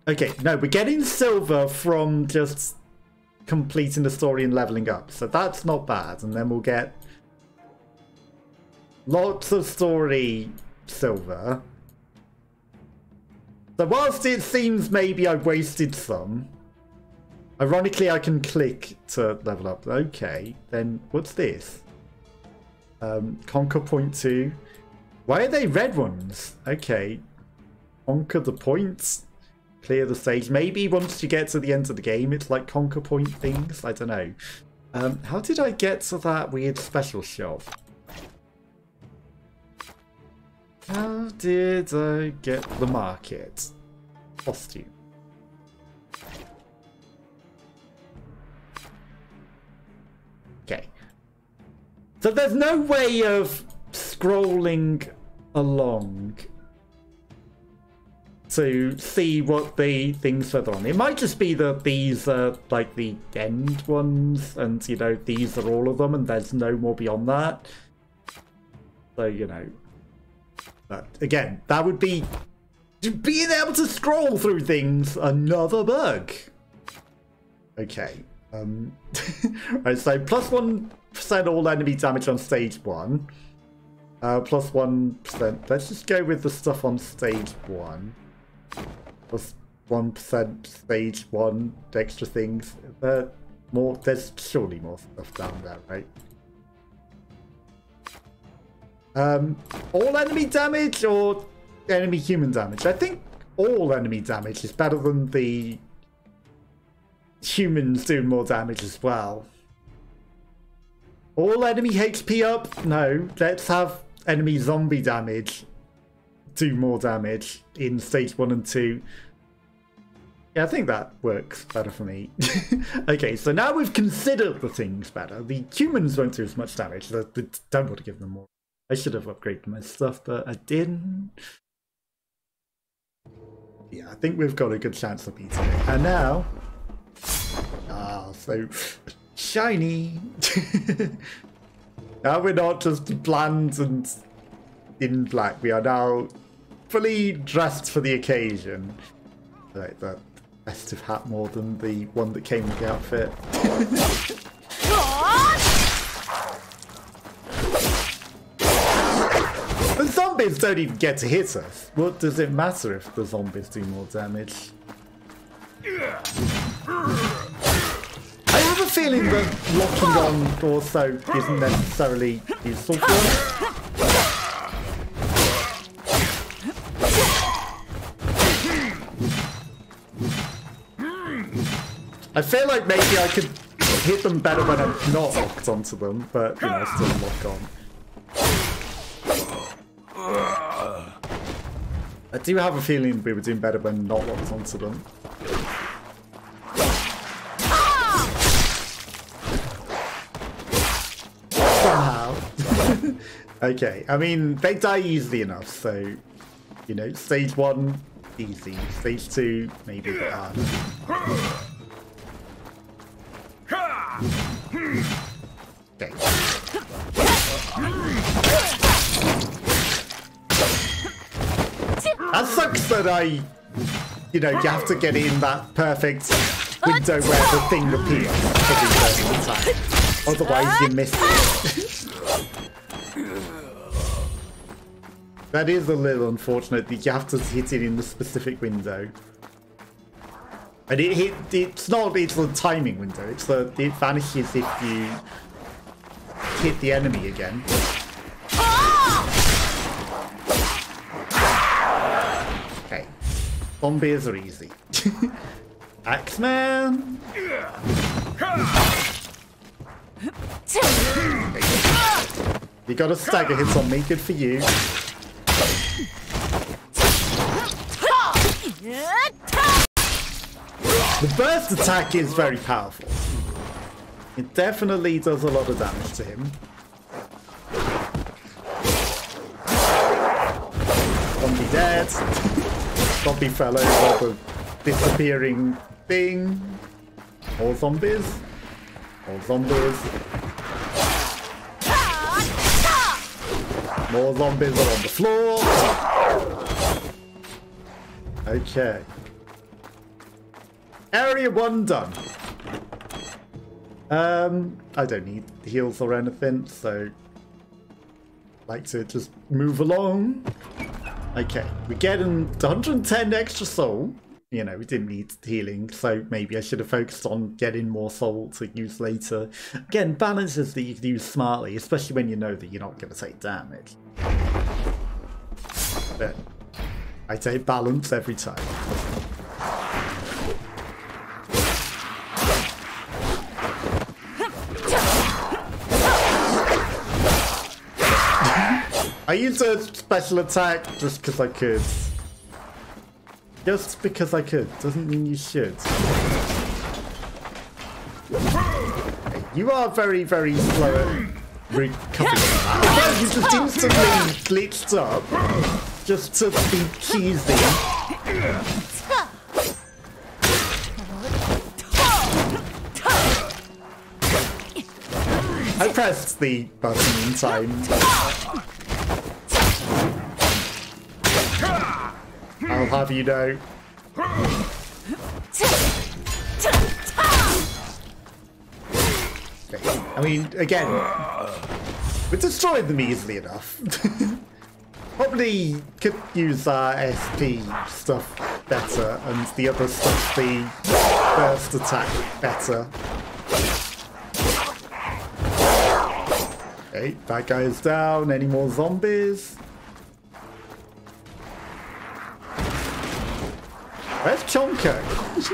Speaker 1: Okay, no, we're getting silver from just completing the story and leveling up. So that's not bad. And then we'll get lots of story silver. So whilst it seems maybe I wasted some, ironically I can click to level up. Okay, then what's this? Conquer point 2. Why are they red ones? Okay. Conquer the points. Clear the stage. Maybe once you get to the end of the game, it's like conquer point things. I don't know. How did I get to that weird special shop? How did I get the market? Costume. Okay. So there's no way of scrolling along to see what the things further on. It might just be that these are like the end ones and, you know, these are all of them and there's no more beyond that. So, you know. But again, that would be being able to scroll through things, another bug. Okay. Right, so plus 1% all enemy damage on stage 1. Plus 1%. Let's just go with the stuff on stage 1. Plus 1% stage 1 extra things. There's surely more stuff down there, right? All enemy damage or enemy human damage? I think all enemy damage is better than the humans doing more damage as well. All enemy HP up? No, let's have enemy zombie damage do more damage in stage 1 and 2. Yeah, I think that works better for me. Okay, so now we've considered the things better. The humans won't do as much damage. I don't want to give them more. I should have upgraded my stuff, but I didn't. Yeah, I think we've got a good chance of beating it. And now... Ah, so shiny! Now we're not just bland and in black. We are now fully dressed for the occasion. Like the festive hat more than the one that came with the outfit. The zombies don't even get to hit us. What does it matter if the zombies do more damage? I have a feeling that locking on also isn't necessarily useful for us. I feel like maybe I could hit them better when I'm not locked onto them, but you know, still lock on. I do have a feeling we were doing better when not locked onto them. Somehow. Okay, I mean, they die easily enough, so, you know, stage 1, easy. Stage 2, maybe a bit harder. Okay. That sucks that you know, you have to get in that perfect window where the thing appears every time. Otherwise you miss it. That is a little unfortunate that you have to hit it in the specific window. And it's a timing window, it vanishes if you hit the enemy again. Okay. Zombies are easy. Axeman! You got a stagger hits on me, good for you. The burst attack is very powerful. It definitely does a lot of damage to him. Zombie dead. Zombie fell over the disappearing thing. More zombies. More zombies. More zombies are on the floor. Okay. Area 1 done. I don't need heals or anything, so I like to just move along. Okay, we're getting 110 extra soul. You know, we didn't need healing, so maybe I should have focused on getting more soul to use later. Again, balances that you can use smartly, especially when you know that you're not going to take damage. But I take balance every time. I used a special attack just because I could. Just because I could. Doesn't mean you should. You are very, very slow at recovering. Well, you just instantly glitched up. Just to be cheesy. I pressed the button in time. I'll have you know. Okay. I mean, again, we destroyed them easily enough. Probably could use our SP stuff better and the other stuff, the burst attack better. Okay, that guy is down. Any more zombies? Where's Chonko? Is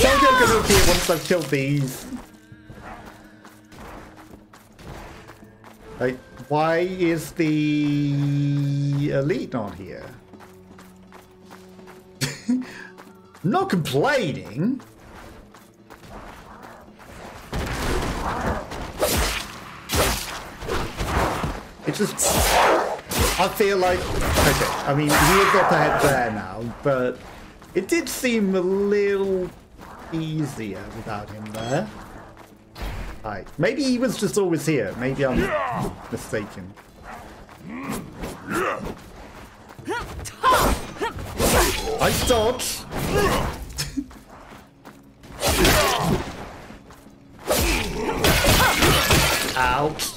Speaker 1: Chonko gonna appear once I've killed these? Like, why is the elite not here? I'm not complaining. It's just, I feel like, okay, I mean, he is up ahead there now, but it did seem a little easier without him there. Right, maybe he was just always here. Maybe I'm mistaken. Nice dodge. Ouch.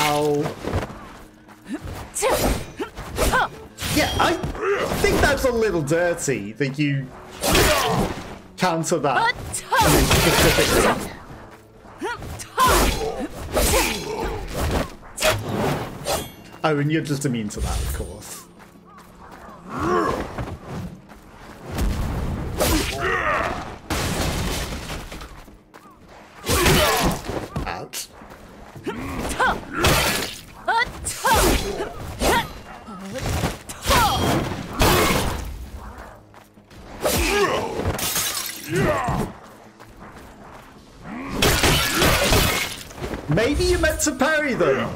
Speaker 1: Ow. Yeah, I think that's a little dirty that you counter that specifically. Oh, and you're just immune to that, of course. Ouch. Maybe you meant to parry them.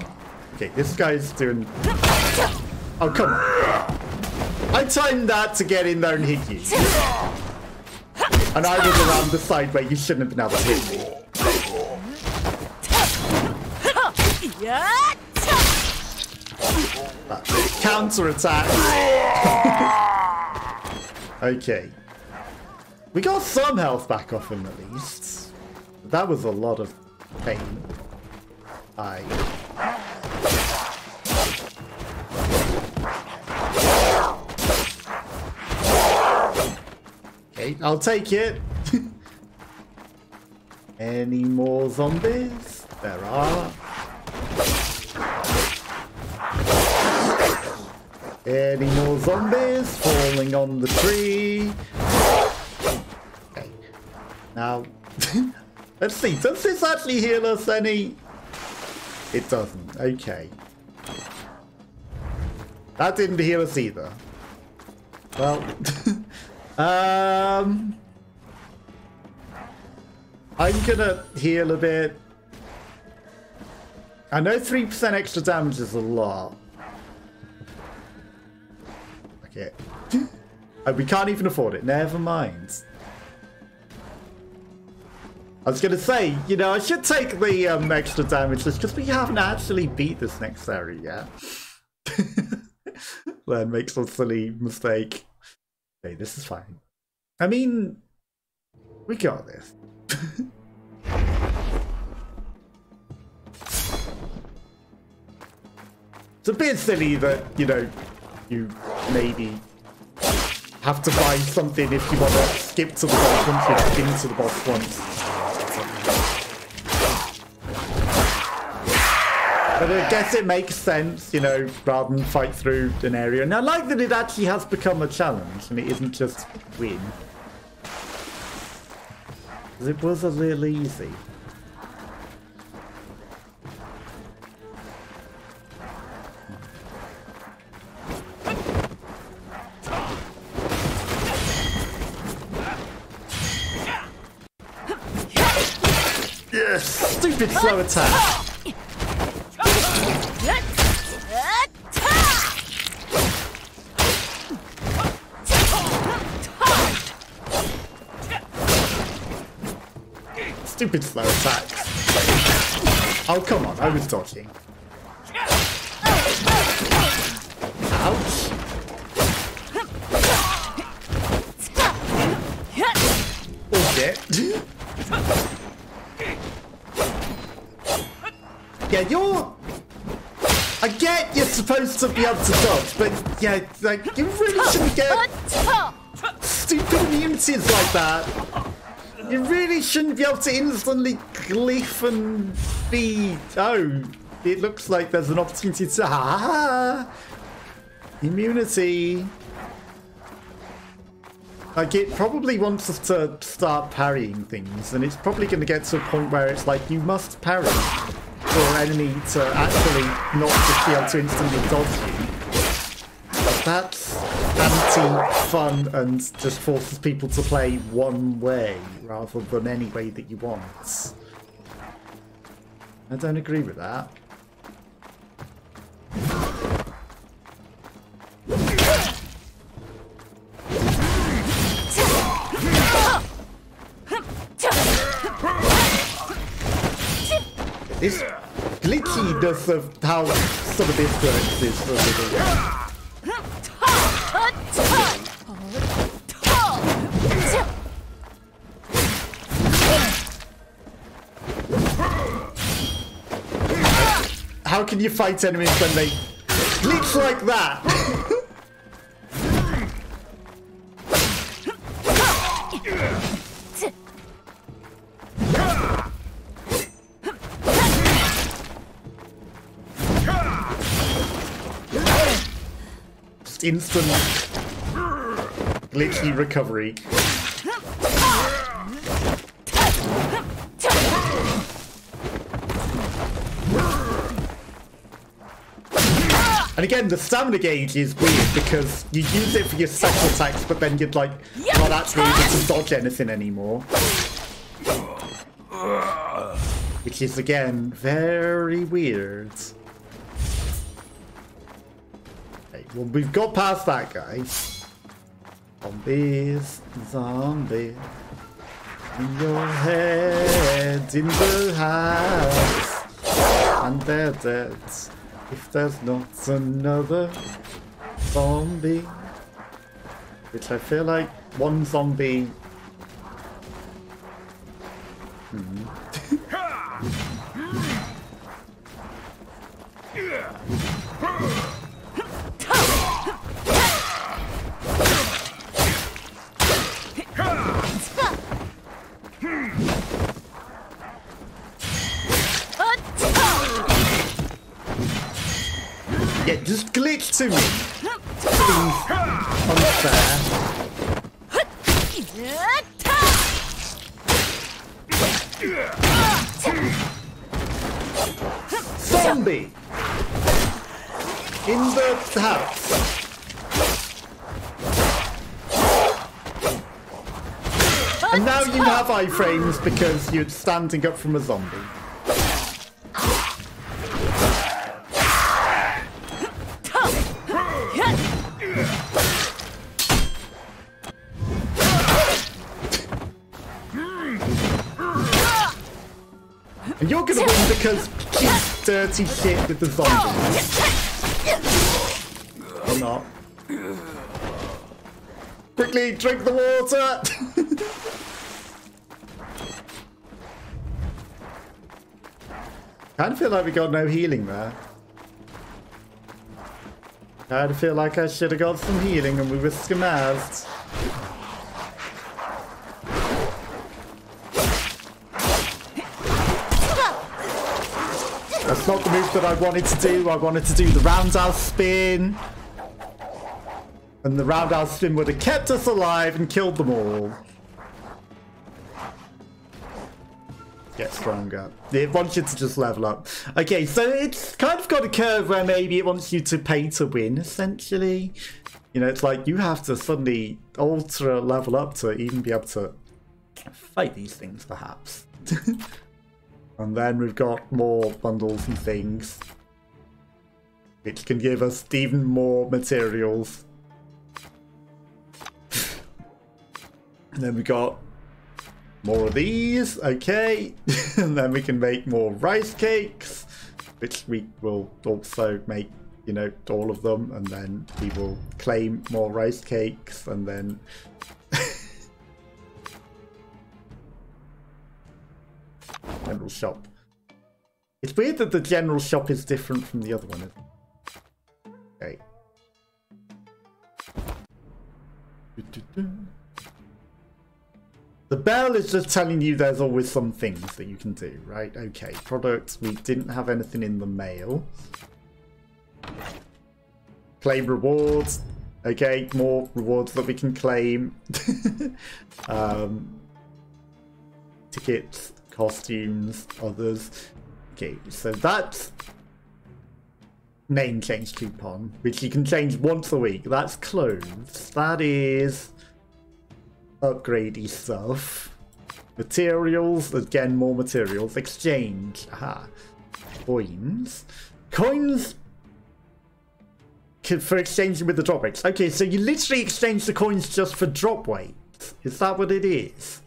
Speaker 1: Okay, this guy's doing... Oh, come on. I timed that to get in there and hit you. And I was around the side where you shouldn't have been able to hit me. Counter attack. Okay. We got some health back off him at least. That was a lot of pain. Okay, I'll take it. Any more zombies? There are. Any more zombies falling on the tree? Okay. Now, let's see. Does this actually heal us any? It doesn't. Okay. That didn't heal us either. Well, I'm gonna heal a bit. I know 3% extra damage is a lot. Okay. We can't even afford it. Never mind. I was gonna say, you know, I should take the extra damage just because we haven't actually beat this next area yet. Then make some silly mistake. Okay, this is fine. I mean, we got this. It's a bit silly that, you know, you maybe have to buy something if you want to skip to the boss once you've been to the boss once. But I guess it makes sense, you know, rather than fight through an area. And I like that it actually has become a challenge and it isn't just win. Because it was a little easy. Yes! Stupid slow attack! Stupid slow attacks. Oh, come on, I was dodging. Ouch. Oh, shit. Yeah, you're... I get you're supposed to be able to dodge, but yeah, like, you really shouldn't get stupid immunities like that. You really shouldn't be able to instantly glyph and be... Oh, it looks like there's an opportunity to... Ah! Immunity. Like, it probably wants us to start parrying things, and it's probably going to get to a point where it's like, you must parry for an enemy to actually not just be able to instantly dodge you. But that's anti-fun and just forces people to play one way rather than any way that you want. I don't agree with that. This glitchiness of how some of this works is a little... How can you fight enemies when they glitch like that? Just instant glitchy recovery. And again, the stamina gauge is weird because you use it for your special attacks, but then you'd like not actually able to dodge anything anymore. Which is, again, very weird. Okay, well, we've got past that guy. Zombies, zombies. In your head, in the house. And they're dead. If there's not another zombie. Which I feel like one zombie... Yeah, just glitch to me. Unfair. Zombie! In the house. And now you have iframes because you're standing up from a zombie. And you're gonna win because she's dirty shit with the zombies. Or not. Quickly, drink the water! Kind of feel like we got no healing there. Kind of feel like I should have got some healing and we were skamazed. That's not the move that I wanted to do. I wanted to do the roundhouse spin. And the roundhouse spin would have kept us alive and killed them all. Get stronger. It wants you to just level up. Okay, so it's kind of got a curve where maybe it wants you to pay to win, essentially. You know, it's like you have to suddenly ultra level up to even be able to fight these things, perhaps. And then we've got more bundles and things, which can give us even more materials. And then we got more of these, okay. And then we can make more rice cakes, which we will also make, you know, all of them. And then we will claim more rice cakes and then... General shop. It's weird that the general shop is different from the other one, isn't it? Okay. The bell is just telling you there's always some things that you can do, right? Okay, products. We didn't have anything in the mail. Claim rewards. Okay, more rewards that we can claim. Tickets. Costumes, others. Okay, so that's name change coupon, which you can change once a week. That's clothes. That is upgradey stuff. Materials, again, more materials. Exchange. Aha. Coins. Coins for exchanging with the drop rates. Okay, so you literally exchange the coins just for drop weight. Is that what it is?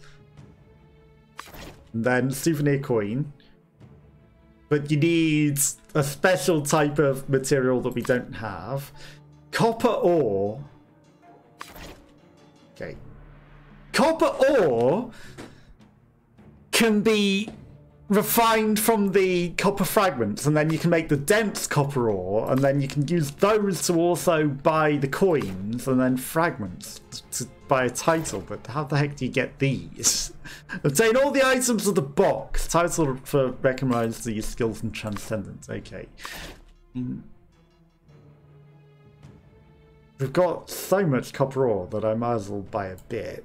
Speaker 1: And then souvenir coin. But you need a special type of material that we don't have. Copper ore. Okay. Copper ore can be refined from the copper fragments, and then you can make the dense copper ore, and then you can use those to also buy the coins and then fragments to buy a title. But how the heck do you get these? Obtain all the items of the box. Title for recognize your skills and transcendence. Okay. We've got so much copper ore that I might as well buy a bit.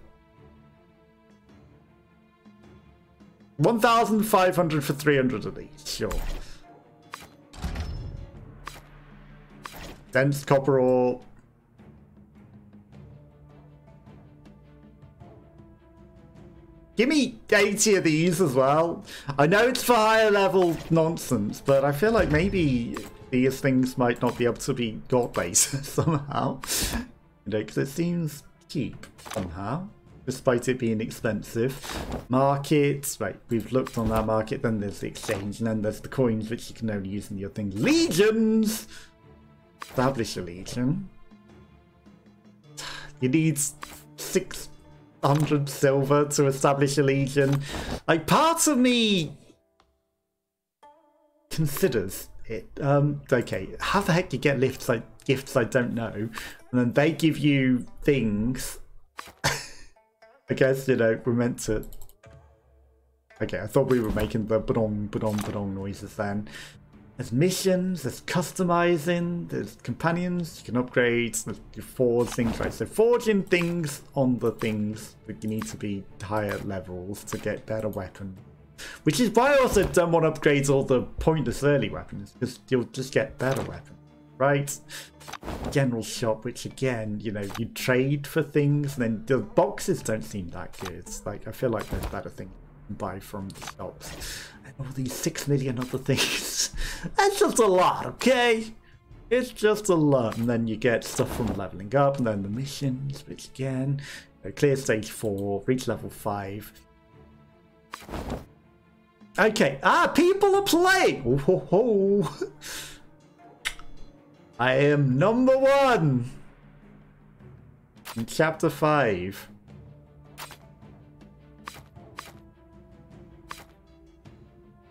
Speaker 1: 1,500 for 300 of these, sure. Dense copper ore. Give me 80 of these as well. I know it's for higher level nonsense, but I feel like maybe these things might not be able to be got-based somehow. You know, because it seems cheap somehow, despite it being expensive. Market, right, we've looked on that market, then there's the exchange, and then there's the coins which you can only use in your thing. Legions! Establish a legion. You need 600 silver to establish a legion. Like, part of me considers it. Okay, how the heck do you get gifts I don't know? And then they give you things. I guess, you know, we're meant to... Okay, I thought we were making the ba-dong, ba-dong, ba-dong noises then. There's missions, there's customizing, there's companions, you can upgrade, there's forge things, right? So forging things on the things that you need to be higher levels to get better weapons. Which is why I also don't want to upgrade all the pointless early weapons, because you'll just get better weapons, right? General shop, which again, you know, you trade for things, and then the boxes don't seem that good. Like, I feel like there's better things you can buy from the shops. And all these 6 million other things. That's just a lot, okay? It's just a lot. And then you get stuff from leveling up, and then the missions, which again, you know, clear stage 4, reach level 5. Okay, people are playing! Oh, ho, ho. I am number 1 in chapter 5.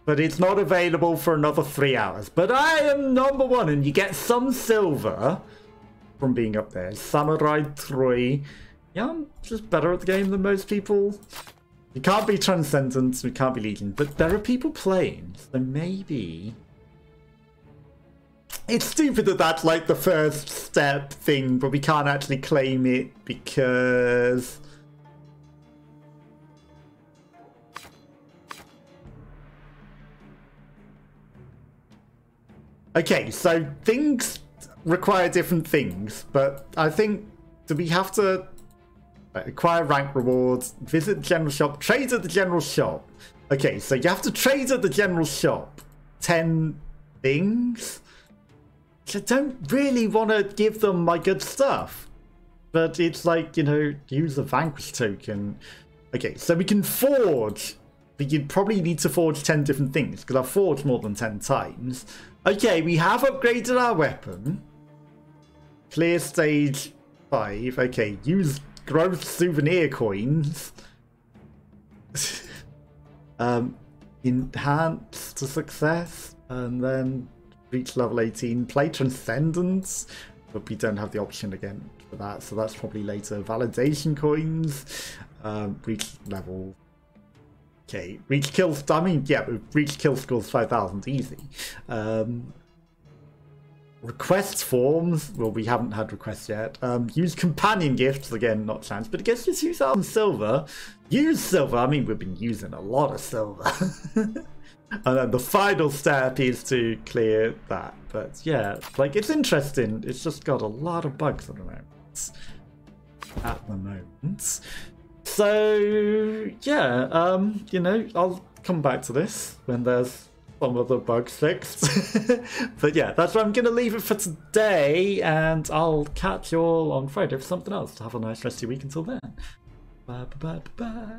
Speaker 1: But it's not available for another 3 hours. But I am number 1, and you get some silver from being up there. Samurai 3. Yeah, I'm just better at the game than most people. You can't be Transcendent, we can't be Legion, but there are people playing, so maybe... It's stupid that that's like the first step thing, but we can't actually claim it because... Okay, so things require different things, but I think, do we have to... Acquire rank rewards, visit the general shop, trade at the general shop. Okay, so you have to trade at the general shop 10 things. I don't really want to give them my good stuff. But it's like, you know, use a vanquish token. Okay, so we can forge. But you'd probably need to forge 10 different things, because I've forged more than 10 times. Okay, we have upgraded our weapon. Clear stage 5. Okay, use growth souvenir coins. Enhance to success, and then reach level 18. Play Transcendence, but we don't have the option again for that, so that's probably later. Validation coins. Reach level. Okay, reach kill. I mean, yeah, reach kill scores 5,000 easy. Request forms, well, we haven't had requests yet. Use companion gifts, again, not chance, but I guess just use our silver. Use silver, I mean, we've been using a lot of silver. And then the final step is to clear that. But yeah, like, it's interesting. It's just got a lot of bugs at the moment. So, yeah, you know, I'll come back to this when there's some of the bugs fixed. But yeah, that's where I'm going to leave it for today, and I'll catch you all on Friday for something else. Have a nice rest of your week until then. Bye bye bye bye.